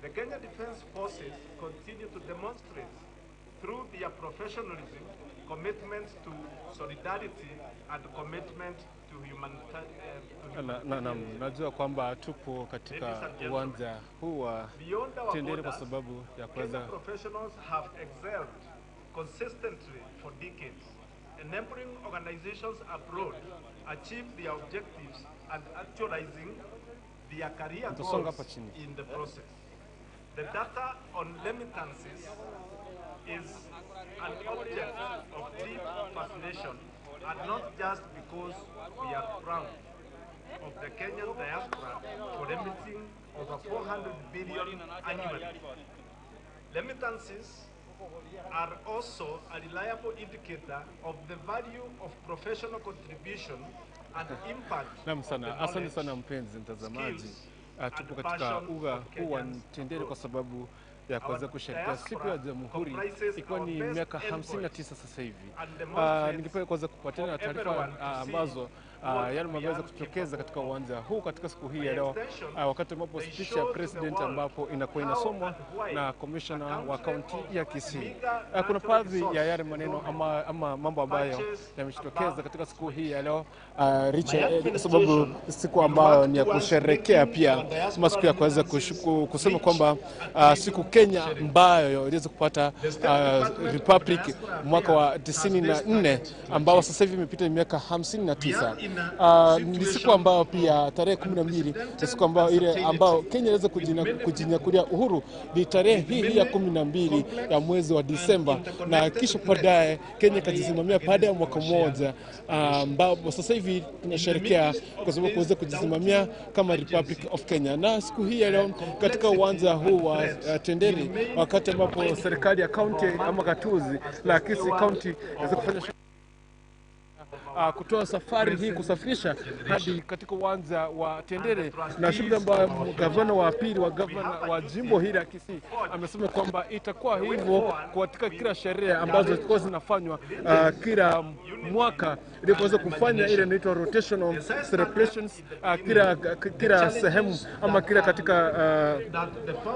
[SPEAKER 21] The Kenya Defense Forces continue to demonstrate through their professionalism, commitment to solidarity and commitment to humanitarian.
[SPEAKER 8] Najua kwamba tupo katika uwanja huu wa Tendere kwa sababu ya kuweza
[SPEAKER 21] professionals have excelled consistently for decades, enabling organizations abroad achieve their objectives and actualizing their career goals in the process. The data on remittances is an object of deep fascination, and not just because we are proud of the Kenyan diaspora for remitting over 400 billion annually. Remittances are also a reliable indicator of the value of professional contribution and impact.
[SPEAKER 8] Naam sana, asante sana mpenzi mtazamaji. Tupo katika uga huu wa Tendere kwa sababu ya kuweza kusherehekea siku ya Jamhuri ikiwa ni miaka 59 sasa hivi. Ningependa kuweza kupatiana taarifa ambazo yameweza kutokeza katika uwanja huu katika siku hii ya leo, wakati ambapo speech ya president ambapo inakuwa inasomwa na commissioner wa kaunti ya Kisii. Kuna baadhi ya yale maneno ama mambo ambayo yamejitokeza katika siku hii ya leo, kwa sababu siku ambayo ni ya kusherehekea pia siku ya kuweza kusema kwamba siku Kenya ambayo iliweza kupata republic mwaka wa 94 ambao sasa hivi imepita miaka 59. ni siku ambao pia tarehe 12 ni siku ambao ile ambao Kenya inaweza kujinyakulia uhuru ni tarehe hii ya 12 ya mwezi wa Disemba, na kisha baadaye Kenya kajisimamia baada ya mwaka mmoja ambao sasa hivi tunasherehekea kwa sababu kuweza kujisimamia kama Republic of Kenya. Na siku hii ya leo katika uwanja huu wa Tenderi, wakati ambapo serikali ya county ama gatuzi la Kisii County inaweza kufanya kutoa safari hii kusafirisha hadi katika uwanja wa Tendere, na shughuli ambayo gavana wa pili wa jimbo hili la Kisii amesema kwamba itakuwa hivyo katika kila sherehe ambazo zitakuwa zinafanywa kila mwaka ili kuweza kufanya ile inaitwa rotational celebrations kila sehemu ama kila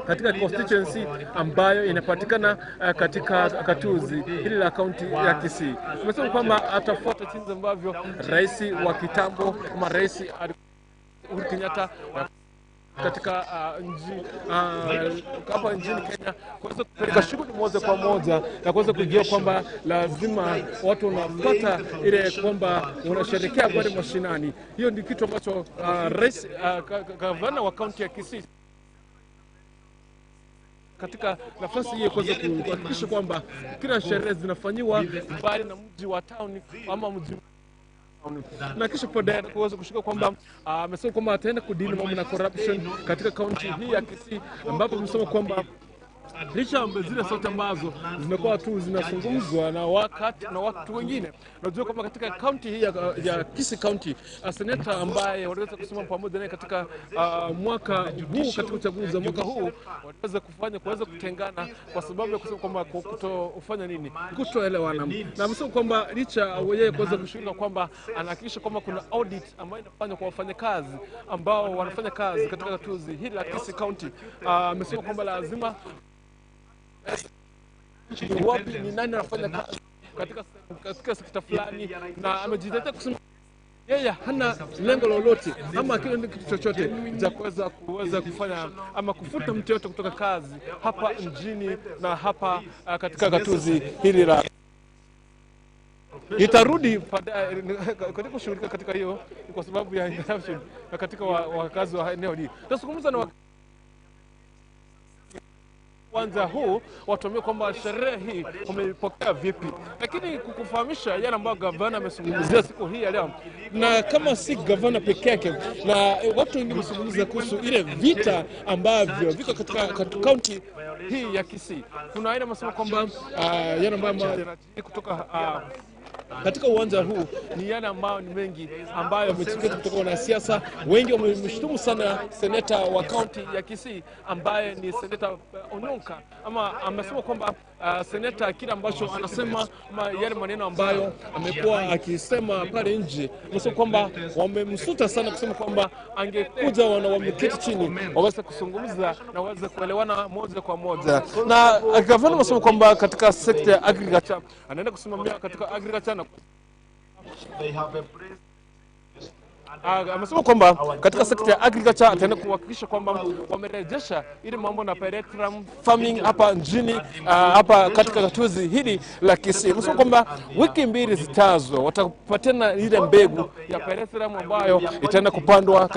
[SPEAKER 8] katika constituency ambayo inapatikana katika gatuzi hili la kaunti ya Kisii. Amesema kwamba atafuata jinsi ambavyo rais wa kitambo kama rais Uhuru Kenyatta katika hapa nchini Kenya kuweza kupeleka shughuli moja kwa moja na kuweza kujua kwamba lazima watu wanafuata ile kwamba wanasherehekea pale mashinani. Hiyo ni kitu ambacho rais gavana wa kaunti ya Kisii katika nafasi hii kuweza kuhakikisha kwamba kila sherehe zinafanyiwa mbali na mji wa town ama mji na kisha baadaye kuweza kushika kwamba amesema kwamba ataenda kudili mambo na corruption katika kaunti hii ya Kisii, ambapo amesema kwamba licha zile sote ambazo zimekuwa tu zinazungumzwa na watu wengine, unajua kwamba katika kaunti hii ya Kisii County seneta ambaye waliweza kusimama pamoja naye katika mwaka huu katika uchaguzi wa mwaka huu waliweza kuweza kutengana kwa sababu ya kusema kwamba kutoelewana, na amesema kwamba licha yeye kuweza kushirika kwamba anahakikisha kwamba kuna audit ambayo inafanywa kwa wafanyakazi ambao wanafanya kazi katika gatuzi hili la Kisii County. Amesema kwamba lazima wapi ni nani anafanya kazi katika sekta fulani, na amejitetea kusema yeye hana lengo lolote ama kile kitu chochote cha kuweza kufanya ama kufuta mtu yote kutoka kazi hapa mjini na hapa katika gatuzi hili la itarudi katika kushughulika katika hiyo kwa sababu ya interruption katika wakazi wa eneo hili. Tutazungumza na kwanza huu watuambie kwamba sherehe hii wamepokea vipi, lakini kukufahamisha yale ambayo gavana amezungumzia siku hii ya leo, na kama si gavana peke yake na watu wengi wamezungumza kuhusu ile vita ambavyo viko katika kaunti hii ya Kisii. Kuna aina masema kwamba yale ambayo kutoka katika uwanja huu ni yale ambayo ni mengi ambayo yamechipuka kutoka wanasiasa wengi. Wamemshutumu sana seneta wa kaunti ya Kisii ambaye ni seneta Onyonka, ama amesema kwamba seneta kile ambacho anasema yale maneno ambayo amekuwa akisema pale nje, amesema kwamba wamemsuta sana kusema kwamba angekuja wameketi chini waweze kuzungumza na waweze kuelewana moja kwa moja. Na gavana amesema kwamba katika sekta ya agriculture anaenda kusimamia katika agriculture na amesema kwamba katika sekta ya agriculture ataenda kuhakikisha kwamba wamerejesha ile mambo na penetratum farming hapa nchini hapa katika gatuzi hili la Kisii. Amesema kwamba wiki 2 zijazo watapatana ile mbegu ya penetratum ambayo itaenda kupandwa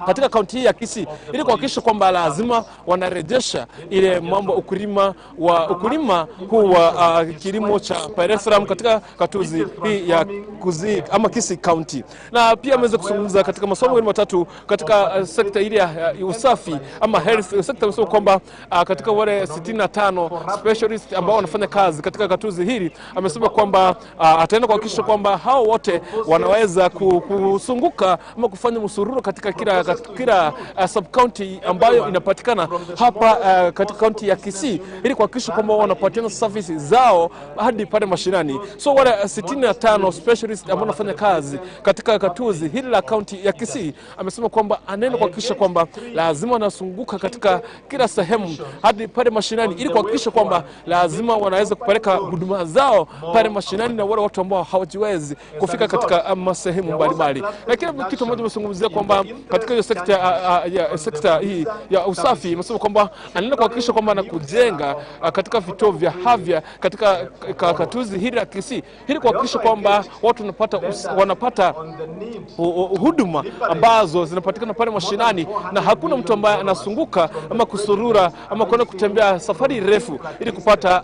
[SPEAKER 8] katika kaunti hii ya Kisii ili kuhakikisha kwamba lazima wanarejesha ile mambo ukulima huu wa kilimo cha penetratum katika gatuzi hii ya Kisii County. Na pia ameweza kuzungumza katika masomo matatu katika sekta ile ya usafi ama health sector. Amesema kwamba katika wale 65 specialist ambao wanafanya kazi katika gatuzi hili, amesema kwamba ataenda kuhakikisha kwamba hao wote wanaweza kusunguka ama kufanya msururu katika kila sub county ambayo inapatikana hapa katika kaunti ya Kisii ili kuhakikisha kwamba wanapatiana services zao hadi pale mashinani. So wale 65 specialist ambao wanafanya kazi katika gatuzi hili la kaunti ya Kisii amesema kwamba anaenda kuhakikisha kwamba lazima wanazunguka katika kila sehemu hadi pale mashinani ili kuhakikisha kwamba lazima wanaweza kupeleka huduma zao pale mashinani na wale watu ambao hawajiwezi kufika katika sehemu mbalimbali. Lakini kitu moja amezungumzia kwamba katika hiyo sekta hii ya usafi amesema kwamba anaenda kuhakikisha kwamba anakujenga katika vituo vya afya katika gatuzi hili la Kisii ili kuhakikisha kwamba watu wanapata huduma ambazo zinapatikana pale mashinani na hakuna mtu ambaye anasunguka ama kusurura ama kwenda kutembea safari refu ili kupata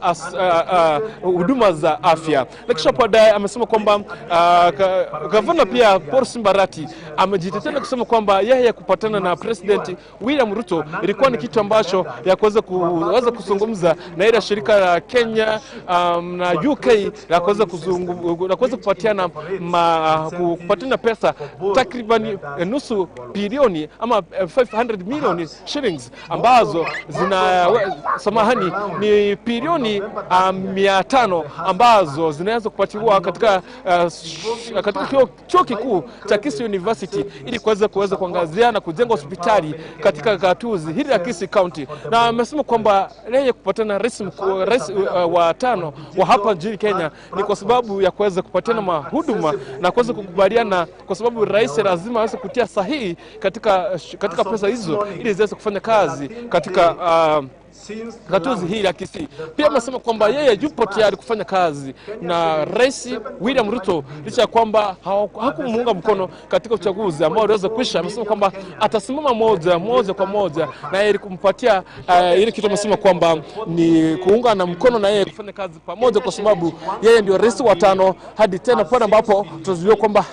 [SPEAKER 8] huduma za afya. Na kisha baadaye amesema kwamba gavana pia Paul Simbarati amejitetea kusema kwamba yeye kupatana na President William Ruto ilikuwa ni kitu ambacho ya kuweza kuzungumza na ile shirika la Kenya na UK la kuweza kupatiana pesa takriban nusu bilioni ama 500 million shillings ambazo ni bilioni 500 ambazo zinaweza kupatiwa katika chuo kikuu cha Kisii University ili kuweza kuangazia na kujenga hospitali katika gatuzi hili la Kisii County. Na amesema kwamba yeye kupatana rais wa 5 wa hapa nchini Kenya ni kwa sababu ya kuweza kupatiana mahuduma na kuweza kukubaliana, kwa sababu rais lazima aweze kutia sahihi katika pesa hizo ili ziweze kufanya kazi katika gatuzi hili la Kisii. Pia amesema kwamba yeye yupo tayari kufanya kazi na Rais William Ruto licha ya kwamba hakumuunga mkono katika uchaguzi ambao uliweza kuisha. Amesema kwamba atasimama moja kwa moja na yeye kumpatia ile kitu. Amesema kwamba ni kuunga na mkono na yeye kufanya kazi pamoja, kwa sababu yeye ndio rais wa 5 hadi tena pale ambapo tutazijua kwamba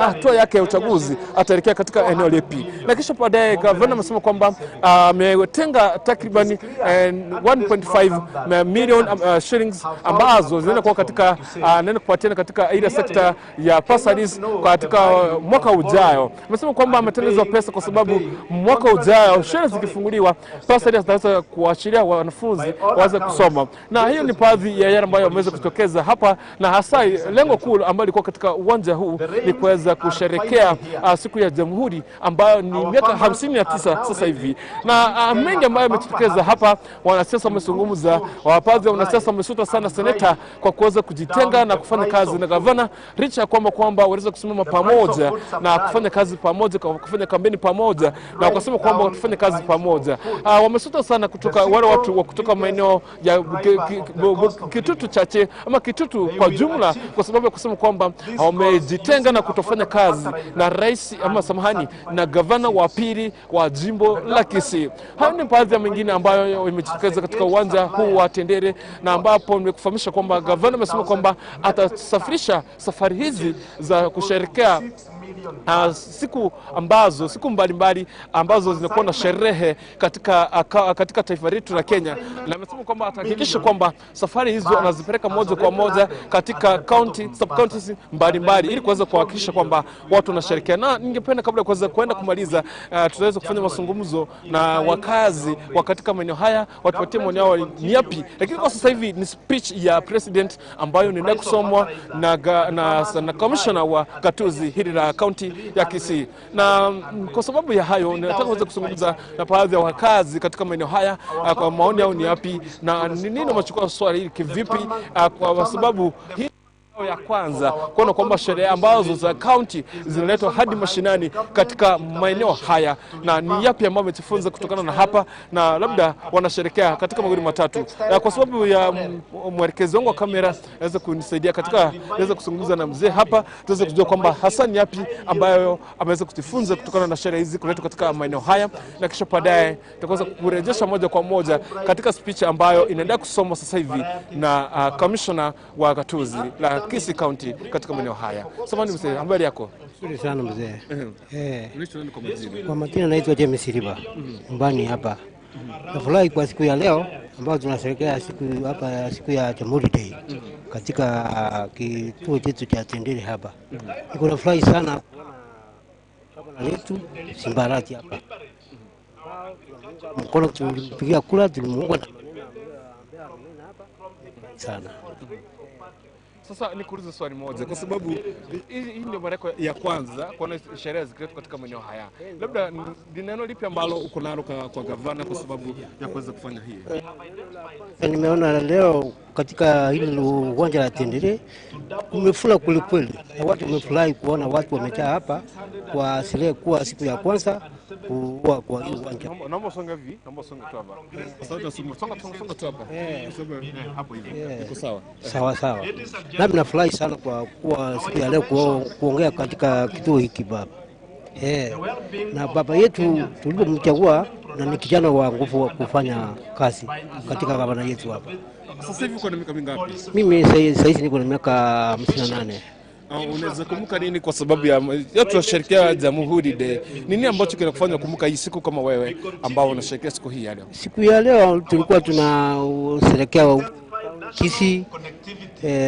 [SPEAKER 8] hatua yake ya uchaguzi ataelekea katika eneo lipi. Na kisha baadaye gavana amesema kwamba ametenga takriban 1.5 million shillings ambazo zinaenda kwa katika neno kupatiana katika ile sekta ya bursaries katika mwaka ujao. Amesema kwamba ametengeneza pesa kwa sababu mwaka ujao shule zikifunguliwa bursaries zitaweza kuashiria wanafunzi waweze kusoma. Na hiyo ni baadhi ya yale ambayo yameweza kutokeza hapa, na hasa lengo kuu ambalo liko katika uwanja huu ni kuweza kusherehekea siku ya Jamhuri ambayo ni miaka 59 sasa hivi. Na mengi ambayo yametokeza hapa, wanasiasa wamezungumza, baadhi ya wanasiasa wamesuta sana seneta kwa kuweza kujitenga na kufanya kazi na gavana, licha ya kwamba waweza kusimama pamoja na kufanya kazi pamoja, kufanya kampeni pamoja, na wakasema kwamba watafanya kazi pamoja. Wamesuta sana kutoka wale watu wa kutoka maeneo ya Kitutu chache ama Kitutu kwa jumla, kwa sababu ya kusema kwamba wamejitenga na kutofanya kazi na rais na gavana wa pili wa jimbo la Kisii. Hayo ni baadhi ya mengine ambayo imejitokeza katika uwanja huu wa Tendere, na ambapo nimekufahamisha kwamba gavana amesema kwamba atasafirisha safari hizi za kusherehekea siku mbalimbali ambazo zinakuwa na sherehe katika taifa letu la Kenya, na amesema kwamba atahakikisha kwamba safari hizo anazipeleka moja kwa moja katika sub-counties mbalimbali ili kuweza kuhakikisha kwamba watu wanasherehekea. Na ningependa kabla ya kuweza kwenda kumaliza, tutaweza kufanya mazungumzo na wakazi wa katika maeneo haya, watupatie maoni yao ni yapi. Lakini kwa sasa hivi ni speech ya president ambayo inaenda kusomwa na commissioner wa gatuzi hili la kaunti ya Kisii. Na kwa sababu ya hayo nataka kuweza kuzungumza na baadhi ya wakazi katika maeneo haya, kwa maoni yao ni yapi na ni nini wamechukua swali hili kivipi, kwa sababu hii ya kwanza kuona kwamba sherehe ambazo za kaunti zinaletwa hadi mashinani katika maeneo haya, na ni yapi ambayo wamejifunza kutokana na hapa, na labda wanasherekea katika magoli matatu. Kwa sababu ya mwelekezi wangu wa kamera naweza kunisaidia katika naweza kuzungumza na mzee hapa, tuweze kujua kwamba hasa ni yapi ambayo ameweza kujifunza kutokana na sherehe hizi kuletwa katika maeneo haya, na kisha baadaye tutaweza kurejesha moja kwa moja katika speech ambayo inaendelea kusomwa sasa hivi na commissioner wa gatuzi la Kisii County katika maeneo haya. Samahani mzee, habari yako?
[SPEAKER 9] Nzuri sana mzee. Kwa majina naitwa James Riba. Nyumbani hapa. Nafurahi kwa siku ya leo ambayo tunasherehekea siku ya Jamhuri Day katika kituo chetu cha Tendere hapa. Niko nafurahi sana kuona letu Simbarati hapa. Mkono tulipigia kula, tulimuunga sana.
[SPEAKER 8] Sasa nikuulize swali moja, kwa sababu hii ndio mara ya kwanza kuona sherehe zikiletwa katika maeneo haya. Labda ni neno lipi ambalo uko nalo kwa gavana kwa sababu ya kuweza kufanya hii?
[SPEAKER 9] Nimeona leo katika hili uwanja la Tendere kumefura kwelikweli. Watu wamefurahi kuona watu wamejaa hapa kwa sherehe kuwa siku ya kwanza kuwa kwa hii uwanja.
[SPEAKER 8] Naomba songa hivi, naomba songa tu hapa. Sasa songa tu hapa. Hapo hivi. Iko sawa.
[SPEAKER 9] Sawa. Na ninafurahi sana kwa kuwa siku ya leo kuongea katika kituo hiki baba. Na baba yetu tulipomchagua na ni kijana wa nguvu kufanya kazi katika gavana yetu hapa.
[SPEAKER 8] Sasa hivi uko na miaka mingapi?
[SPEAKER 9] Mimi sasa hivi niko na miaka 58.
[SPEAKER 8] Unaweza kumbuka nini kwa sababu ya tunasherehekea Jamhuri Day? Nini ambacho kinakufanya kumbuka hii siku kama wewe ambao unasherehekea siku hii ya leo?
[SPEAKER 9] Siku ya leo tulikuwa tunasherehekea Kisii,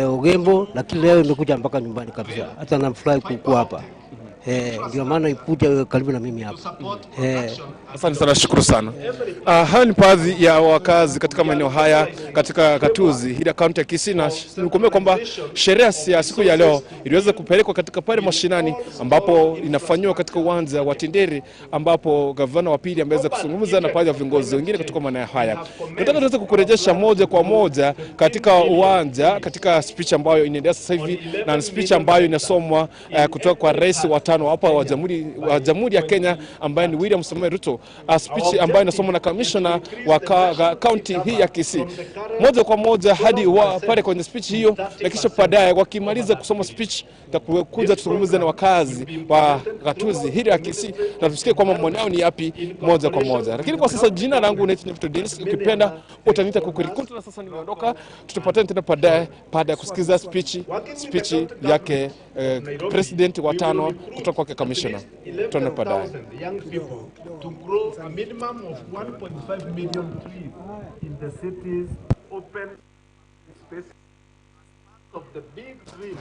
[SPEAKER 9] Ugembo, lakini leo imekuja mpaka nyumbani kabisa. Hata nafurahi kuwa hapa. Ndio maana ikuja karibu na mimi hapa.
[SPEAKER 8] Asante sana, shukuru sana. Haya ni baadhi ya wakazi katika maeneo haya katika Gatuzi hili kaunti ya Kisii, na nikumbuke kwamba sherehe ya siku ya leo iliweza kupelekwa katika pale mashinani ambapo inafanywa katika uwanja wa Tendere, ambapo gavana wa pili ameweza kuzungumza na baadhi ya viongozi wengine katika maeneo haya. Nataka tuweze kukurejesha moja kwa moja katika uwanja katika speech ambayo inaendelea sasa hivi, na speech ambayo inasomwa kutoka kwa rais wa tano hapa wa Jamhuri ya Kenya ambaye ni William Samoei Ruto, speech ambayo inasomwa na commissioner wa county hii ya Kisii. Moja kwa moja hadi pale kwenye speech hiyo, na kisha baadaye wakimaliza kusoma speech tutakuja tuzungumze na wakazi wa Gatuzi hili ya Kisii na tusikie kwamba maoni yao ni yapi moja kwa moja. Lakini kwa sasa jina langu ni Victor Dennis, ukipenda utaniita Kukurikuti, na sasa nimeondoka. Tutapatana tena baada ya kusikiza speech yake president wa tano kutoka kwa commissioner. Tuone baadaye.
[SPEAKER 10] To grow a minimum of 1.5 million trees in the city's open space of the big dream.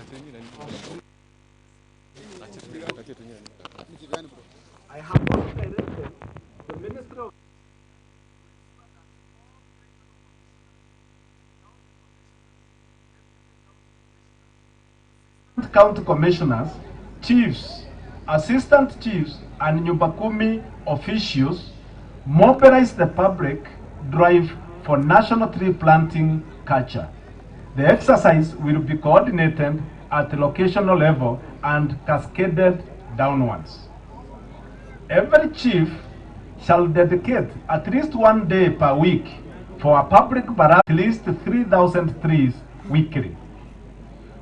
[SPEAKER 10] I have also directed the Minister of County Commissioners, Chiefs, Assistant Chiefs, and Nyumba Kumi officials mobilize the public drive for national tree planting culture. The exercise will be coordinated at the locational level and cascaded downwards. Every chief shall dedicate at least 1 day per week for a public variety at least 3,000 trees weekly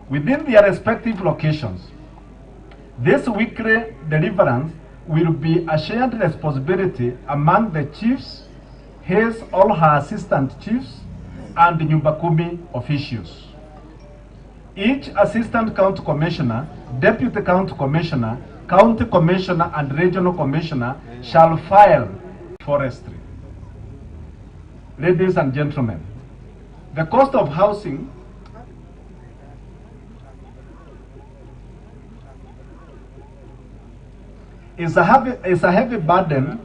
[SPEAKER 10] within their respective locations. This weekly deliverance will be a shared responsibility among the chiefs, his or her assistant chiefs, and the Nyumba Kumi officials. Each assistant county commissioner, deputy county commissioner, county commissioner, and regional commissioner shall file forestry. Ladies and gentlemen, the cost of housing is a heavy burden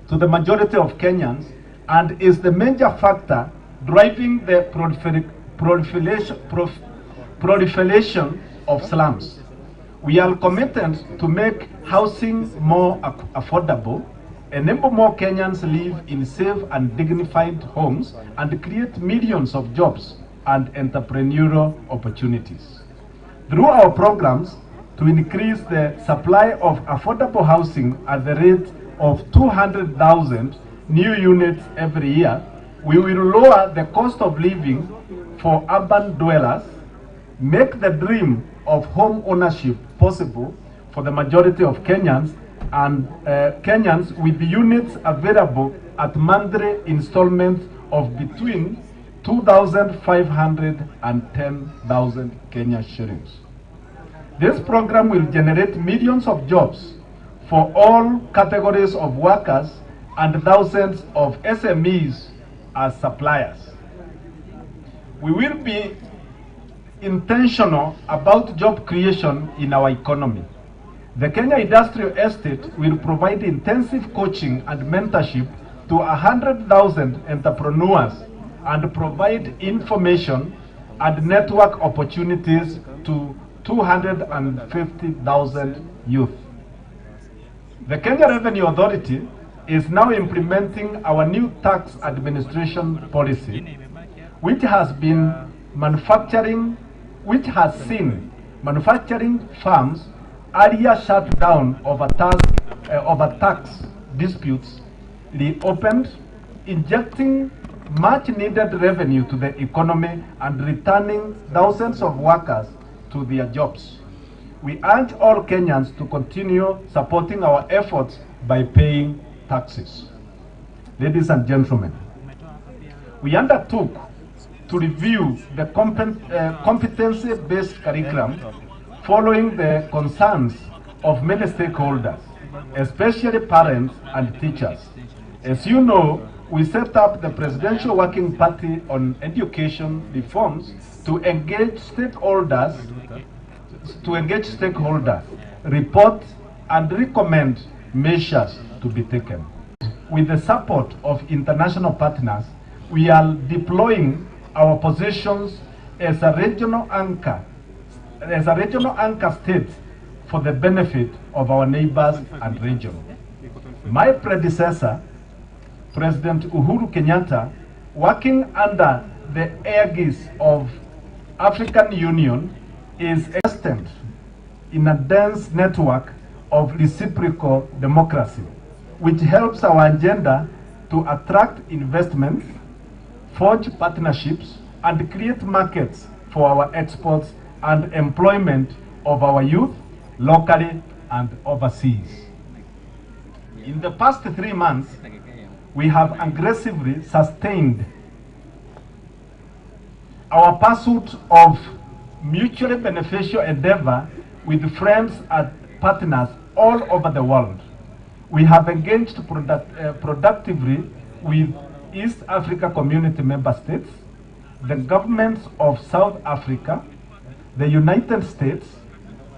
[SPEAKER 10] to the majority of Kenyans and is the major factor driving the proliferation of slums. We are committed to make housing more affordable, enable more Kenyans live in safe and dignified homes, and create millions of jobs and entrepreneurial opportunities. Through our programs, to increase the supply of affordable housing at the rate of 200,000 new units every year, we will lower the cost of living for urban dwellers, make the dream of home ownership possible for the majority of Kenyans, and Kenyans with the units available at monthly installments of between 2,500 and 10,000 Kenya shillings. This program will generate millions of jobs for all categories of workers and thousands of SMEs as suppliers. We will be intentional about job creation in our economy. The Kenya Industrial Estate will provide intensive coaching and mentorship to 100,000 entrepreneurs and provide information and network opportunities to 250,000 youth. The Kenya Revenue Authority is now implementing our new tax administration policy, which has seen manufacturing firms earlier shut down over tax disputes reopened, injecting much needed revenue to the economy and returning thousands of workers to their jobs. We urge all Kenyans to continue supporting our efforts by paying taxes. Ladies and gentlemen, we undertook to review the competency-based curriculum following the concerns of many stakeholders, especially parents and teachers. As you know, we set up the Presidential Working Party on Education Reforms to engage stakeholders, report and recommend measures to be taken. With the support of international partners, we are deploying our positions as a regional anchor state for the benefit of our neighbors and region. My predecessor, President Uhuru Kenyatta, working under the aegis of African Union, is invested in a dense network of reciprocal democracy, which helps our agenda to attract investments, forge partnerships, and create markets for our exports and employment of our youth, locally and overseas. In the past 3 months, we have aggressively sustained our pursuit of mutually beneficial endeavor with friends and partners all over the world. We have engaged productively with East Africa Community member states, the governments of South Africa, the United States,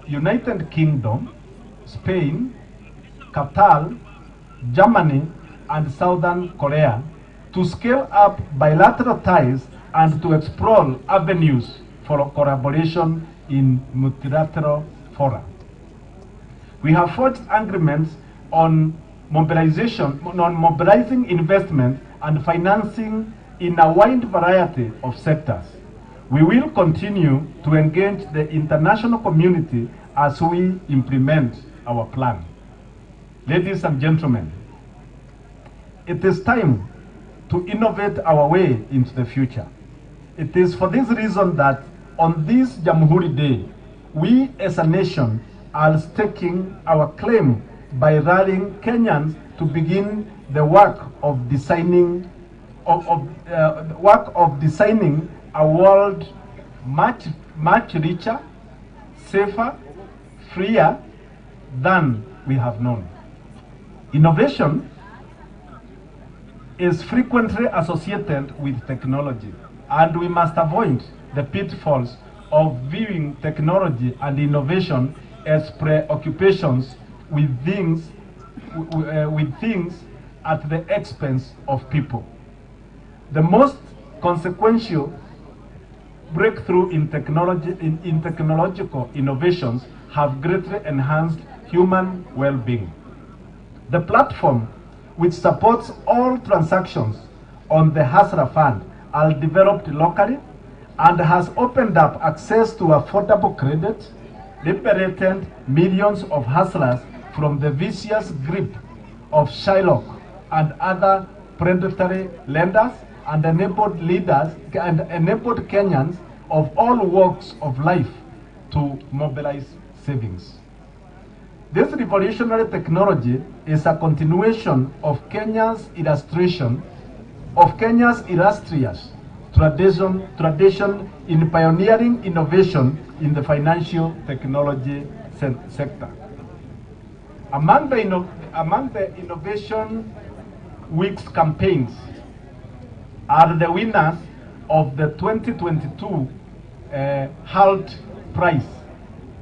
[SPEAKER 10] United Kingdom, Spain, Qatar, Germany, and Southern Korea to scale up bilateral ties and to explore avenues for collaboration in multilateral fora. We have forged agreements on mobilizing investment and financing in a wide variety of sectors. We will continue to engage the international community as we implement our plan. Ladies and gentlemen, it is time to innovate our way into the future. It is for this reason that on this Jamhuri Day, we as a nation are staking our claim by rallying Kenyans to begin the work of designing a world much richer, safer, freer than we have known. Innovation is frequently associated with technology, and we must avoid the pitfalls of viewing technology and innovation as preoccupations with things at the expense of people. The most consequential breakthrough in technological innovations have greatly enhanced human well-being. The platform, which supports all transactions on the Hasra Fund, are developed locally and has opened up access to affordable credit, liberated millions of hustlers from the vicious grip of Shylock and other predatory lenders, and enabled Kenyans of all walks of life to mobilize savings. This revolutionary technology is a continuation of Kenya's illustrious tradition in pioneering innovation in the financial technology sector. Among the Innovation Week's campaigns are the winners of the 2022 HALT Prize,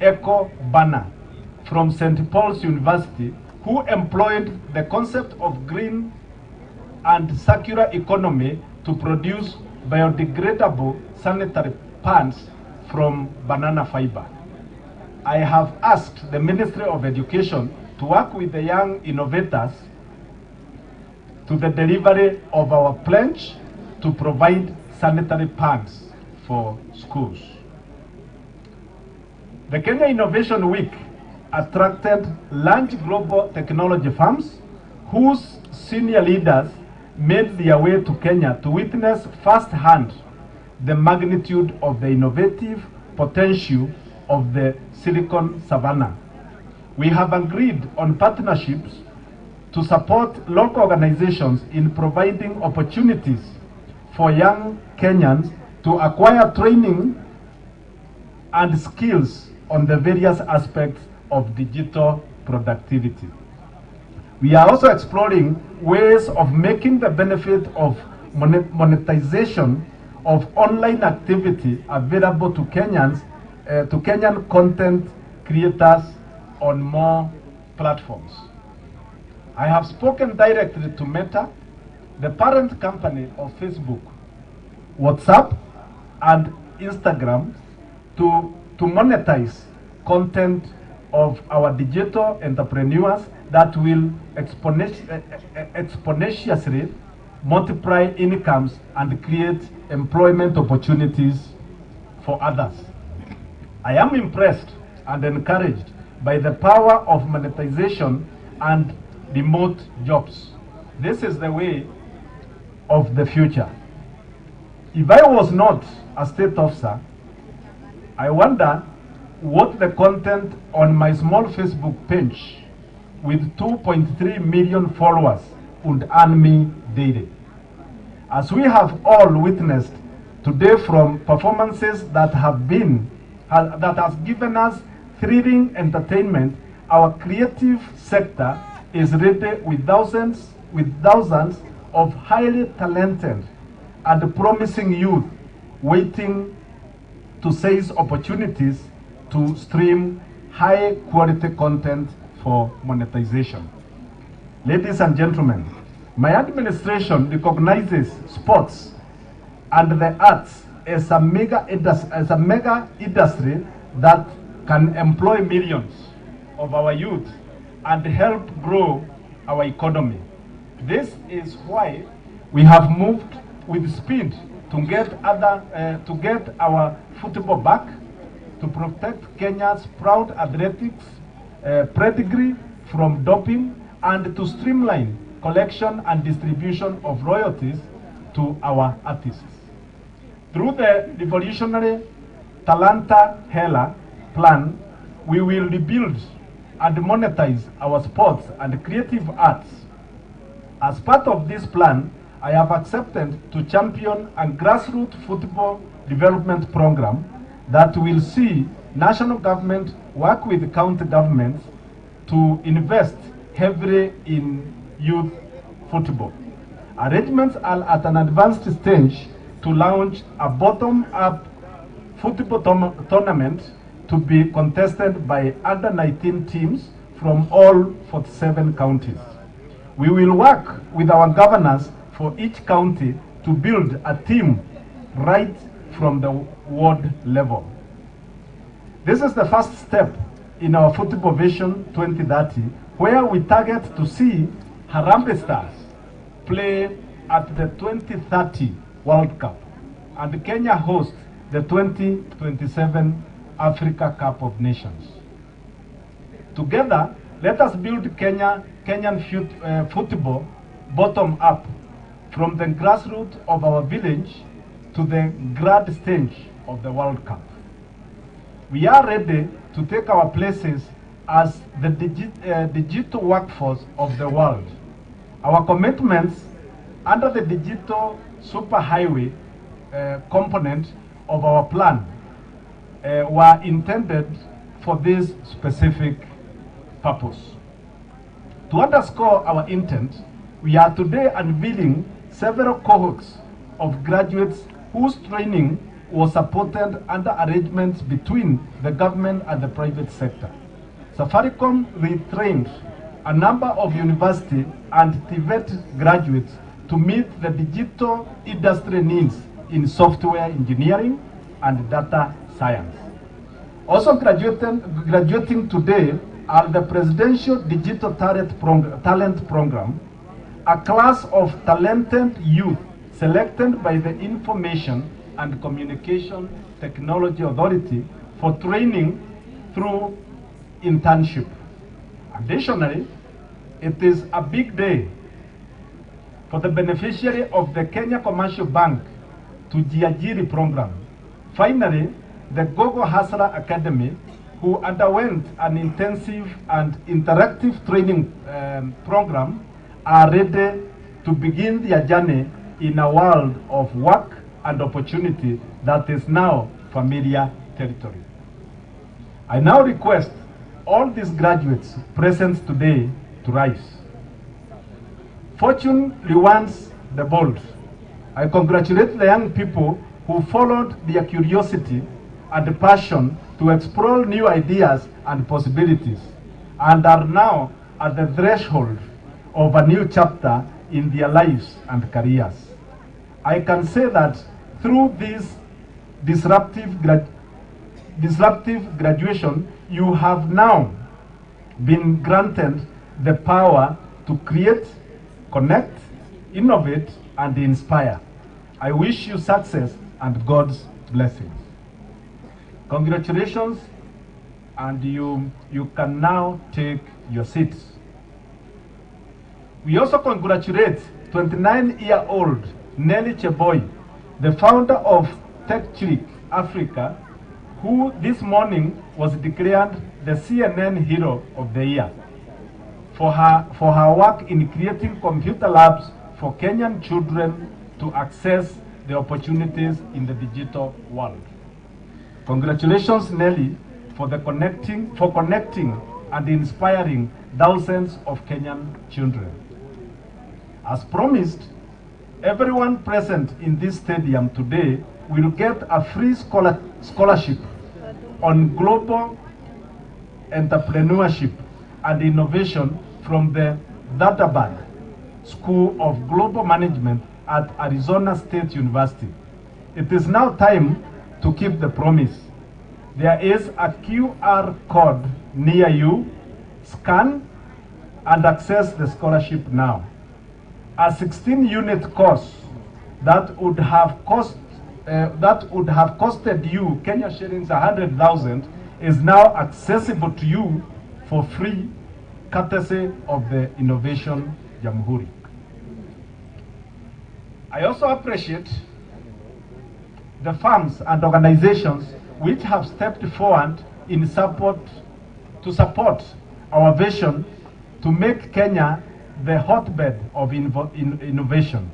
[SPEAKER 10] Echo Banner, from St. Paul's University, who employed the concept of green and circular economy to produce biodegradable sanitary pants from banana fiber. I have asked the Ministry of Education to work with the young innovators to the delivery of our pledge to provide sanitary pants for schools. The Kenya Innovation Week attracted large global technology firms whose senior leaders made their way to Kenya to witness firsthand the magnitude of the innovative potential of the Silicon Savannah. We have agreed on partnerships to support local organizations in providing opportunities for young Kenyans to acquire training and skills on the various aspects of digital productivity. We are also exploring ways of making the benefit of monetization of online activity available to Kenyans, to Kenyan content creators on more platforms. I have spoken directly to Meta, the parent company of Facebook, WhatsApp, and Instagram to monetize content of our digital entrepreneurs that will exponentially multiply incomes and create employment opportunities for others. I am impressed and encouraged by the power of monetization and remote jobs. This is the way of the future. If I was not a state officer, I wonder what the content on my small Facebook page with 2.3 million followers would earn me daily. As we have all witnessed today from performances that have given us thrilling entertainment, our creative sector is ready with thousands of highly talented and promising youth waiting to seize opportunities to stream high quality content for monetization. Ladies and gentlemen, my administration recognizes sports and the arts as a mega industry that can employ millions of our youth and help grow our economy. This is why we have moved with speed to get our football back, to protect Kenya's proud athletics pedigree from doping, and to streamline collection and distribution of royalties to our artists. Through the revolutionary Talanta Hela plan, we will rebuild and monetize our sports and creative arts. As part of this plan, I have accepted to champion a grassroots football development program that will see national government work with county governments to invest heavily in youth football. Arrangements are at an advanced stage to launch a bottom-up football tournament to be contested by under-19 teams from all 47 counties. We will work with our governors for each county to build a team right from the ward level. This is the first step in our Football Vision 2030, where we target to see Harambee Stars play at the 2030 World Cup and Kenya host the 2027 Africa Cup of Nations. Together, let us build Kenyan football bottom up, from the grassroots of our village to the grand stage of the World Cup. We are ready to take our places as the digital workforce of the world. Our commitments under the digital superhighway component of our plan were intended for this specific purpose. To underscore our intent, we are today unveiling several cohorts of graduates whose training was supported under arrangements between the government and the private sector. Safaricom retrained a number of university and TVET graduates to meet the digital industry needs in software engineering, and data science. Also graduating today are the Presidential Digital Talent Program, a class of talented youth selected by the Information and Communication Technology Authority for training through internship. Additionally, it is a big day for the beneficiary of the Kenya Commercial Bank to Jiajiri program. Finally, the Gogo Hustler Academy, who underwent an intensive and interactive training program, are ready to begin their journey in a world of work and opportunity that is now familiar territory. I now request all these graduates present today to rise. Fortune rewards the bold. I congratulate the young people who followed their curiosity and passion to explore new ideas and possibilities and are now at the threshold of a new chapter in their lives and careers. I can say that through this disruptive graduation, you have now been granted the power to create, connect, innovate, and inspire. I wish you success and God's blessings. Congratulations, and you can now take your seats. We also congratulate 29-year-old Nelly Cheboy, the founder of TechClick Africa, who this morning was declared the CNN Hero of the Year for her work in creating computer labs for Kenyan children to access the opportunities in the digital world. Congratulations, Nelly, for connecting and inspiring thousands of Kenyan children. As promised, everyone present in this stadium today will get a free scholarship on global entrepreneurship and innovation from the Dadaban School of Global Management at Arizona State University. It is now time to keep the promise. There is a QR code near you. Scan and access the scholarship now. A 16-unit course that would have costed you Kenya shillings 100,000 is now accessible to you for free, courtesy of the Innovation Jamhuri. I also appreciate the firms and organizations which have stepped forward in support our vision to make Kenya the hotbed of innovation.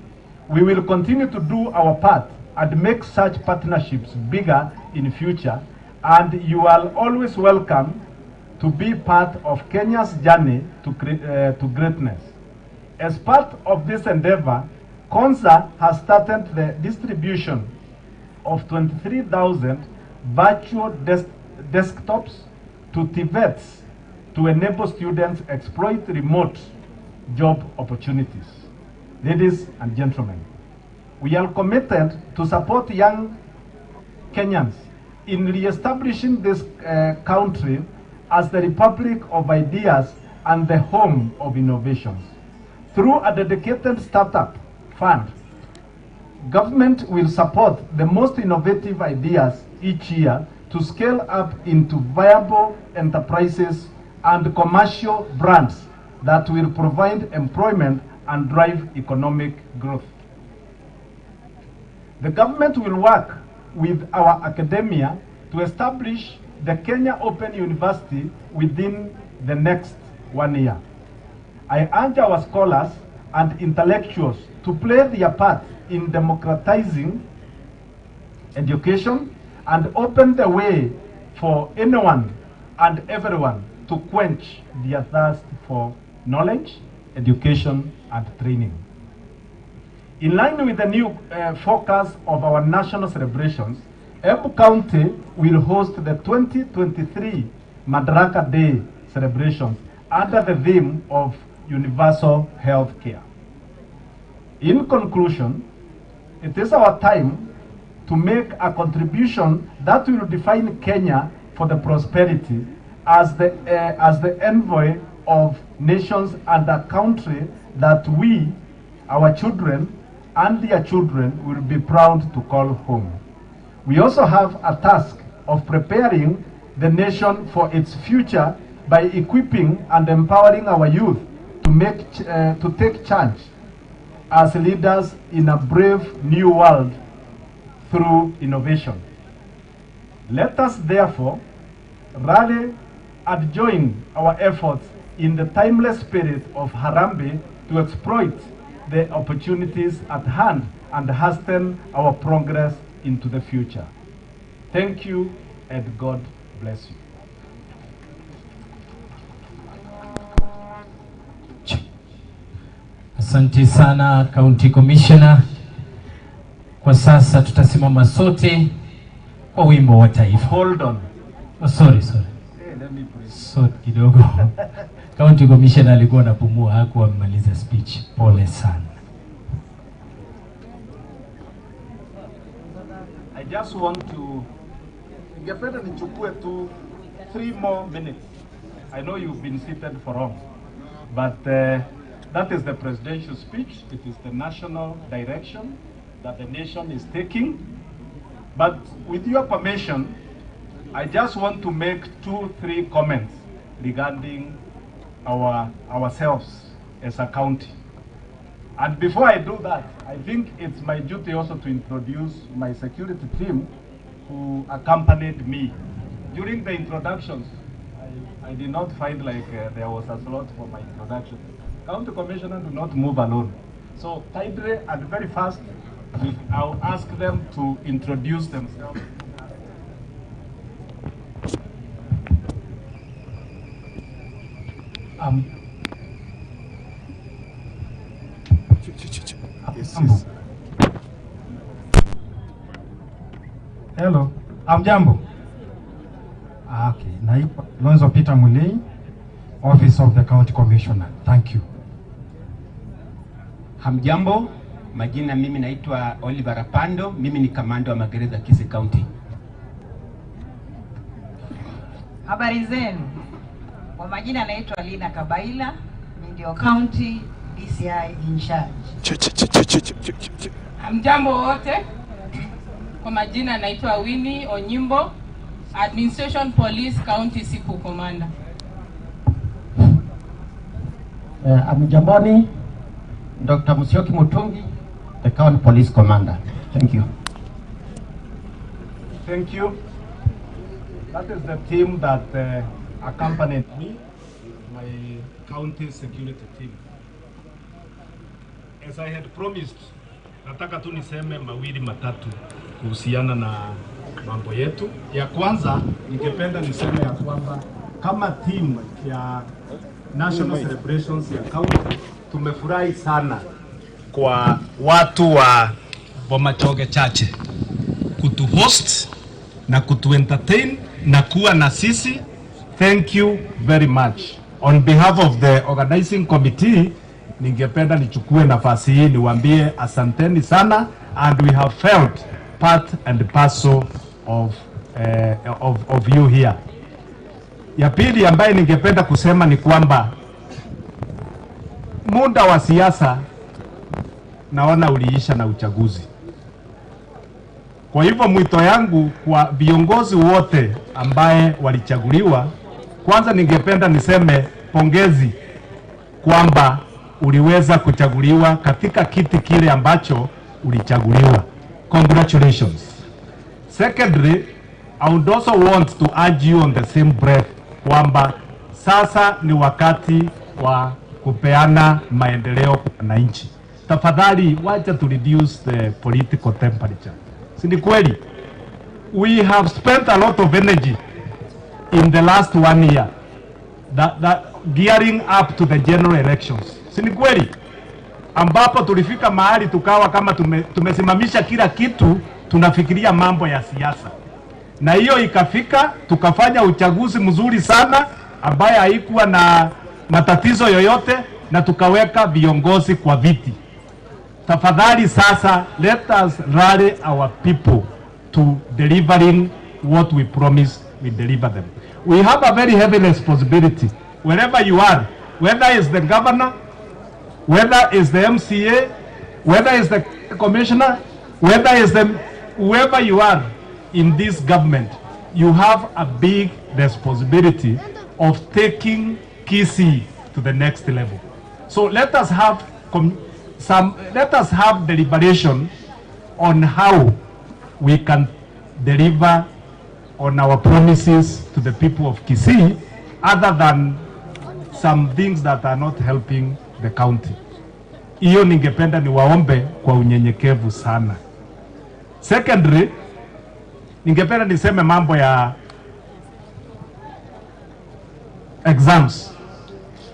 [SPEAKER 10] We will continue to do our part and make such partnerships bigger in future, and you are always welcome to be part of Kenya's journey to greatness. As part of this endeavor, KONSA has started the distribution of 23,000 virtual desktops to TVETs to enable students exploit remote job opportunities. Ladies and gentlemen, we are committed to support young Kenyans in re-establishing this country as the Republic of Ideas and the home of innovations. Through a dedicated startup fund, government will support the most innovative ideas each year to scale up into viable enterprises and commercial brands that will provide employment and drive economic growth. The government will work with our academia to establish the Kenya Open University within the next 1 year. I urge our scholars and intellectuals to play their part in democratizing education and open the way for anyone and everyone to quench their thirst for knowledge, education, and training. In line with the new focus of our national celebrations, Embu County will host the 2023 Madaraka Day celebrations under the theme of universal health care. In conclusion, it is our time to make a contribution that will define Kenya for the prosperity as the envoy of nations and a country that we, our children, and their children will be proud to call home. We also have a task of preparing the nation for its future by equipping and empowering our youth to take charge as leaders in a brave new world through innovation. Let us therefore rally and join our efforts in the timeless spirit of Harambee to exploit the opportunities at hand and hasten our progress into the future. Thank you and God bless you.
[SPEAKER 1] Asante sana County Commissioner. Kwa sasa tutasimama sote kwa wimbo wa taifa.
[SPEAKER 10] Hold on.
[SPEAKER 1] Oh, sorry. So kidogo. County Commissioner alikuwa anapumua, hakuwa amemaliza speech. Pole sana.
[SPEAKER 10] I just want to ningependa nichukue tu 3 more minutes. I know you've been seated for long, but that is the presidential speech. It is the national direction that the nation is taking. But with your permission, I just want to make 2-3 comments regarding ourselves as a county. And before I do that, I think it's my duty also to introduce my security team who accompanied me. During the introductions, I did not find like there was a slot for my introduction. County Commissioner do not move alone. So kindly and very fast, I'll ask them to introduce themselves.
[SPEAKER 21] Yes. Hello, Amjambo. Okay, naitwa Lonzo Peter Mulei, Office of the County Commissioner. Thank you.
[SPEAKER 11] Hamjambo, majina mimi naitwa Oliver Apando, mimi ni kamanda wa magereza Kisii County.
[SPEAKER 15] Habari zenu. Kwa majina naitwa Lina Kabaila, mimi ndio County DCI in charge.
[SPEAKER 16] Hamjambo wote. Kwa majina naitwa Winnie Onyimbo, Administration Police County Siku Commander.
[SPEAKER 11] Amjamboni, Dr. Musyoki Mutungi, the County Police Commander. Thank you.
[SPEAKER 10] Thank you. That is the team that accompanied me, my county security team. As I had promised, nataka tu niseme mawili matatu kuhusiana na mambo yetu. Ya kwanza, ningependa niseme ya kwamba kama team ya National Celebrations ya County, tumefurahi sana kwa watu wa Bomachoge Chache kutu host na kutu entertain na kuwa na sisi. Thank you very much. On behalf of the organizing committee, ningependa nichukue nafasi hii niwaambie asanteni sana, and we have felt part and parcel of you here. Ya pili ambaye ningependa kusema ni kwamba muda wa siasa naona uliisha na uchaguzi. Kwa hivyo mwito yangu kwa viongozi wote ambaye walichaguliwa, kwanza ningependa niseme pongezi kwamba uliweza kuchaguliwa katika kiti kile ambacho ulichaguliwa. Congratulations. Secondly, I would also want to urge you on the same breath kwamba sasa ni wakati wa kupeana maendeleo kwa wananchi. Tafadhali wacha to reduce the political temperature. Si ni kweli? We have spent a lot of energy in the last 1 year that gearing up to the general elections. Si ni kweli? Ambapo tulifika mahali tukawa kama tumesimamisha kila kitu, tunafikiria mambo ya siasa. Na hiyo ikafika, tukafanya uchaguzi mzuri sana ambaye haikuwa na matatizo yoyote, na tukaweka viongozi kwa viti. Tafadhali sasa, let us rally our people to delivering what we promise we deliver them. We have a very heavy responsibility wherever you are, whether it's the governor, whether it's the MCA, whether it's the commissioner, whether it's the whoever you are in this government, you have a big responsibility of taking Kisii to the next level. So let us have deliberation on how we can deliver on our promises to the people of Kisii, other than some things that are not helping the county. Hiyo ningependa niwaombe kwa unyenyekevu sana. Secondly, ningependa niseme mambo ya exams.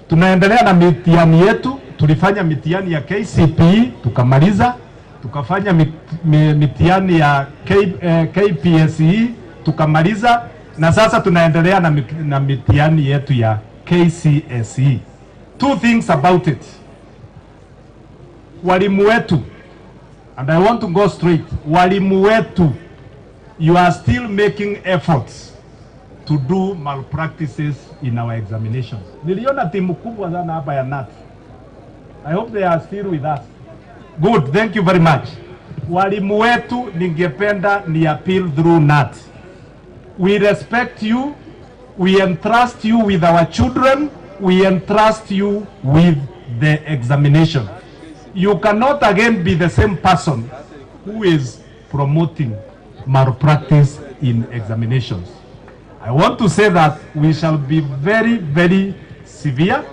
[SPEAKER 10] Tunaendelea na mitihani yetu. Tulifanya mitihani ya KCPE tukamaliza, tukafanya mitihani ya KPSE tukamaliza, na sasa tunaendelea na mitihani yetu ya KCSE. Two things about it. Walimu wetu, and I want to go straight, walimu wetu, you are still making efforts to do malpractices in our examinations. Niliona timu kubwa sana hapa ya NAT. I hope they are still with us. Good, thank you very much. Walimu wetu, ningependa ni appeal through NAT. We respect you, we entrust you with our children, we entrust you with the examination. You cannot again be the same person who is promoting malpractice in examinations. I want to say that we shall be very, very severe.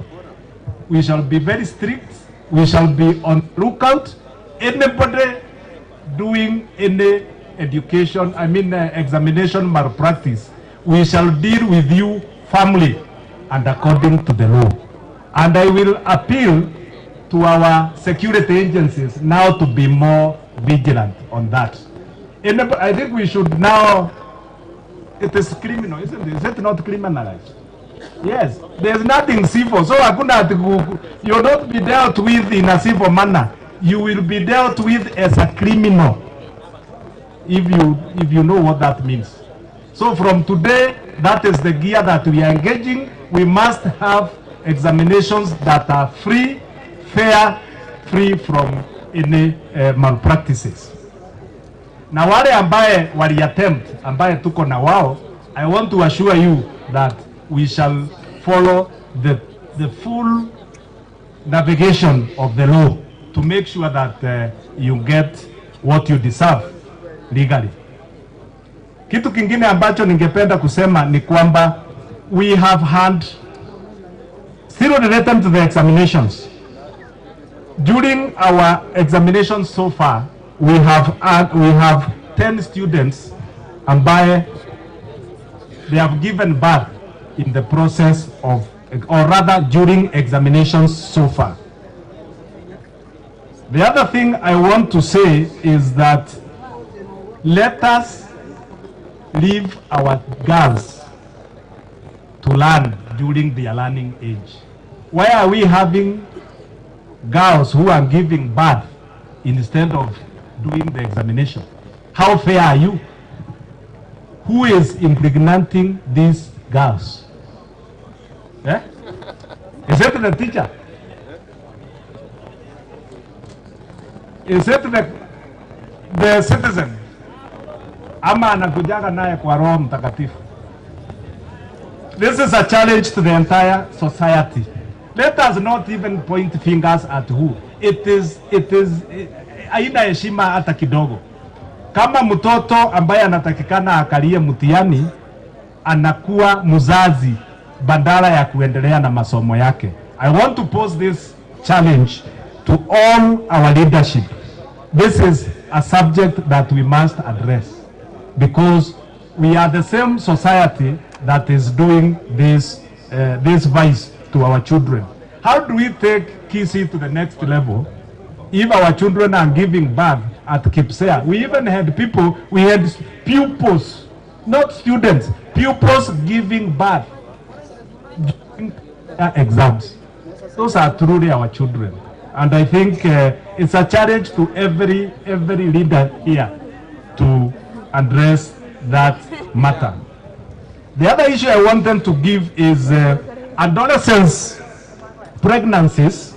[SPEAKER 10] We shall be very strict. We shall be on lookout. Anybody doing any examination malpractice, we shall deal with you firmly and according to the law. And I will appeal to our security agencies now to be more vigilant on that. I think we should now, it is criminal, isn't it? Is it not criminalized? Yes, there's nothing civil. So you will not be dealt with in a civil manner. You will be dealt with as a criminal, if you know what that means. So from today, that is the gear that we are engaging. We must have examinations that are free, fair, free from any malpractices. Na wale ambaye wali attempt, ambaye tuko na wao, I want to assure you that we shall follow the full navigation of the law to make sure that you get what you deserve legally. Kitu kingine ambacho ningependa kusema ni kwamba we have had, still related to the examinations. During our examinations so far, we have 10 students ambaye they have given birth in the process of, or rather during examinations so far. The other thing I want to say is that let us leave our girls to learn during their learning age. Why are we having girls who are giving birth instead of doing the examination? How fair are you? Who is impregnating these girls? Eh? Is it the teacher? Is it the citizen? Ama anakujaga naye kwa Roho Mtakatifu? This is a challenge to the entire society. Let us not even point fingers at who. It is haina heshima hata kidogo. Kama mtoto ambaye anatakikana akalie mtihani anakuwa mzazi badala ya kuendelea na masomo yake. I want to pose this challenge to all our leadership. This is a subject that we must address because we are the same society that is doing this vice to our children. How do we take Kisii to the next level if our children are giving birth at Kipsea? We even had pupils, not students, pupils giving birth during exams. Those are truly our children. And I think it's a challenge to every leader here to address that matter. The other issue I want them to give is adolescents' pregnancies.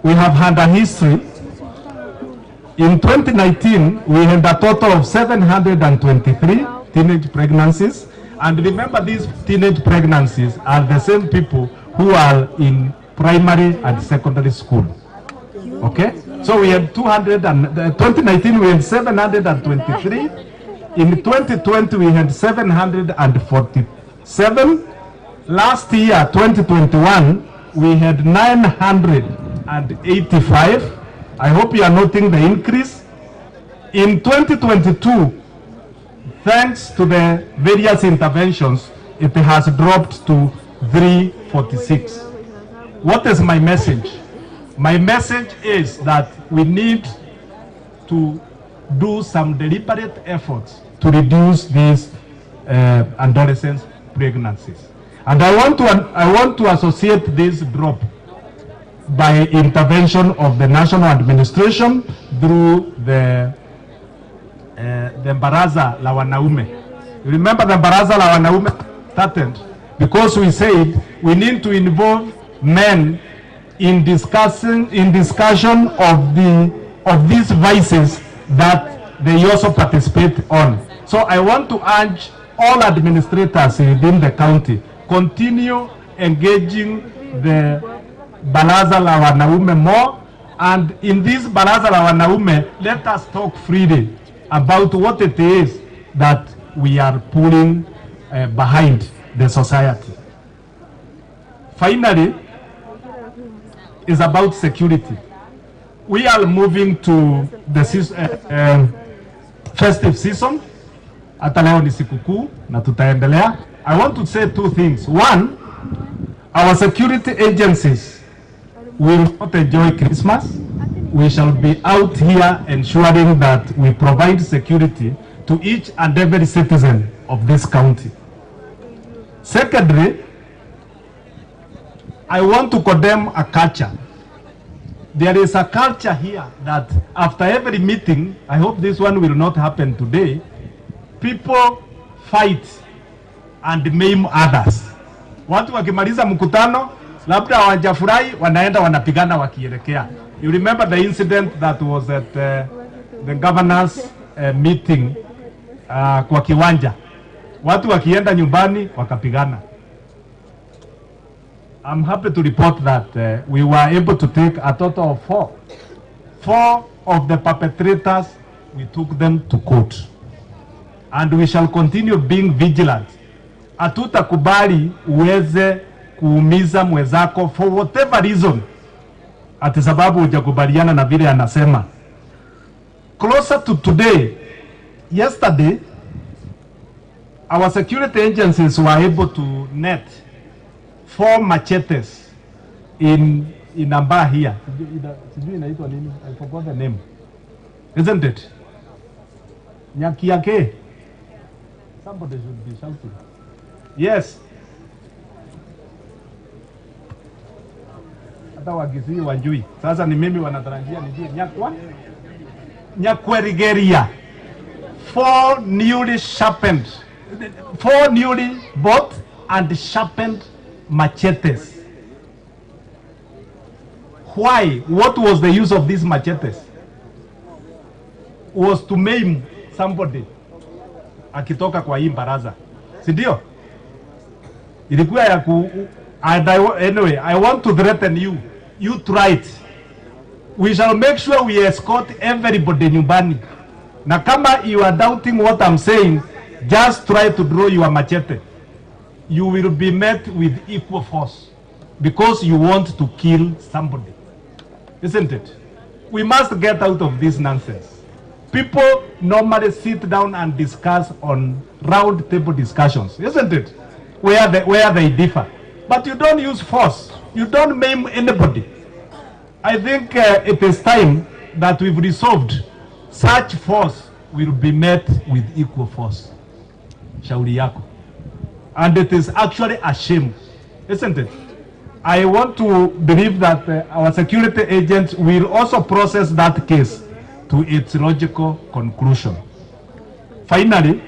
[SPEAKER 10] We have had a history. In 2019, we had a total of 723 teenage pregnancies. And remember, these teenage pregnancies are the same people who are in primary and secondary school. Okay? So we had 2019 we had 723. In 2020 we had 747. Last year, 2021, we had 985. I hope you are noting the increase. In 2022, thanks to the various interventions, it has dropped to 346. What is my message? My message is that we need to do some deliberate efforts to reduce these adolescent pregnancies. And I want to associate this drop by intervention of the national administration through the Baraza la Wanaume. You remember the Baraza la Wanaume started because we said we need to involve men in discussion of these vices that they also participate on. So I want to urge all administrators within the county continue engaging the Baraza la Wanaume more, and in this Baraza la Wanaume, let us talk freely about what it is that we are pulling behind the society. Finally, is about security. We are moving to the festive season. Hata leo ni sikukuu na tutaendelea. I want to say two things. One, our security agencies will not enjoy Christmas. We shall be out here ensuring that we provide security to each and every citizen of this county. Secondly, I want to condemn a culture. There is a culture here that after every meeting, I hope this one will not happen today, people fight and maim others. Watu wakimaliza mkutano, labda hawajafurahi, wanaenda wanapigana wakielekea. You remember the incident that was at the governor's meeting kwa kiwanja. Watu wakienda nyumbani wakapigana. I'm happy to report that we were able to take a total of 4. 4 of the perpetrators, we took them to court. And we shall continue being vigilant. Hatutakubali uweze kuumiza mwenzako for whatever reason. Ati sababu hujakubaliana na vile anasema. Closer to today, yesterday, our security agencies were able to net 4 machetes in Amba here. Sijui inaitwa nini? I forgot the name. Isn't it? Nyakiake. Somebody should be shouting. Yes. Hata wakisii wajui. Sasa ni mimi wanatarajia nijue. Nyakwerigeria. 4 newly sharpened. 4 newly bought and sharpened machetes. Why? What was the use of these machetes? Was to maim somebody akitoka kwa hii baraza. Si ndio? Ilikuwa ya ku anyway, I want to threaten you. You try it. We shall make sure we escort everybody nyumbani. Na kama you are doubting what I'm saying, just try to draw your machete. You will be met with equal force because you want to kill somebody. Isn't it? We must get out of this nonsense. People normally sit down and discuss on round table discussions, isn't it? Where they differ. But you don't use force. You don't maim anybody. I think it is time that we've resolved such force will be met with equal force. Shauri yako. And it is actually a shame, isn't it? I want to believe that our security agents will also process that case to its logical conclusion. Finally,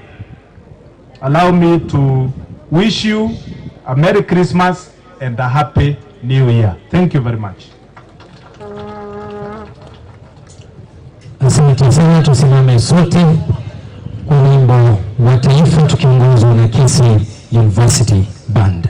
[SPEAKER 10] allow me to wish you a Merry Christmas and a Happy New Year. Thank you very much.
[SPEAKER 1] Asante sana, tusimame sote kwa wimbo wa taifa tukiongozwa na Kisii University Band.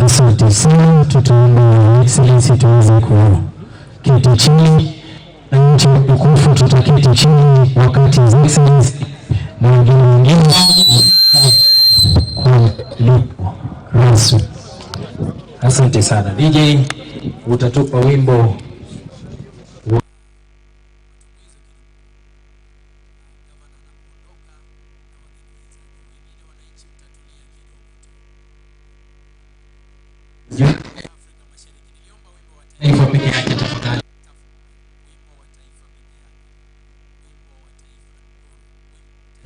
[SPEAKER 1] Asante sana, tutaomba Excellency tuweze kuketi chini na nchi tukufu tutaketi chini wakati Excellency na wengine wengine kulipo rasmi. Asante sana. DJ utatupa wimbo taifa peke yake tafadhali.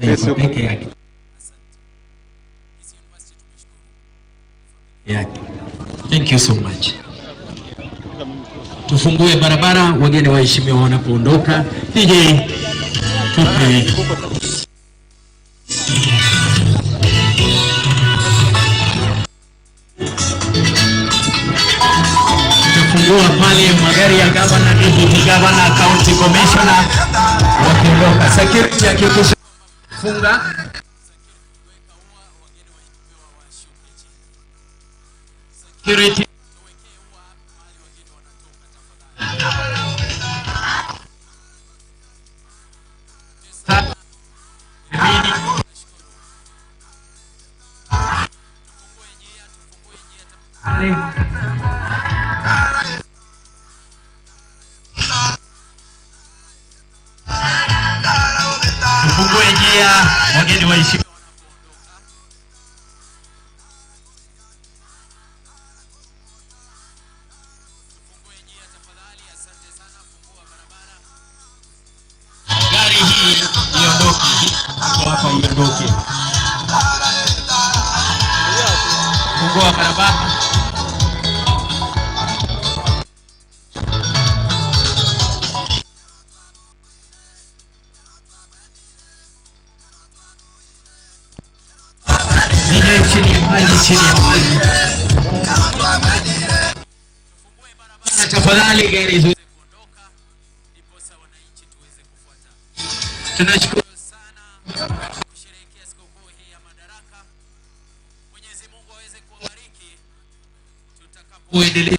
[SPEAKER 1] Taifa peke yake. Thank you so much. Tufungue barabara wageni waheshimiwa wanapoondoka. DJ tupe kufungua pale magari ya gavana, deputy governor, county commissioner wakiondoka. Security hakikisha funga. Security tufungue njia wageni waheshimiwa. Gari hii iondoke hapa, iondoke. Fungua barabara. Chini ya maji. Tafadhali gari zote kuondoka ndipo sawa wananchi tuweze kufuata. Tunashukuru sana kusherehekea sikukuu hii ya Madaraka. Mwenyezi Mungu aweze kuwabariki tutakapoendelea.